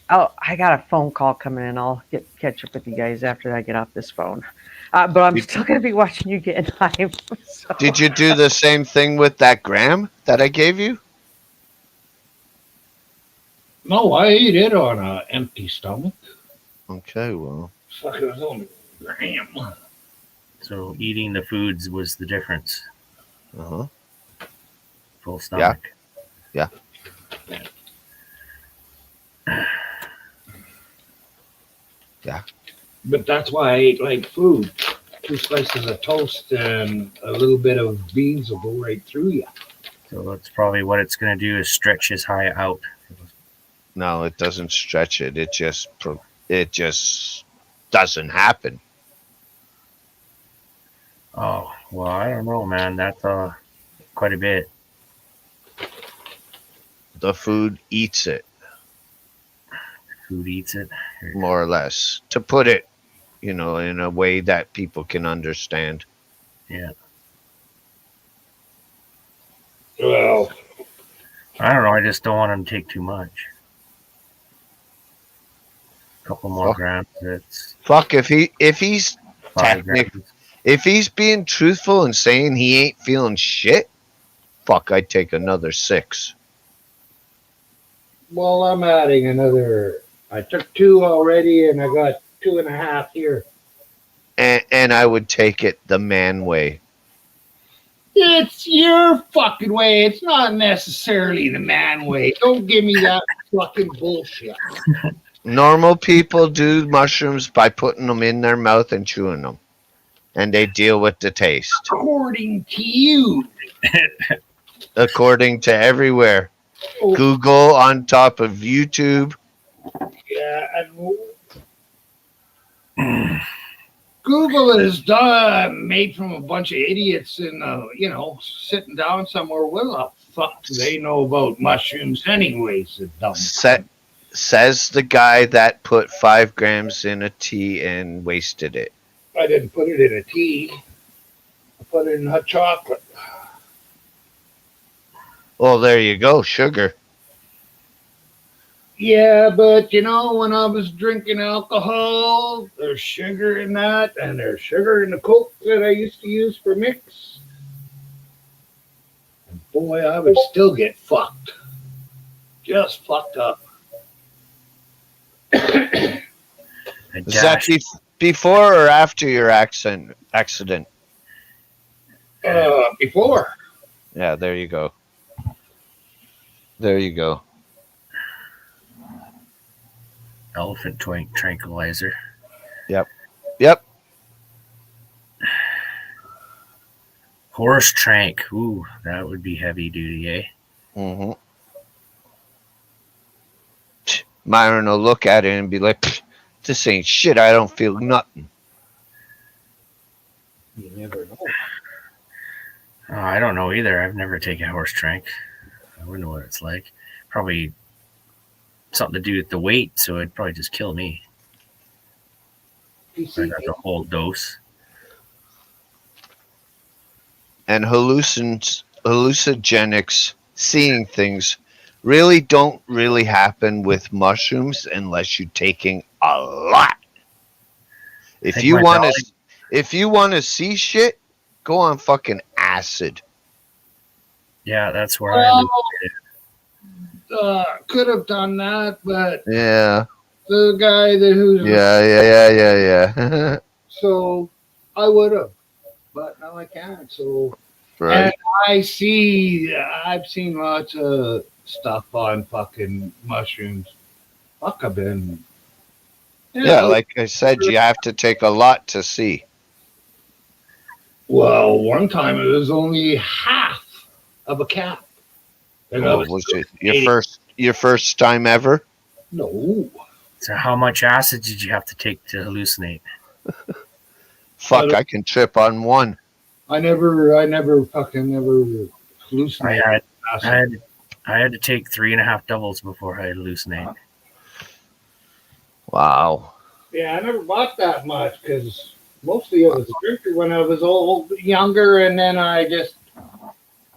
Oh, I got a phone call coming in. I'll catch up with you guys after I get off this phone. But I'm still going to be watching you get in live. So. Did you do the same thing with that gram that I gave you? no, I ate it on an empty stomach. Okay, well. Fuck, it was only a gram. So eating the foods was the difference. Uh-huh. Full stomach. Yeah. Yeah. But that's why I ate like food. 2 slices of toast and a little bit of beans will go right through you. So that's probably what it's going to do is stretch his high out. No, it doesn't stretch it. It just doesn't happen. Oh, well, I don't know, man. That's quite a bit. The food eats it, Food eats it. more or less. To put it, in a way that people can understand. Yeah. Well, I don't know. I just don't want him to take too much. A couple more grams. It's Fuck, if he's 5 grams. if he's being truthful and saying he ain't feeling shit, fuck, I'd take another 6. Well, I'm adding another. I took 2 already, and I got 2.5 here. And I would take it the man way. It's your fucking way. It's not necessarily the man way. Don't give me that fucking bullshit. Normal people do mushrooms by putting them in their mouth and chewing them, and they deal with the taste. According to you. According to everywhere, Oh, Google on top of YouTube. yeah, and Google is made from a bunch of idiots and sitting down somewhere. What the fuck do they know about mushrooms anyways? The dumb. Says the guy that put 5 grams in a tea and wasted it. I didn't put it in a tea. I put it in hot chocolate. Well, there you go, sugar. Yeah, but when I was drinking alcohol, there's sugar in that, and there's sugar in the Coke that I used to use for mix. And boy, I would still get fucked. Just fucked up. Is that before or after your accident? Before. Yeah, there you go. There you go. Elephant tranquilizer. Yep. Horse trank. Ooh, that would be heavy duty, eh? Mm-hmm. Myron will look at it and be like, "This ain't shit. I don't feel nothing." You never know. Oh, I don't know either. I've never taken a horse trank. I wouldn't know what it's like. Probably something to do with the weight, so it'd probably just kill me. I got the whole dose. And hallucinogenics, seeing things, really don't really happen with mushrooms unless you're taking a lot. If you want to see shit, go on fucking acid. Yeah, that's where I could have done that, but Yeah. the guy who's Yeah. so I would have, but now I can't. So Right. and I've seen lots of stuff on fucking mushrooms. Fuck, I've been. Yeah, like I said, you have to take a lot to see. Well, one time it was only half of a cap. And I Was it your first time ever? No. So how much acid did you have to take to hallucinate? Fuck, I can trip on one. I never hallucinated. I had to take 3.5 doubles before I hallucinate. Wow. Yeah, I never bought that much because mostly I was a drinker when I was younger, and then I just,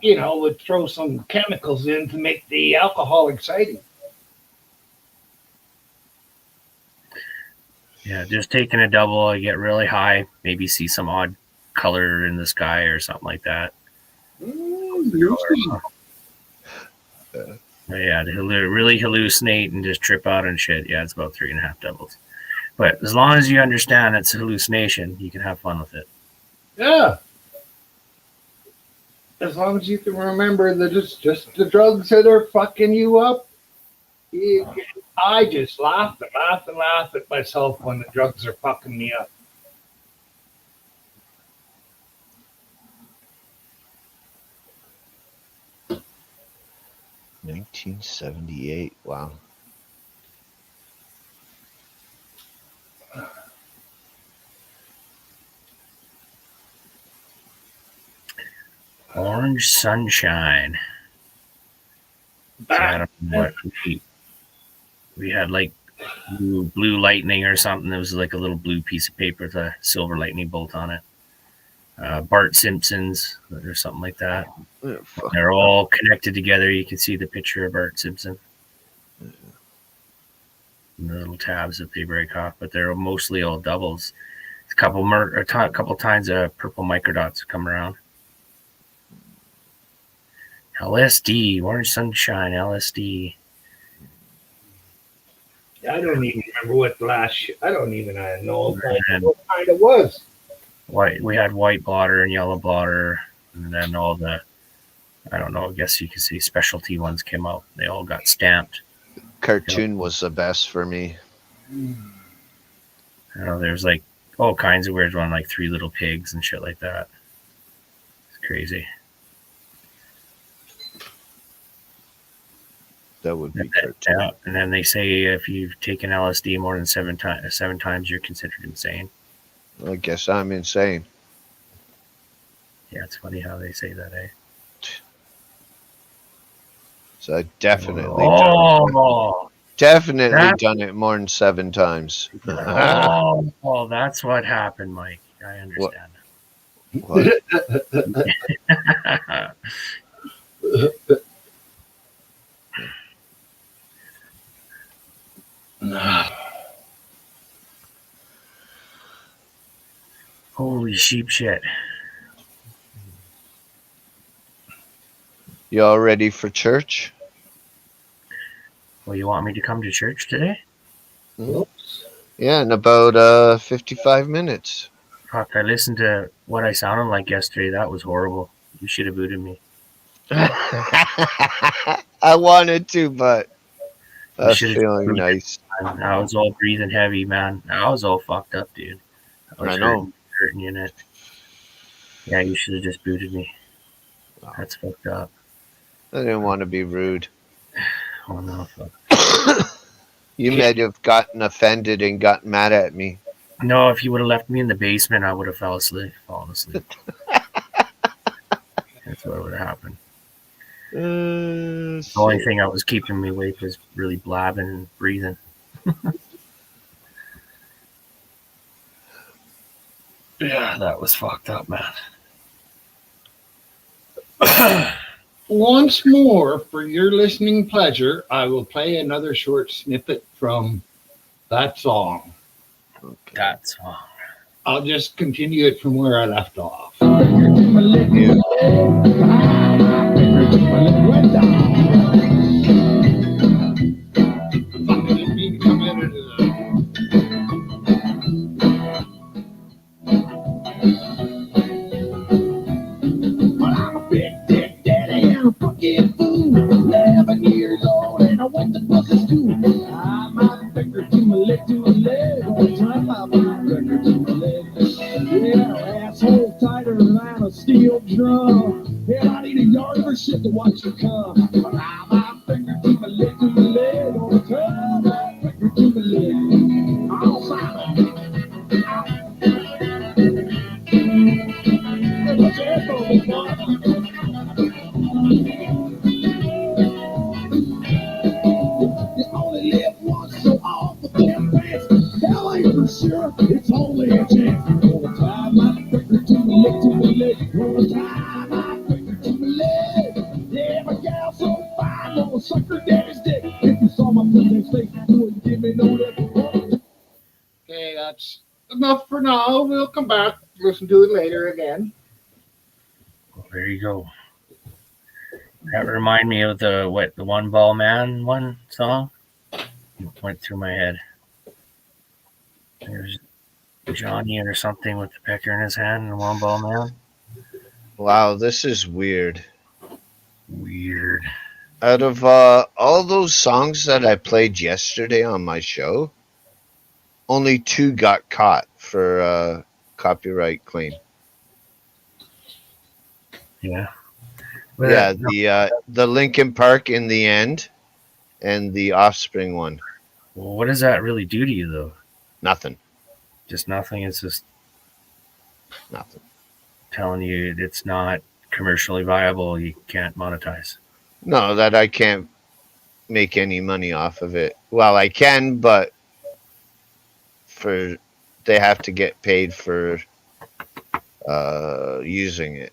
would throw some chemicals in to make the alcohol exciting. Yeah, just taking a double, I get really high, maybe see some odd color in the sky or something like that. Yeah, to really hallucinate and just trip out and shit. Yeah, it's about 3.5 doubles. But as long as you understand it's a hallucination, you can have fun with it. Yeah. As long as you can remember that it's just the drugs that are fucking you up. I just laugh at myself when the drugs are fucking me up. $1978. Wow. Orange sunshine. So I don't know what we had, like blue lightning or something. It was like a little blue piece of paper with a silver lightning bolt on it. Bart Simpson's or something like that. They're all connected together. You can see the picture of Bart Simpson. And the little tabs that they break off, but they're mostly all doubles. A couple times purple microdots come around. LSD, orange sunshine, LSD. I don't even remember what the last. I don't even know And what kind it was. we had white blotter and yellow blotter, and then all the, I don't know, I guess you could say specialty ones came out. They all got stamped. Cartoon was the best for me. I know there's like all kinds of weird ones, like Three Little Pigs and shit like that. It's crazy. That would be cartoon. Yeah, and then they say if you've taken LSD more than seven times, you're considered insane. I guess I'm insane. Yeah, it's funny how they say that, eh? So I definitely Oh, definitely that- done it more than 7 times. oh, that's what happened, Mike. I understand. What? Holy sheep shit. You all ready for church? Well, you want me to come to church today? Oops. Yeah, in about 55 minutes. Fuck, I listened to what I sounded like yesterday. That was horrible. You should have booted me. I wanted to, but I was should've feeling approved it. nice. I was all breathing heavy, man. I was all fucked up, dude. I know. Hurting in it. Yeah, you should have just booted me. That's fucked up. I didn't want to be rude. Oh no, fuck. You might have gotten offended and got mad at me. No, if you would have left me in the basement, I would have fallen asleep. That's what would have happened. The only thing that was keeping me awake was really blabbing and breathing. Yeah, that was fucked up, man. Once more, for your listening pleasure, I will play another short snippet from that song. That song. I'll just continue it from where I left off. I'm a big dick daddy and a fucking fool. 11 years old and I went to public school. I'm my finger to my leg to my leg. Gonna try my finger to my leg. Yeah, asshole tighter than a steel drum. Hell, I need a yard for shit to watch you come. But I'm my finger to my leg to my leg. Gonna try my finger to my leg. All silent. Put your headphones on. You only live once, so off with them pants. Hell ain't for sure, it's only a chance. Gonna tie my finger to my leg, to my leg. Gonna tie my finger to my leg. Yeah, my gal so fine, gonna suck her daddy's dick. If you saw my pretty face, you wouldn't give me no lip. Okay, that's enough for now. We'll come back, listen to it later again. Well, there you go. That remind me of the One Ball Man one song. It went through my head. There's Johnny or something with the pecker in his hand and One Ball Man. Wow, this is weird. Weird. Out of all those songs that I played yesterday on my show, only 2 got caught for copyright claim. Yeah. Yeah, the Linkin Park in the end, and the Offspring one. Well, what does that really do to you, though? Nothing. Just nothing. It's just Nothing. telling you it's not commercially viable. You can't monetize. No, that I can't make any money off of it. Well, I can, but they have to get paid for using it.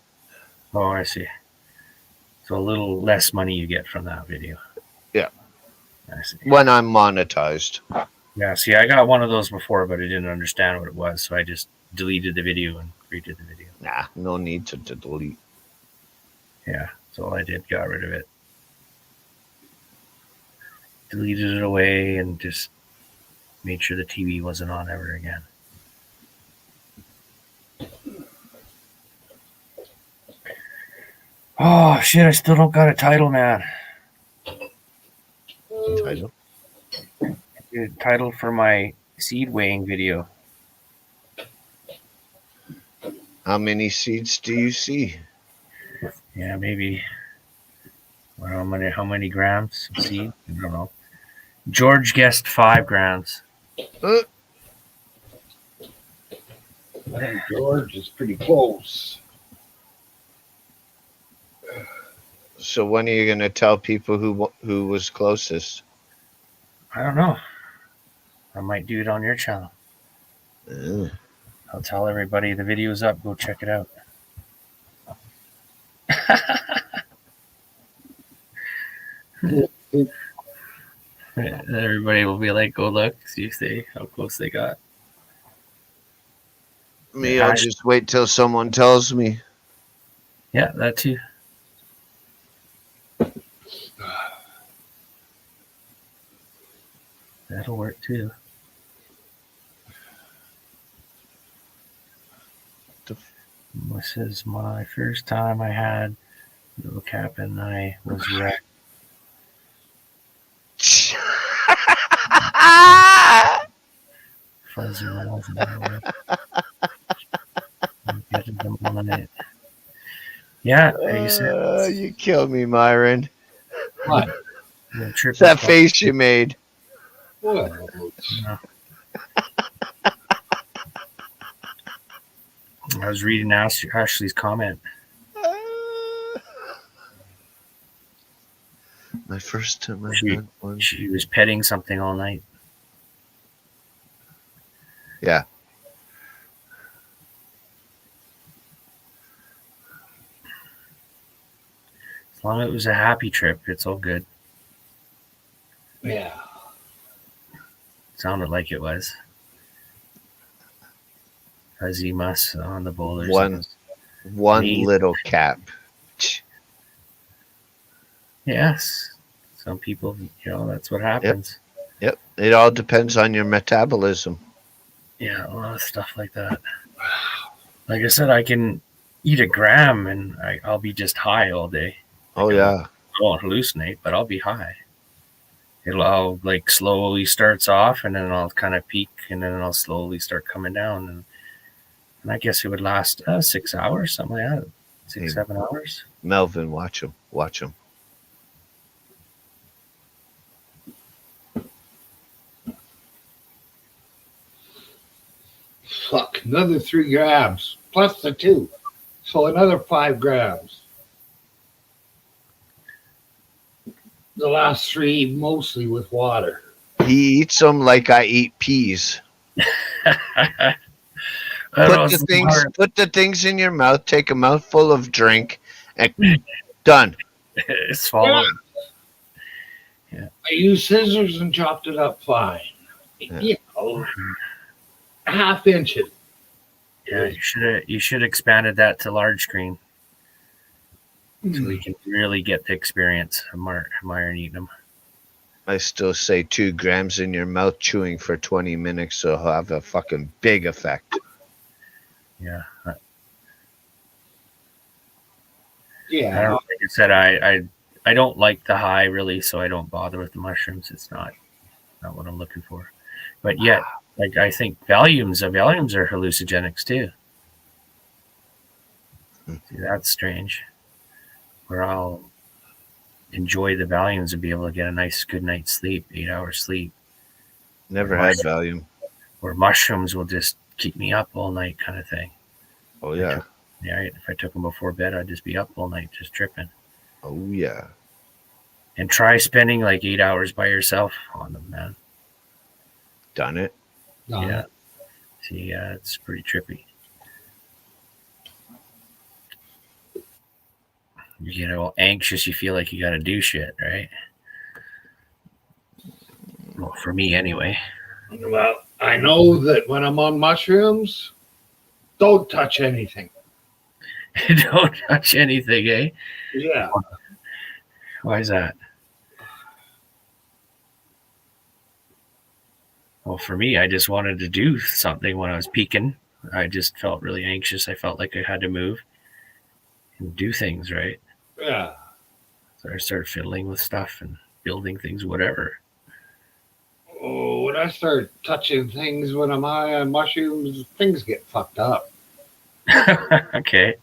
Oh, I see. So a little less money you get from that video. Yeah. I see. When I'm monetized. Yeah, see, I got one of those before, but I didn't understand what it was, so I just deleted the video and redid the video. Nah, no need to delete. Yeah, that's all I did. Got rid of it. Deleted it away and just made sure the TV wasn't on ever again. Oh shit! I still don't got a title, man. Title. A title for my seed weighing video. How many seeds do you see? Yeah, maybe. I don't know how many grams of seed. I don't know. George guessed 5 grams. Uh, I think George is pretty close. so when are you going to tell people who was closest? I don't know. I might do it on your channel. Uh, I'll tell everybody the video's up. Go check it out. Everybody will be like, go look, see how close they got. me, I'll just wait till someone tells me. Yeah, that too. That'll work too. This is my first time I had no cap and I was wrecked. Fuzzy walls and all that. Yeah, you said You killed me, Myron. What? the trip That face you made. What? I was reading Ashley's comment. My first time I She- had one. She was petting something all night. Yeah. As long as it was a happy trip, it's all good. Yeah. Sounded like it was. Fuzzy muss on the boulders. One Me. little cap. Yes. Some people, that's what happens. Yep. It all depends on your metabolism. Yeah, a lot of stuff like that. Like I said, I can eat a gram and I'll be just high all day. Oh yeah. I won't hallucinate, but I'll be high. I'll like slowly starts off and then I'll kind of peak and then I'll slowly start coming down. And I guess it would last 6 hours, something like that. 6, 7 hours. Melvin, watch him. Watch him. Fuck, another 3 grams plus the 2. So another 5 grams. The last 3 mostly with water. He eats them like I eat peas. Put the things in your mouth, take a mouthful of drink, and done. It's swallowed. I used scissors and chopped it up fine. Yeah. Half inches. Yeah, you should have expanded that to large screen so we can really get the experience of Myron eating them. I still say 2 grams in your mouth chewing for 20 minutes, so it'll have a fucking big effect. Yeah. I Yeah. don't like I said, I don't like the high really, so I don't bother with the mushrooms. It's not what I'm looking for. But yet, like I think Valiums are hallucinogenics too. See, that's strange. Where I'll enjoy the Valiums and be able to get a nice good night's sleep, 8 hours sleep. Never had Valium. Where mushrooms will just keep me up all night kind of thing. Oh yeah. Yeah, if I took them before bed, I'd just be up all night just tripping. Oh yeah. And try spending like 8 hours by yourself on them, man. Done it. Yeah. See, it's pretty trippy. You get all anxious, you feel like you got to do shit, right? Well, for me anyway. Well, I know that when I'm on mushrooms, don't touch anything. Don't touch anything, eh? Yeah. Why is that? Well, for me, I just wanted to do something when I was peaking. I just felt really anxious. I felt like I had to move and do things, right? Yeah. So I started fiddling with stuff and building things, whatever. Oh, when I start touching things when I'm high on mushrooms, things get fucked up. Okay.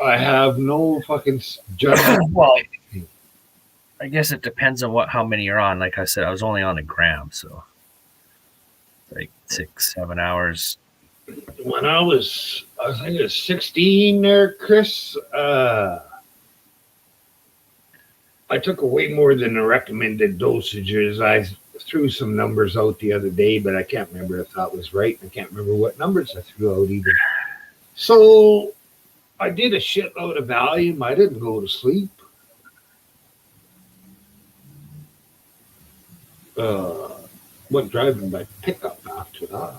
I have no fucking judgment. Well, I guess it depends on how many you're on. Like I said, I was only on a gram, so like 6-7 hours. When I think it was 16 there, Chris, I took way more than the recommended dosages. I threw some numbers out the other day, but I can't remember if that was right. I can't remember what numbers I threw out either. So I did a shitload of Valium. I didn't go to sleep. Went driving my pickup after that.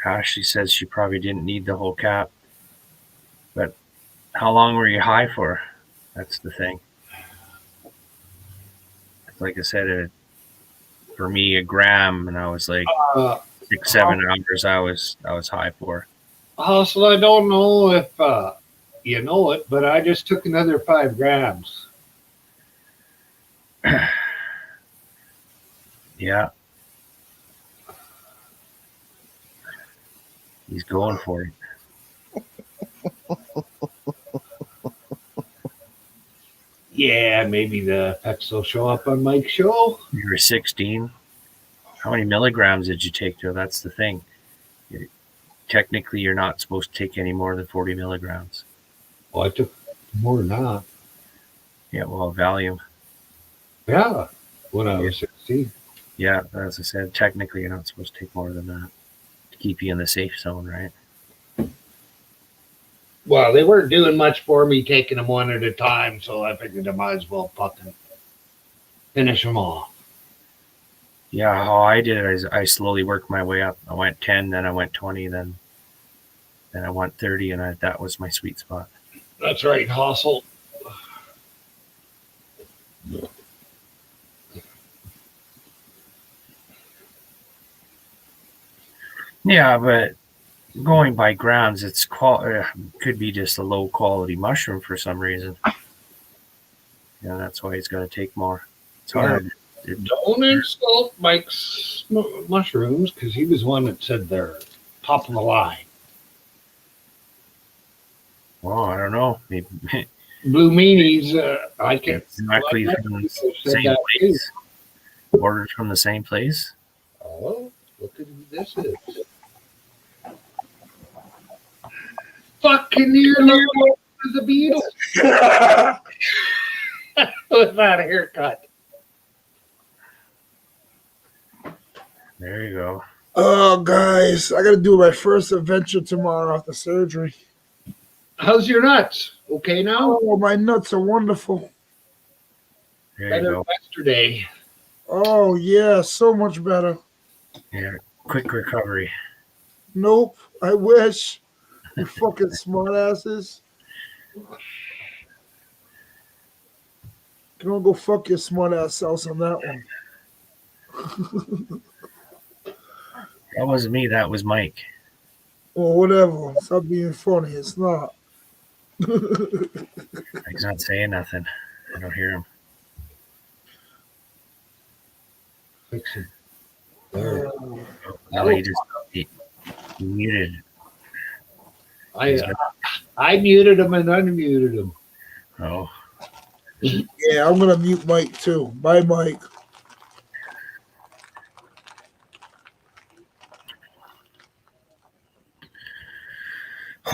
Ashley says she probably didn't need the whole cap. But how long were you high for? That's the thing. Like I said, for me, a gram, and I was like 6-7 hours. I was high for. Also, I don't know if you know it, but I just took another 5 grams. Yeah. He's going for it. Yeah, maybe the effects will show up on Mike's show. You were 16. How many milligrams did you take, Joe? That's the thing. Technically, you're not supposed to take any more than 40 milligrams. Well, I took more than that. Yeah, well, Valium. Yeah, when I was 16. Yeah, as I said, technically, you're not supposed to take more than that to keep you in the safe zone, right? Well, they weren't doing much for me taking them one at a time, so I figured I might as well fucking finish them off. Yeah, how I did it is I slowly worked my way up. I went 10, then I went 20, then I went 30, and that was my sweet spot. That's right, Hossel. Yeah, but going by grams, it's could be just a low quality mushroom for some reason. Yeah, that's why it's going to take more. It's hard. Don't insult Mike's mushrooms because he was one that said they're top of the line. Well, I don't know. Maybe Blue Meanies, I can't. exactly from the same place. Ordered from the same place. Oh, look at who this is. Fucking near the Beatles. With that haircut. There you go. Oh, guys, I got to do my first adventure tomorrow after surgery. How's your nuts? Okay now? Oh, my nuts are wonderful. There you Better go. yesterday. Oh, yeah, so much better. Yeah, quick recovery. Nope, I wish. You fucking smartasses. You don't go fuck your smartass self on that one. That wasn't me. That was Mike. Or whatever. Stop being funny. It's not. He's not saying nothing. I don't hear him. Fix it. There. No, he muted. I muted him and unmuted him. Oh, Yeah, I'm gonna mute Mike too. Bye, Mike.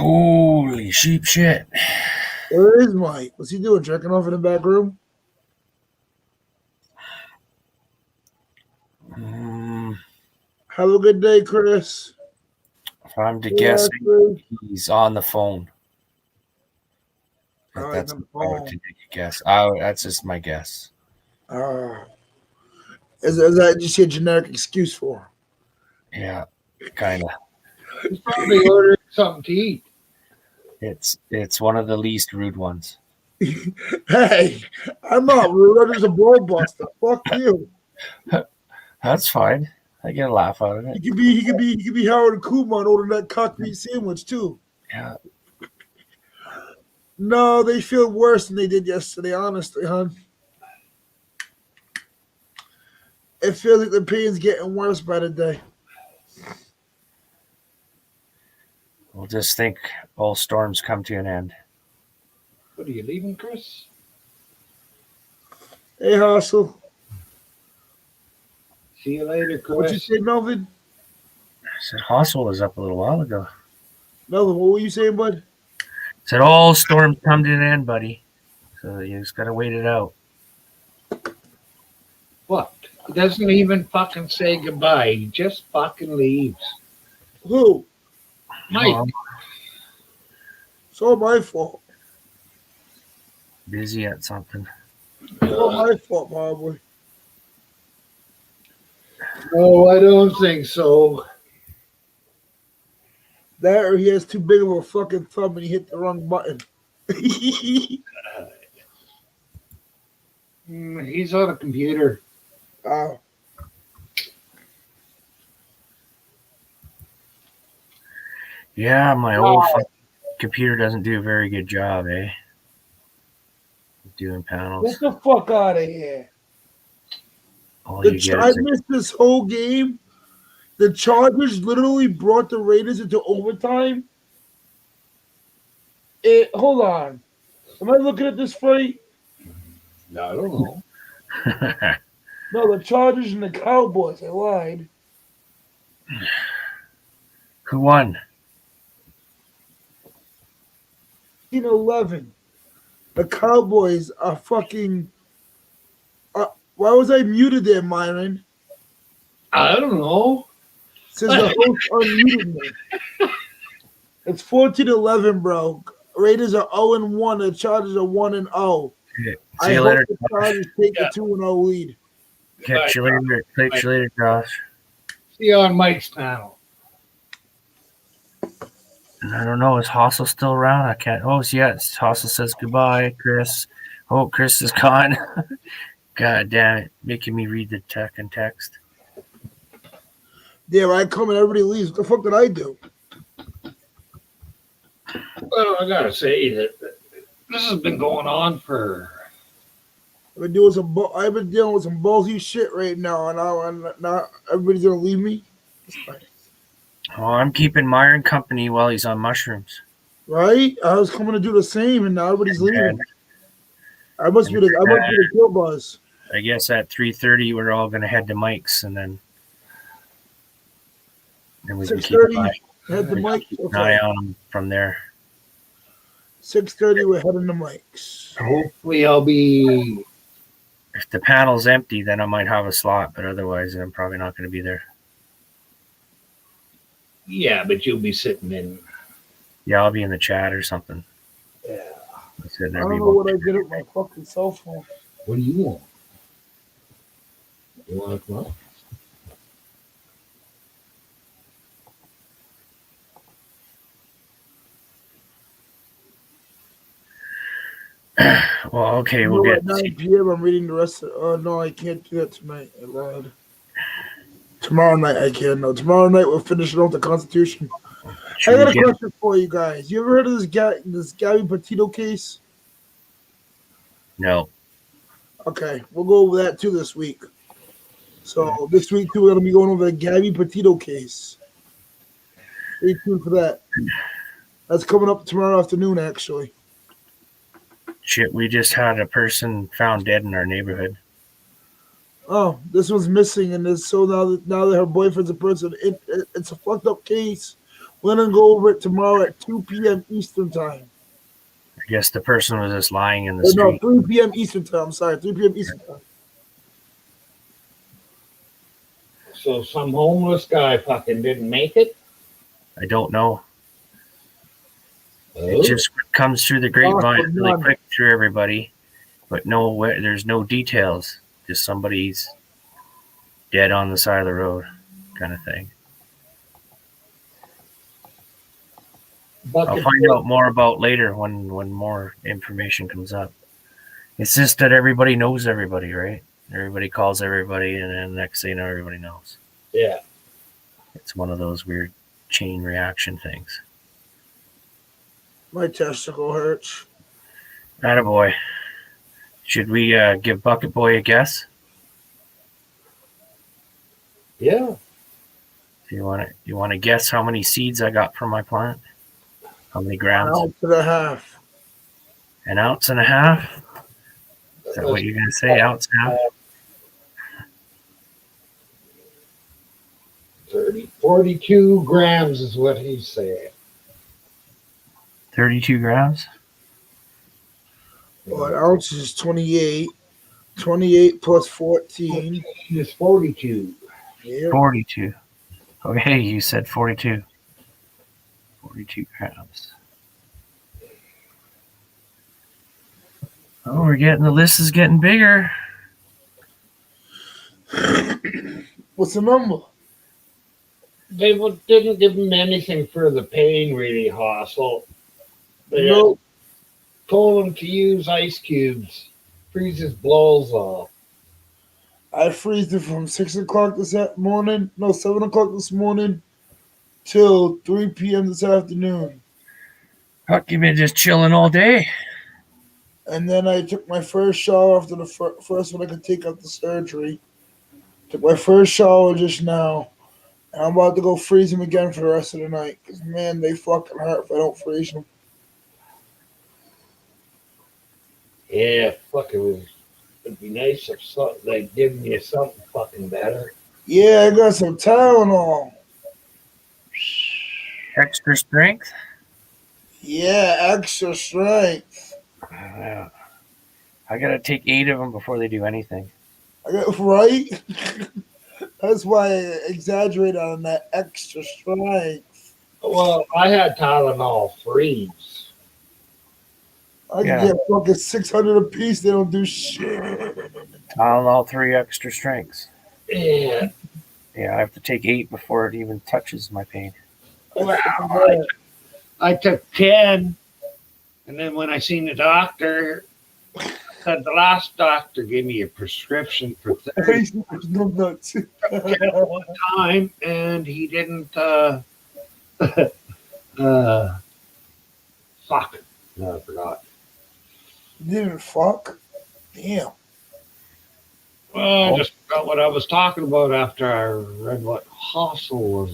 holy sheep shit. Where is Mike? What's he doing? Jerking off in the back room? Have a good day, Chris. If I'm to Yeah, guess, Chris. he's on the phone. Oh, That's on the if I were phone. to take a guess. That's just my guess. Is that just a generic excuse for Yeah, kind of. He's probably ordering something to eat. It's one of the least rude ones. him? Hey, I'm not rude. I'm just a ball buster. Fuck you. That's fine. I get a laugh out of He it. could be Harold Kumar ordering that cock meat sandwich too. Yeah. No, they feel worse than they did yesterday, honestly, hon. It feels like the pain's getting worse by the day. We'll just think all storms come to an end. What are you leaving, Chris? Hey, Hustle. See you later, What you Chris. say, Melvin? I said Hostel was up a little while ago. Melvin, what were you saying, bud? Said all storms come to an end, buddy. So you just gotta wait it out. What? He doesn't even fucking say goodbye. He just fucking leaves. Who? Mike. It's all my fault. Busy at something. It's all my fault, probably. No, I don't think so. That or he has too big of a fucking thumb and he hit the wrong button. He's on a computer. Oh. Yeah, my old computer doesn't do a very good job, eh? Doing panels. Get the fuck out of here. All you get I is missed this whole game. The Chargers literally brought the Raiders into overtime. Hold on. Am I looking at this right? I don't know. No, the Chargers and the Cowboys. I lied. Who won? 11. The Cowboys are fucking. Why was I muted there, Myron? I don't know. Since the host unmuted me. It's 14-11, bro. Raiders are 0-1. The Chargers are 1-0. See I you hope later. the Chargers take Yeah. the 2-0 lead. Catch you later. Catch you later, Josh. See you on Mike's panel. And I don't know. Is Hossel still around? I can't. Oh, yes. Hossel says goodbye, Chris. Oh, Chris is gone. God damn it. Making me read the text. Yeah, I come and everybody leaves. What the fuck did I do? Well, I gotta say that this has been going on for. I've been dealing with some ballsy shit right now, and now everybody's gonna leave me. It's fine. Oh, I'm keeping Myron company while he's on mushrooms. Right? I was coming to do the same, and now everybody's leaving. I must be the kill buzz. I guess at 3:30 we're all gonna head to Mike's, and then we can keep 6:30. Head to Mike. an eye on him from there. 6:30. We're heading to Mike's. Hopefully, I'll be. If the panel's empty, then I might have a slot, but otherwise I'm probably not going to be there. Yeah, but you'll be sitting in. Yeah, I'll be in the chat or something. Yeah. I don't know what I did with my fucking cell phone. What do you want? You want to come up? Well, okay, You we'll know, get. at 9 p.m. I'm reading the rest of. Oh no, I can't do that tonight. I lied. Tomorrow night I can. No, tomorrow night we're finishing off the Constitution. I got a question for you guys. You ever heard of this Gabby Petito case? No. Okay, we'll go over that too this week. So this week too, we're gonna be going over the Gabby Petito case. Stay tuned for that. That's coming up tomorrow afternoon, actually. Shit, we just had a person found dead in our neighborhood. Oh, this one's missing, and this so now that her boyfriend's a person, it's a fucked up case. We're gonna go over it tomorrow at 2 p.m. Eastern time. I guess the person was just lying in the No, street. 3 p.m. Eastern time. I'm sorry, 3 p.m. Eastern time. So some homeless guy fucking didn't make it. I don't know. Oh. It just comes through the grapevine Oh, really none. quick through everybody, but there's no details. Just somebody's dead on the side of the road, kind of thing. I'll find out more about later when more information comes up. It's just that everybody knows everybody, right? Everybody calls everybody, and then next thing you know, everybody knows. Yeah. It's one of those weird chain reaction things. My testicle hurts. Attaboy. Should we give Bucket Boy a guess? Yeah. Do you want to guess how many seeds I got from my plant? How many grams? Ounce and a half. An ounce and a half? Is that what you're gonna say? Ounce and a half? 42 grams is what he's saying. 32 grams? Well, an ounce is 28. 28 plus 14. It's 42. Yep. 42. Okay, you said 42. 42 grams. Oh, the list is getting bigger. What's the number? They didn't give him anything for the pain, really, Hossel. They No. told him to use ice cubes, freeze his blows off. I freezed it from 6 o'clock this morning. No, 7 o'clock this morning till 3 p.m. this afternoon. Fuck, you've been just chilling all day. And then I took my first shower after the first one I could take after surgery. Took my first shower just now. And I'm about to go freeze them again for the rest of the night. Because, man, they fucking hurt if I don't freeze them. Yeah, fuck, it'd be nice if they'd given you something fucking better. Yeah, I got some Tylenol. Extra strength? Yeah, extra strength. I gotta take 8 of them before they do anything. I got right. That's why I exaggerated on that extra strength. Well, I had Tylenol freeze. I can get fucking 600 a piece. They don't do shit. Tylenol 3 extra strengths. Yeah. Yeah, I have to take 8 before it even touches my pain. Well, I took 10, and then when I seen the doctor, the last doctor gave me a prescription for 30 No nuts. one time, and he didn't. Fuck. No, I forgot. Didn't fuck. Damn. Well, I just forgot what I was talking about after I read what Hossel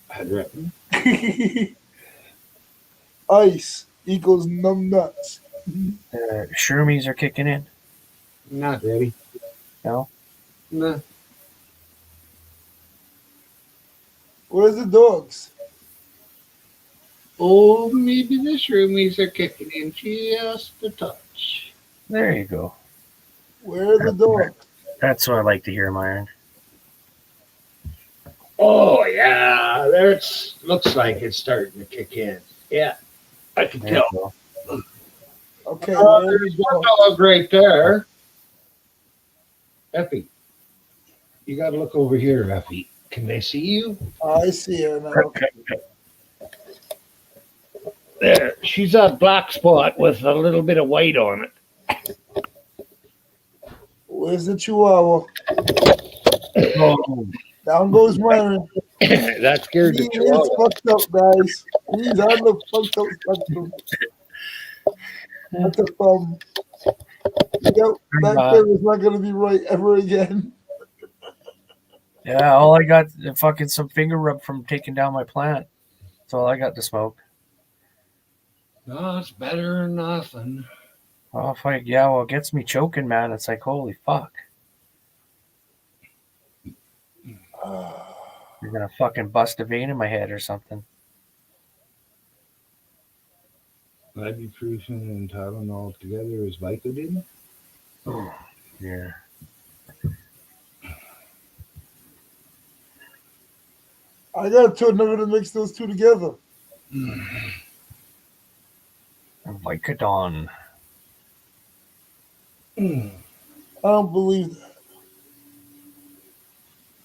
had written. Ice equals numb nuts. Shermies are kicking in. Not really. No? No. Where's the dogs? Oh, maybe the shroomies are kicking in just a touch. There you go. Where are the dogs? That's what I like to hear, Myron. Oh, yeah. Looks like it's starting to kick in. Yeah. I can There you tell. go. Okay, where are There's the one dogs? dog right there. Effie. You got to look over here, Effie. Can they see you? I see her now. There. She's a black spot with a little bit of white on it. Where's the chihuahua? Oh, Down goes Myron. that scared He the is chihuahua. fucked up, guys. He's on the fucked up spectrum. What the Yep, that kid is not gonna be right ever again. Yeah, all I got fucking some finger rub from taking down my plant. That's all I got to smoke. No, it's better than nothing. Oh, fuck. Yeah, well, it gets me choking, man. It's like, holy fuck. You're going to fucking bust a vein in my head or something. Ibuprofen and Tylenol together is Vicodin? Oh, yeah. I got to never to mix those two together. Vicodin. I don't believe that.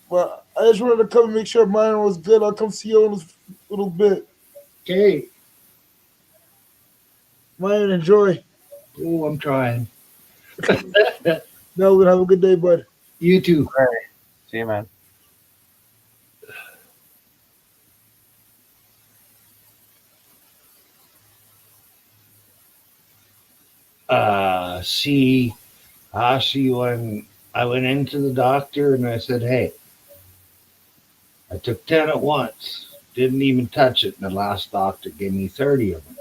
But I just wanted to come and make sure mine was good. I'll come see you in a little bit. Okay. Mine, enjoy. Oh, I'm trying. Melvin, have a good day, bud. You too. See you, man. See, when I went into the doctor and I said, hey, I took 10 at once, didn't even touch it, and the last doctor gave me 30 of them.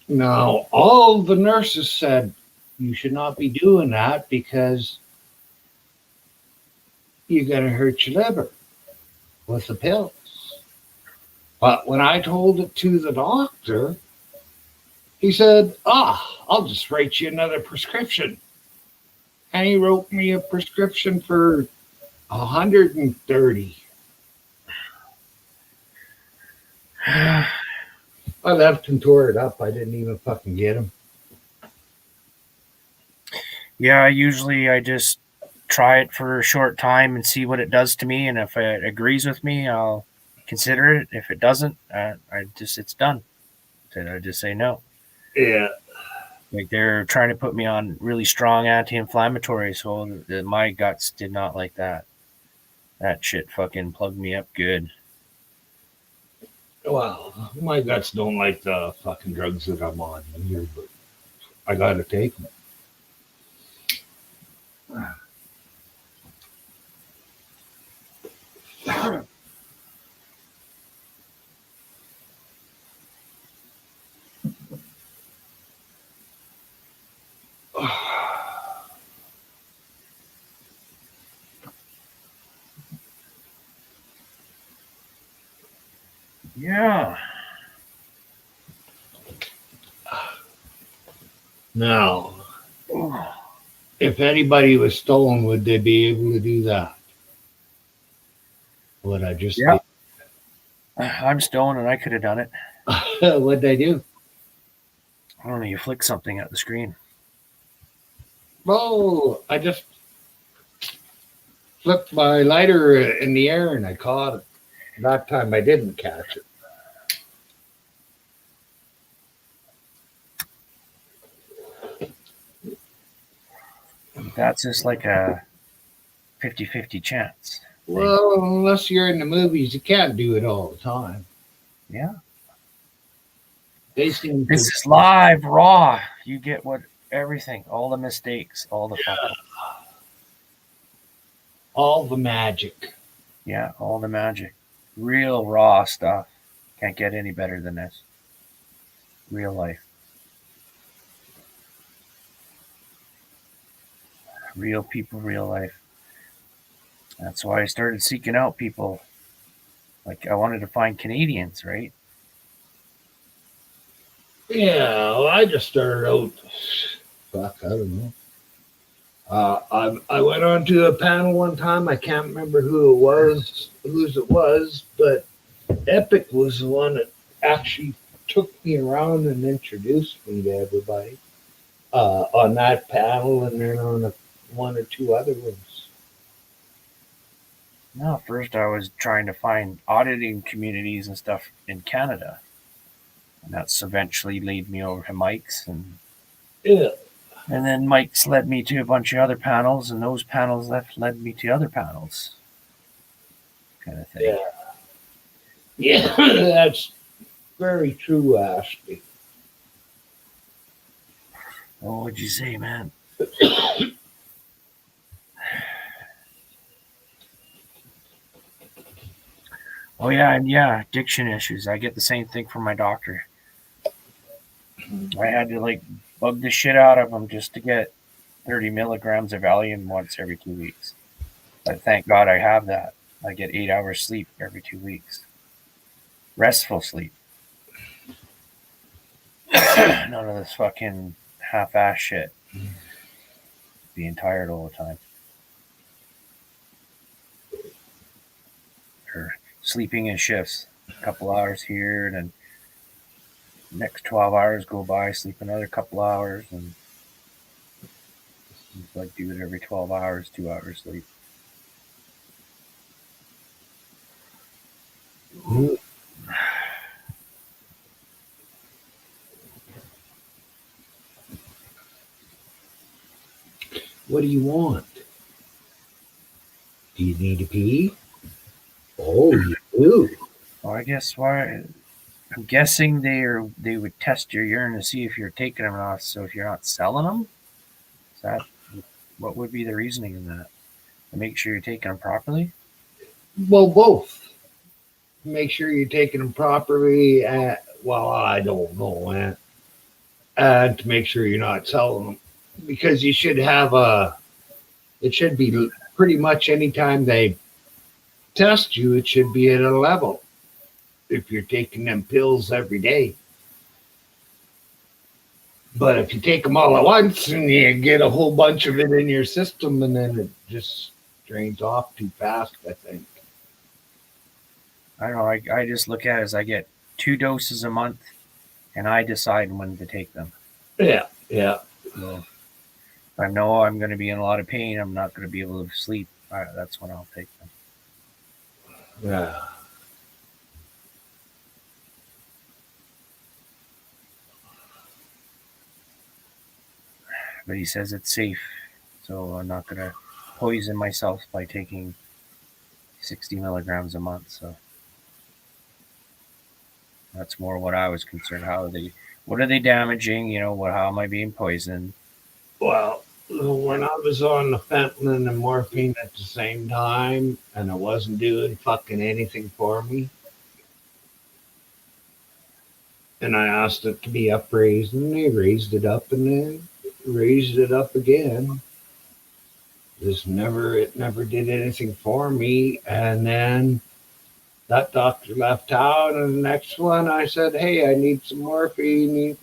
Now, all the nurses said, you should not be doing that because you're going to hurt your liver with the pills. But when I told it to the doctor, he said, I'll just write you another prescription. And he wrote me a prescription for 130. I left and tore it up. I didn't even fucking get him. Yeah, usually I just try it for a short time and see what it does to me. And if it agrees with me, I'll consider it. If it doesn't, it's done. So I just say no. Yeah. Like they're trying to put me on really strong anti-inflammatory, so my guts did not like that. That shit fucking plugged me up good. Well, my guts don't like the fucking drugs that I'm on here, but I gotta take them. Yeah. Now, if anybody was stolen, would they be able to do that? What I just Yeah. I'm stoned and I could have done it. did. What'd they do? I don't know, you flick something at the screen. Oh, I just flipped my lighter in the air and I caught it. That time I didn't catch it. That's just like a 50-50 chance. Well, unless you're in the movies, you can't do it all the time. Yeah. They seem This is live, raw. You get everything, all the mistakes, all the fucking. all the magic. Yeah, all the magic. Real raw stuff. Can't get any better than this. Real life. Real people, real life. That's why I started seeking out people. Like, I wanted to find Canadians, right? Yeah, well, I just started out. Fuck, I don't know. I went on to a panel one time. I can't remember whose it was, but Epic was the one that actually took me around and introduced me to everybody on that panel, and then on one or two other ones. No, first I was trying to find auditing communities and stuff in Canada. And that's eventually led me over to Mike's. And then Mike's led me to a bunch of other panels, and those panels led me to other panels. Kind of thing. Yeah, that's very true, Ashley. Oh, what'd you say, man? Oh, yeah, and addiction issues. I get the same thing from my doctor. I had to, bug the shit out of him just to get 30 milligrams of Valium once every 2 weeks. But thank God I have that. I get 8 hours sleep every 2 weeks. Restful sleep. None of this fucking half-ass shit. Being tired all the time. Or sleeping in shifts. A couple hours here, and then next 12 hours go by, sleep another couple hours, and just do it every 12 hours, 2 hours sleep. Ooh. What do you want? Do you need to pee? Oh, you do. Well, I guess why. I'm guessing they would test your urine to see if you're taking them or not. So if you're not selling them, is that what would be the reasoning in that? To make sure you're taking them properly. Well, both. Make sure you're taking them properly. Well, I don't know, man. And to make sure you're not selling them, because you should have it should be pretty much anytime they test you, it should be at a level. If you're taking them pills every day. But if you take them all at once and you get a whole bunch of it in your system, and then it just drains off too fast, I think. I don't know. I just look at it as I get 2 doses a month, and I decide when to take them. Yeah. So if I know I'm going to be in a lot of pain, I'm not going to be able to sleep. That's when I'll take them. Yeah. But he says it's safe, so I'm not going to poison myself by taking 60 milligrams a month. So that's more what I was concerned. What are they damaging? How am I being poisoned? Well, when I was on the fentanyl and morphine at the same time, and it wasn't doing fucking anything for me, and I asked it to be upraised, and they raised it up, and then raised it up again. It never did anything for me. And then that doctor left town, and the next one I said, hey, I need some morphine.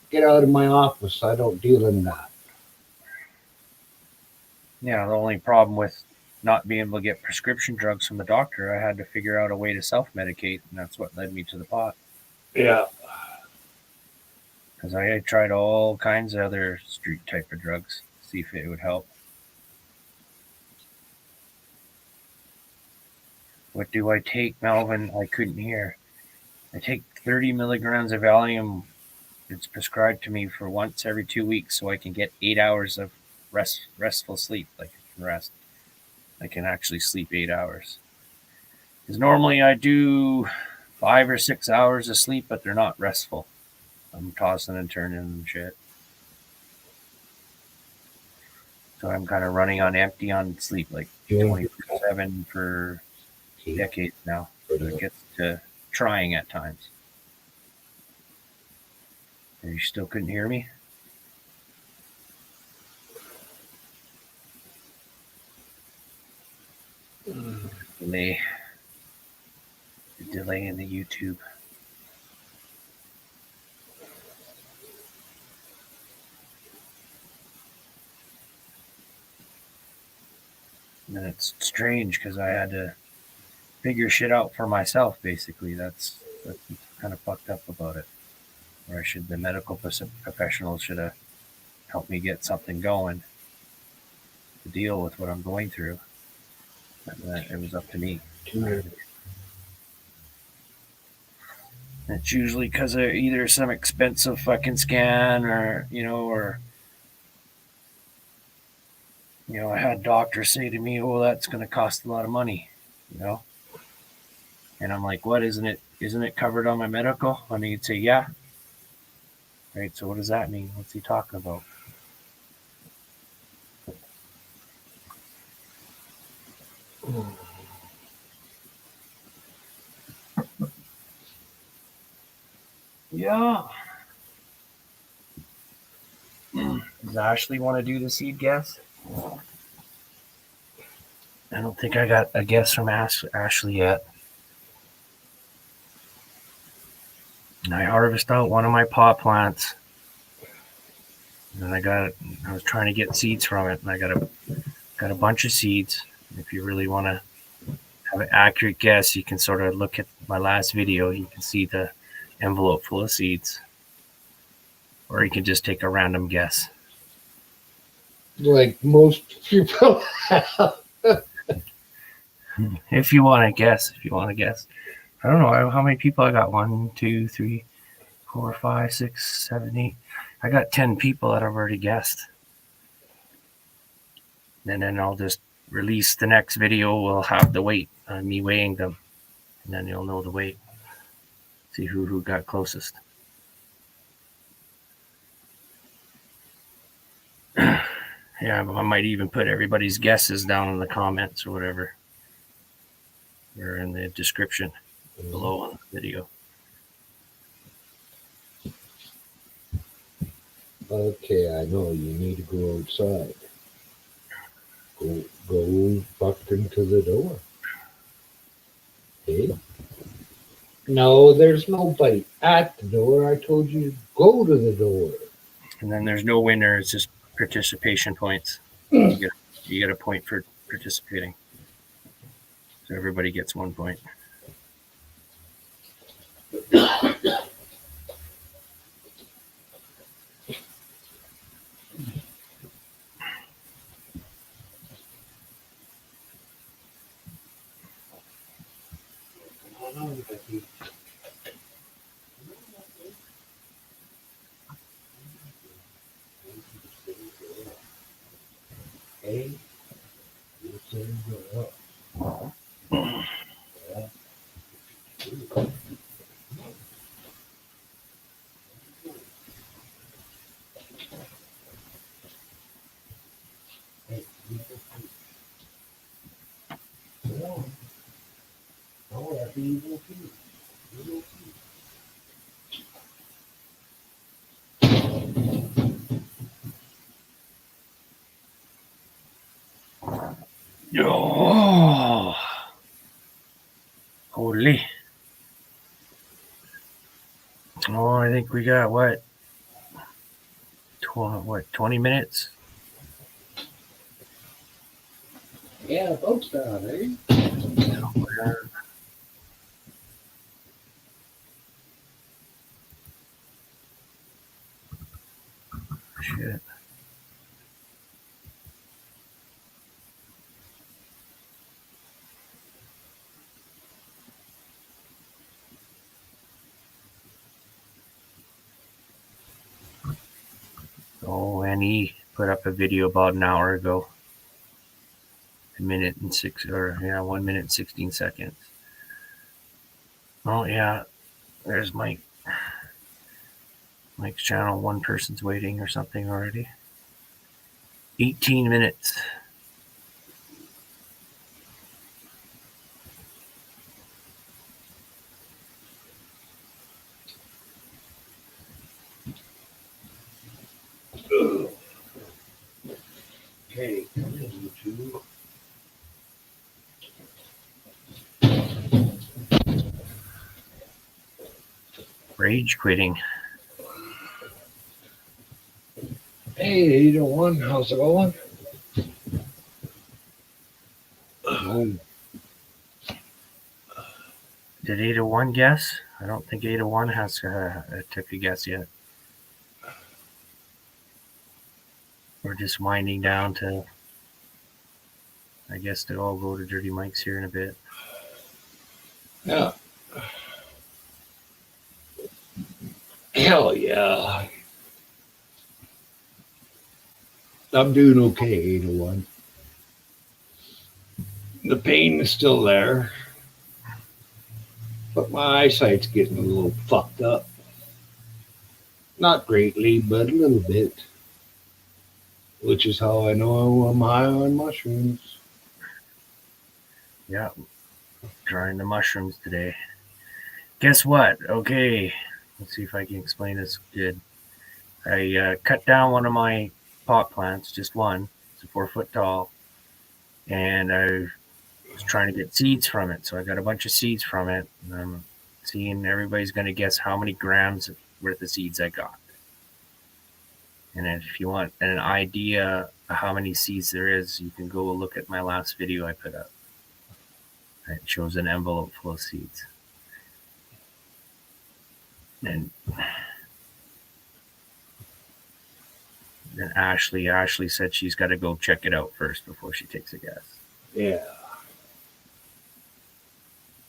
Get out of my office. I don't deal in that. Yeah, the only problem with not being able to get prescription drugs from the doctor, I had to figure out a way to self-medicate, and that's what led me to the pot. Yeah. Because I tried all kinds of other street type of drugs to see if it would help. What do I take, Melvin? I couldn't hear. I take 30 milligrams of Valium. It's prescribed to me for once every 2 weeks, so I can get 8 hours of restful sleep. Like I can rest. I can actually sleep 8 hours. Because normally I do 5 or 6 hours of sleep, but they're not restful. I'm tossing and turning and shit. So I'm kind of running on empty on sleep, like 24/7 for decades now. So it gets to trying at times. And you still couldn't hear me? Delay in the YouTube. And then it's strange because I had to figure shit out for myself, basically. That's kind of fucked up about it. Or the medical professionals should have helped me get something going to deal with what I'm going through. And it was up to me. It's usually because of either some expensive fucking scan or I had doctors say to me, "Oh, that's going to cost a lot of money," And I'm like, "What? Isn't it covered on my medical?" And he'd say, "Yeah." Right. So what does that mean? What's he talking about? Yeah. Does Ashley want to do the seed guess? I don't think I got a guess from Ashley yet. And I harvest out one of my pot plants. And I was trying to get seeds from it, and I got a bunch of seeds. If you really want to have an accurate guess, you can sort of look at my last video. You can see the envelope full of seeds. Or you can just take a random guess. Like most people have. If you want to guess. I don't know how many people I got. 1, 2, 3, 4, 5, 6, 7, 8. I got 10 people that I've already guessed. And then I'll just release the next video. We'll have the weight, me weighing them, and then you'll know the weight. See who got closest. Yeah, I might even put everybody's guesses down in the comments or whatever, or in the description below on the video. Okay, I know you need to go outside. Go Buckton to the door. Okay. No, there's no bite at the door. I told you to go to the door. And then there's no winner. It's just participation points. You get a point for participating. So everybody gets 1 point. Okay. Oh, holy. Oh, I think we got what? 20 minutes? Yeah, folks down, eh? Shit. Oh, and he put up a video about an hour ago. 1 minute and 1 minute and 16 seconds. Oh yeah, there's Mike. Mike's channel. One person's waiting or something already. 18 minutes. Okay, come in, you two. Rage quitting. Hey, 801, how's it going? Did 801 guess? I don't think 801 has took a guess yet. We're just winding down to, I guess, to all go to Dirty Mike's here in a bit. Yeah. Hell yeah. I'm doing okay, 801. The pain is still there, but my eyesight's getting a little fucked up. Not greatly, but a little bit. Which is how I know I'm high on mushrooms. Yeah, trying the mushrooms today. Guess what? Okay, let's see if I can explain this good. I cut down one of my pot plants, just one. It's 4 foot tall, and I was trying to get seeds from it. So I got a bunch of seeds from it, and I'm seeing everybody's going to guess how many grams worth of seeds I got. And if you want an idea of how many seeds there is, you can go look at my last video I put up. It shows an envelope full of seeds. And then Ashley said she's got to go check it out first before she takes a guess. Yeah.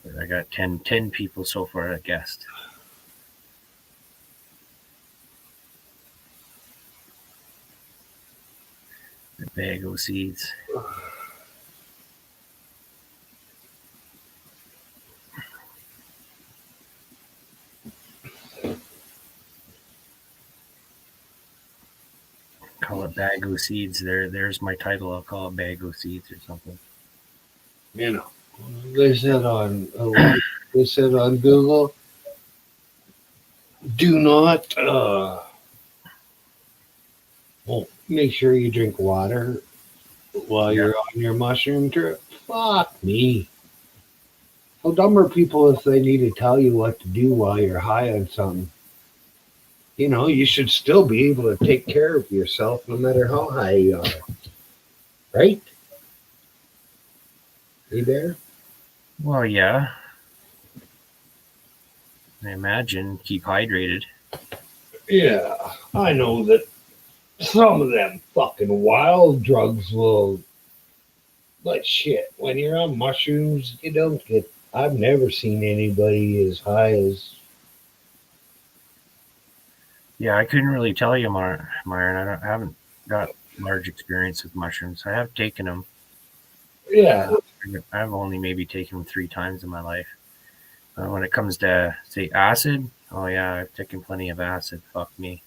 But I got 10 people so far that guessed. The bago seeds. Call it bago seeds. There's my title. I'll call it bago seeds or something. You know, they said on Google, do not. Well, make sure you drink water while you're on your mushroom trip. Fuck me. How dumb are people if they need to tell you what to do while you're high on something? You know, you should still be able to take care of yourself no matter how high you are. Right? You there? Well, yeah. I imagine keep hydrated. Yeah, I know that some of them fucking wild drugs will. But shit, when you're on mushrooms, you don't get. I've never seen anybody as high as. Yeah, I couldn't really tell you, Myron. I haven't got large experience with mushrooms. I have taken them. Yeah. I've only maybe taken them 3 times in my life. When it comes to, say, acid, oh yeah, I've taken plenty of acid. Fuck me.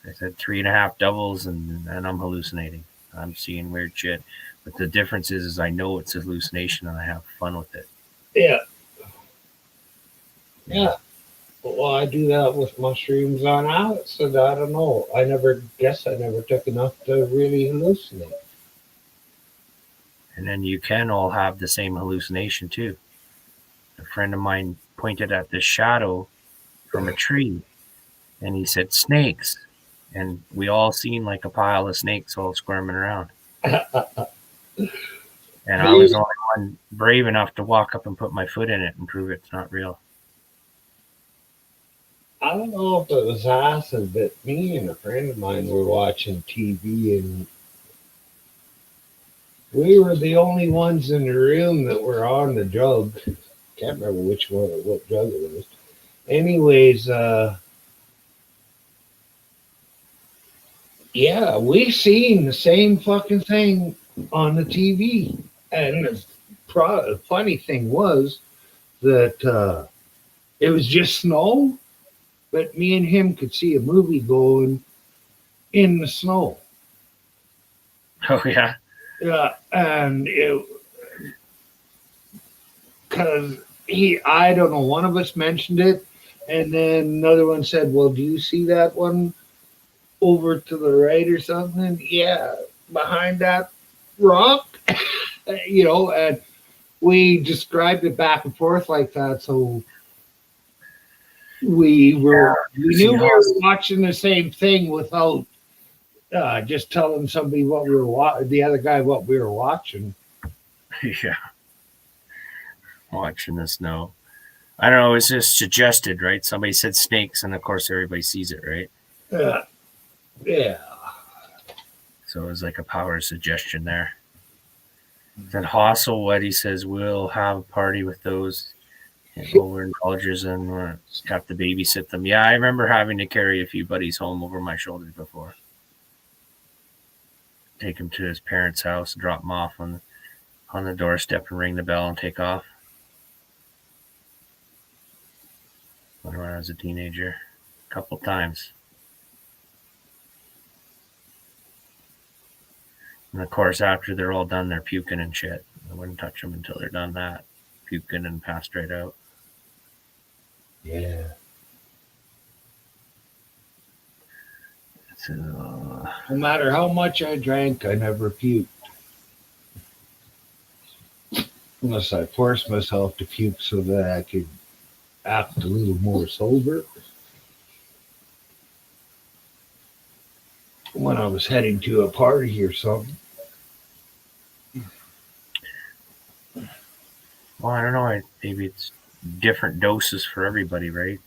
I said 3.5 doubles and I'm hallucinating. I'm seeing weird shit. But the difference is I know it's a hallucination and I have fun with it. Yeah. Yeah. Well, I do that with mushrooms on acid. I don't know. I never took enough to really hallucinate. And then you can all have the same hallucination too. A friend of mine pointed at this shadow from a tree and he said snakes. And we all seen like a pile of snakes all squirming around. And I was the only one brave enough to walk up and put my foot in it and prove it's not real. I don't know if it was acid, but me and a friend of mine were watching TV and we were the only ones in the room that were on the drug. Can't remember which one or what drug it was. Anyways, yeah, we seen the same fucking thing on the TV. And the funny thing was that it was just snow, but me and him could see a movie going in the snow. Oh, yeah. Yeah, and it, because I don't know, one of us mentioned it, and then another one said, well, do you see that one over to the right or something? Yeah, behind that rock, you know, and we described it back and forth like that, so we knew we were watching the same thing without just telling somebody what we were the other guy what we were watching. Yeah. Watching the snow. I don't know, it's just suggested, right? Somebody said snakes, and of course everybody sees it, right? Yeah. So it was like a power suggestion there. Then Hossel, what he says, we'll have a party with those over in colleges and we'll have to babysit them. Yeah, I remember having to carry a few buddies home over my shoulders before. Take him to his parents' house, drop him off on the doorstep and ring the bell and take off. When I was a teenager, a couple times. And of course, after they're all done, they're puking and shit. I wouldn't touch them until they're done that. Puking and passed right out. Yeah. So, no matter how much I drank, I never puked. Unless I forced myself to puke so that I could act a little more sober. When I was heading to a party or something. well, I don't know. Maybe it's different doses for everybody, right?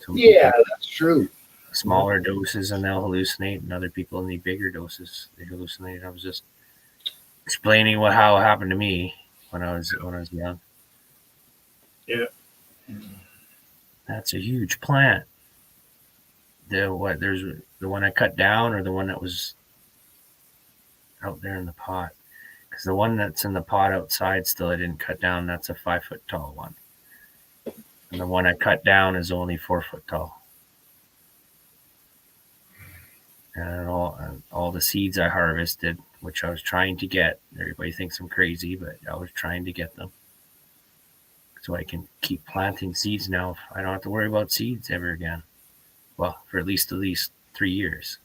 Some Yeah, people that's true. smaller doses and they'll hallucinate, and other people need bigger doses. They hallucinate. I was just explaining how it happened to me when I was young. Yeah. That's a huge plant. There's the one I cut down, or the one that was out there in the pot. Because the one that's in the pot outside still I didn't cut down. That's a 5 foot tall one. And the one I cut down is only 4 foot tall. And all the seeds I harvested, which I was trying to get. Everybody thinks I'm crazy, but I was trying to get them. So I can keep planting seeds now. I don't have to worry about seeds ever again. Well, for at least 3 years.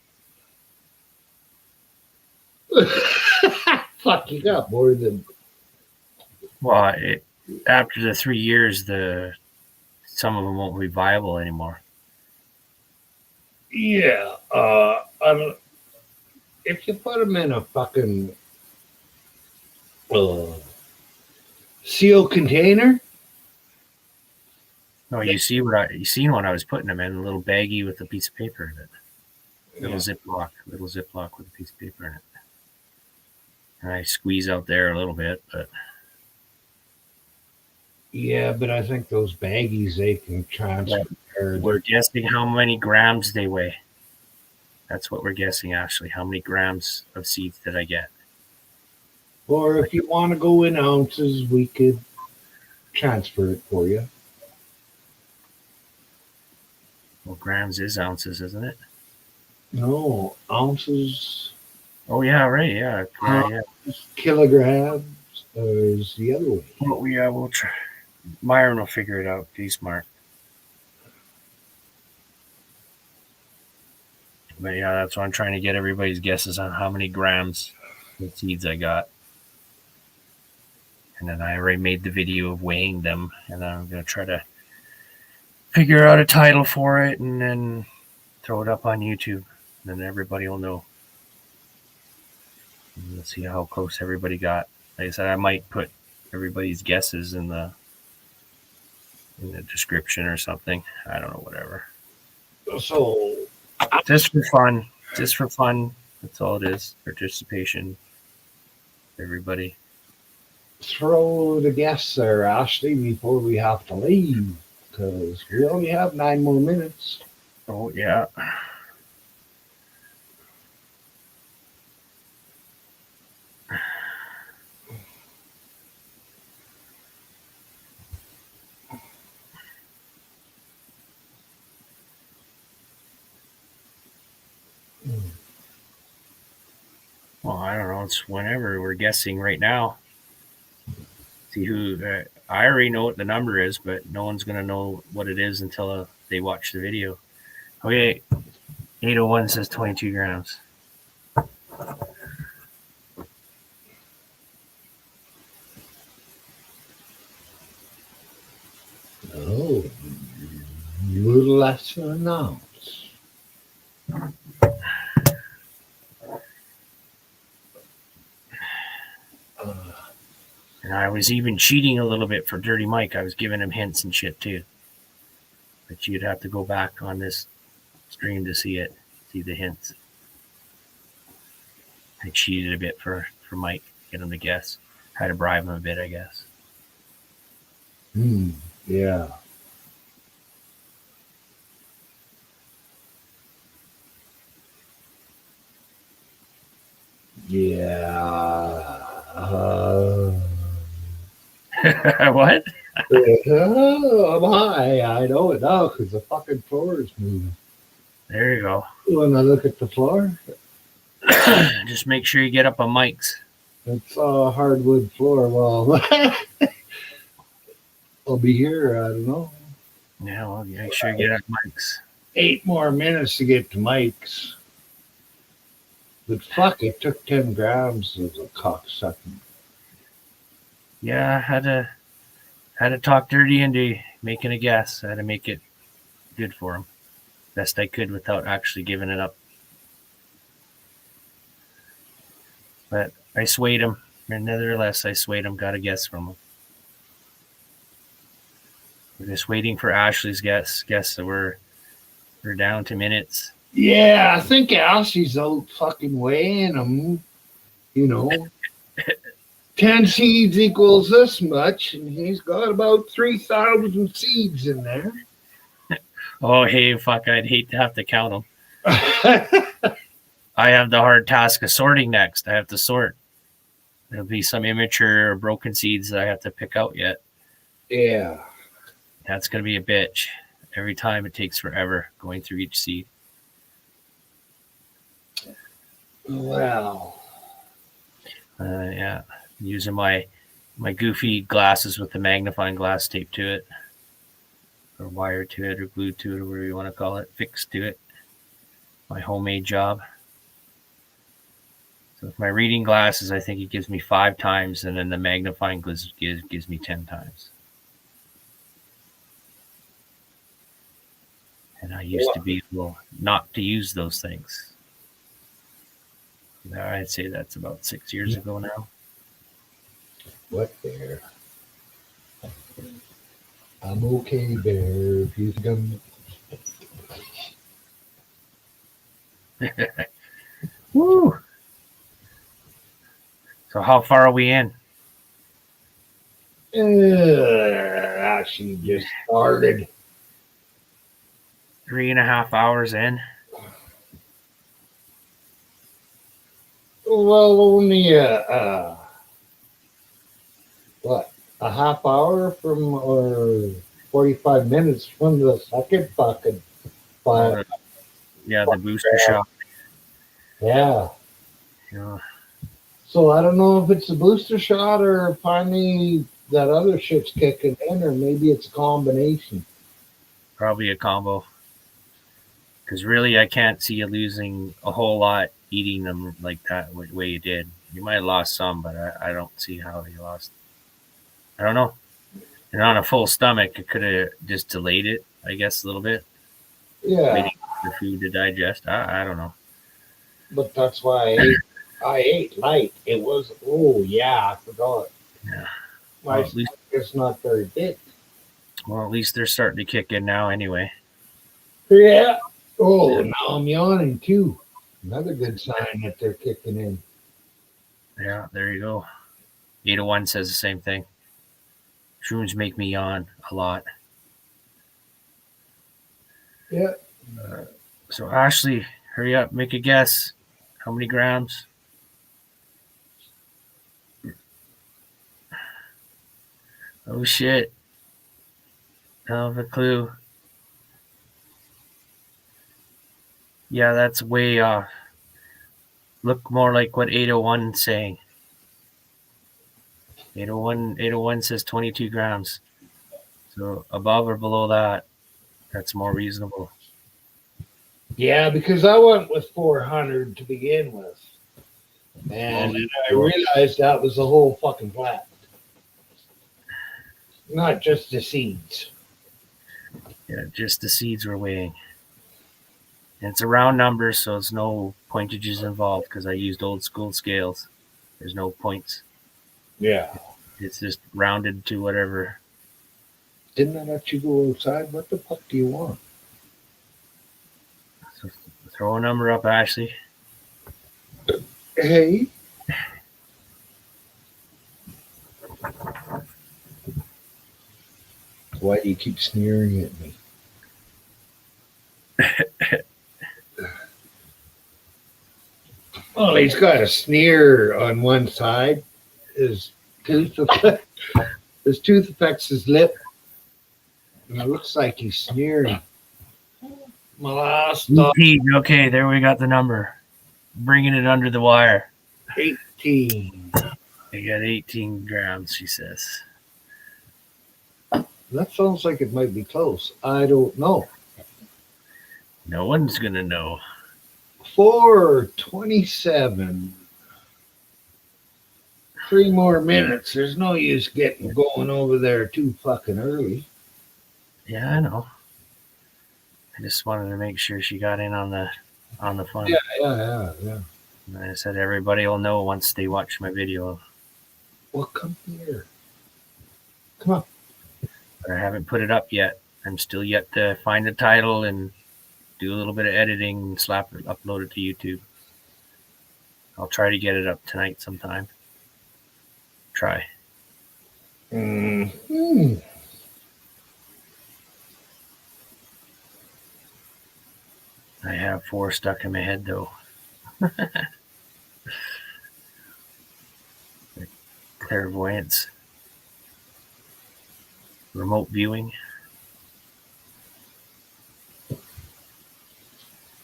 Fuck, you got more than. Well, after the 3 years, some of them won't be viable anymore. Yeah. If you put them in a fucking sealed container. No, you seen when I was putting them in a little baggie with a piece of paper in it. Little Ziploc with a piece of paper in it. And I squeeze out there a little bit, but Yeah, but I think those baggies, they can transfer. we're guessing how many grams they weigh. That's what we're guessing, actually. How many grams of seeds did I get? Or if you want to go in ounces, we could transfer it for you. Well, grams is ounces, isn't it? No, ounces, Oh, yeah, right, yeah. kilograms is the other way. Well, we'll try. Myron will figure it out. He's smart. But yeah, that's why I'm trying to get everybody's guesses on how many grams of seeds I got. And then I already made the video of weighing them, and I'm going to try to figure out a title for it and then throw it up on YouTube. Then everybody will know. And we'll see how close everybody got. Like I said, I might put everybody's guesses in the description or something. I don't know, whatever. So, Just for fun. That's all it is. Participation. Everybody. throw the guests there, Ashley, before we have to leave, because we only have 9 more minutes. Oh, yeah. Well, I don't know. It's whenever. We're guessing right now. See who. I already know what the number is, but no one's going to know what it is until they watch the video. Okay. 801 says 22 grams. Oh, a little less than an ounce. And I was even cheating a little bit for Dirty Mike. I was giving him hints and shit too. But you'd have to go back on this stream to see the hints. I cheated a bit for Mike, get him to guess. Had to bribe him a bit, I guess. Yeah. Yeah. What? I'm high. I know it now because the fucking floor is moving. There you go. When I look at the floor, Just make sure you get up on Mike's. it's a hardwood floor. Well, I'll be here, I don't know, Yeah, well, make sure you get up Mike's. 8 more minutes to get to Mike's. But fuck, it took 10 grams of the cocksucking. Yeah, I had to talk Dirty into making a guess. I had to make it good for him. Best I could without actually giving it up. But I swayed him. Nevertheless, I swayed him. Got a guess from him. We're just waiting for Ashley's guess. So we're down to minutes. Yeah, I think Ashley's out fucking weighing them. 10 seeds equals this much, and he's got about 3,000 seeds in there. Oh, hey, fuck, I'd hate to have to count them. I have the hard task of sorting next. I have to sort. There'll be some immature or broken seeds that I have to pick out yet. Yeah. That's going to be a bitch. Every time it takes forever going through each seed. Wow. Yeah, using my goofy glasses with the magnifying glass taped to it, or wired to it, or glued to it, or whatever you want to call it, fixed to it. My homemade job. So with my reading glasses, I think it gives me 5 times, and then the magnifying glass gives me 10 times. And I used to be able not to use those things. Now I'd say that's about 6 years ago now. What, Bear? I'm okay, Bear. If you think I'm... Woo! So how far are we in? Actually just started. 3.5 hours in. Well, only what, a half hour from, or 45 minutes from the second fucking fire. Yeah, the booster shot. Yeah. Yeah. So I don't know if it's a booster shot or finally that other shit's kicking in, or maybe it's a combination. Probably a combo. Because really, I can't see you losing a whole lot eating them like that way you did. You might have lost some, but I don't see how you lost. I don't know. And on a full stomach, it could have just delayed it, I guess, a little bit. Yeah. Waiting for food to digest. I don't know. But that's why I ate light. It was, oh yeah, I forgot. Yeah. My Well, at least, stomach is not very big. well, at least they're starting to kick in now anyway. Yeah. Oh, now I'm yawning too. Another good sign that they're kicking in. Yeah, there you go. 801 says the same thing. Shrooms make me yawn a lot. Yeah. So Ashley, hurry up, make a guess. How many grams? Oh shit. I don't have a clue. Yeah, that's way off. Look more like what 801 is saying. 801 says 22 grams. So above or below that, that's more reasonable. Yeah, because I went with 400 to begin with. And then I realized that was the whole fucking plant. Not just the seeds. Yeah, just the seeds we're weighing. And it's a round number, so there's no pointages involved because I used old school scales. There's no points. Yeah. It's just rounded to whatever. Didn't I let you go outside? What the fuck do you want? So throw a number up, Ashley. Hey. Why do you keep sneering at me? Well, he's got a sneer on one side. His tooth affects his lip. And it looks like he's sneering. My last thought, 18. Okay, there we got the number. Bringing it under the wire. 18. I got 18 grams, she says. That sounds like it might be close. I don't know. No one's going to know. 4:27. 3 more minutes. There's no use getting going over there too fucking early. Yeah, I know. I just wanted to make sure she got in on the fun. Yeah. And I said everybody will know once they watch my video. Well, come here. Come on. But I haven't put it up yet. I'm still yet to find the title and do a little bit of editing and upload it to YouTube. I'll try to get it up tonight sometime. Try. Mm-hmm. I have 4 stuck in my head though. Clairvoyance. Remote viewing.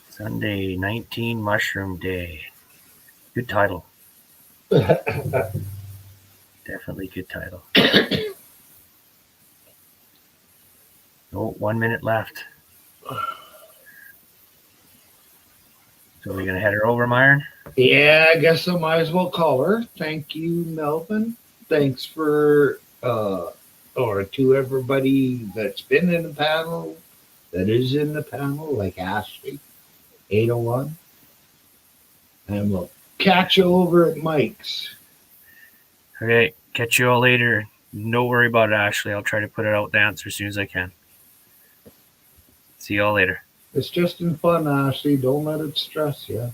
Sunday, 19 Mushroom Day. Good title. Definitely good title. Oh, 1 minute left. So we're going to head her over, Myron? Yeah, I guess I might as well call her. Thank you, Melvin. Thanks for, or to everybody that's been in the panel, that is in the panel, like Ashley, 801. And we'll catch you over at Mike's. Okay, catch you all later. Don't worry about it, Ashley. I'll try to put it out the answer as soon as I can. See you all later. It's just in fun, Ashley. Don't let it stress you.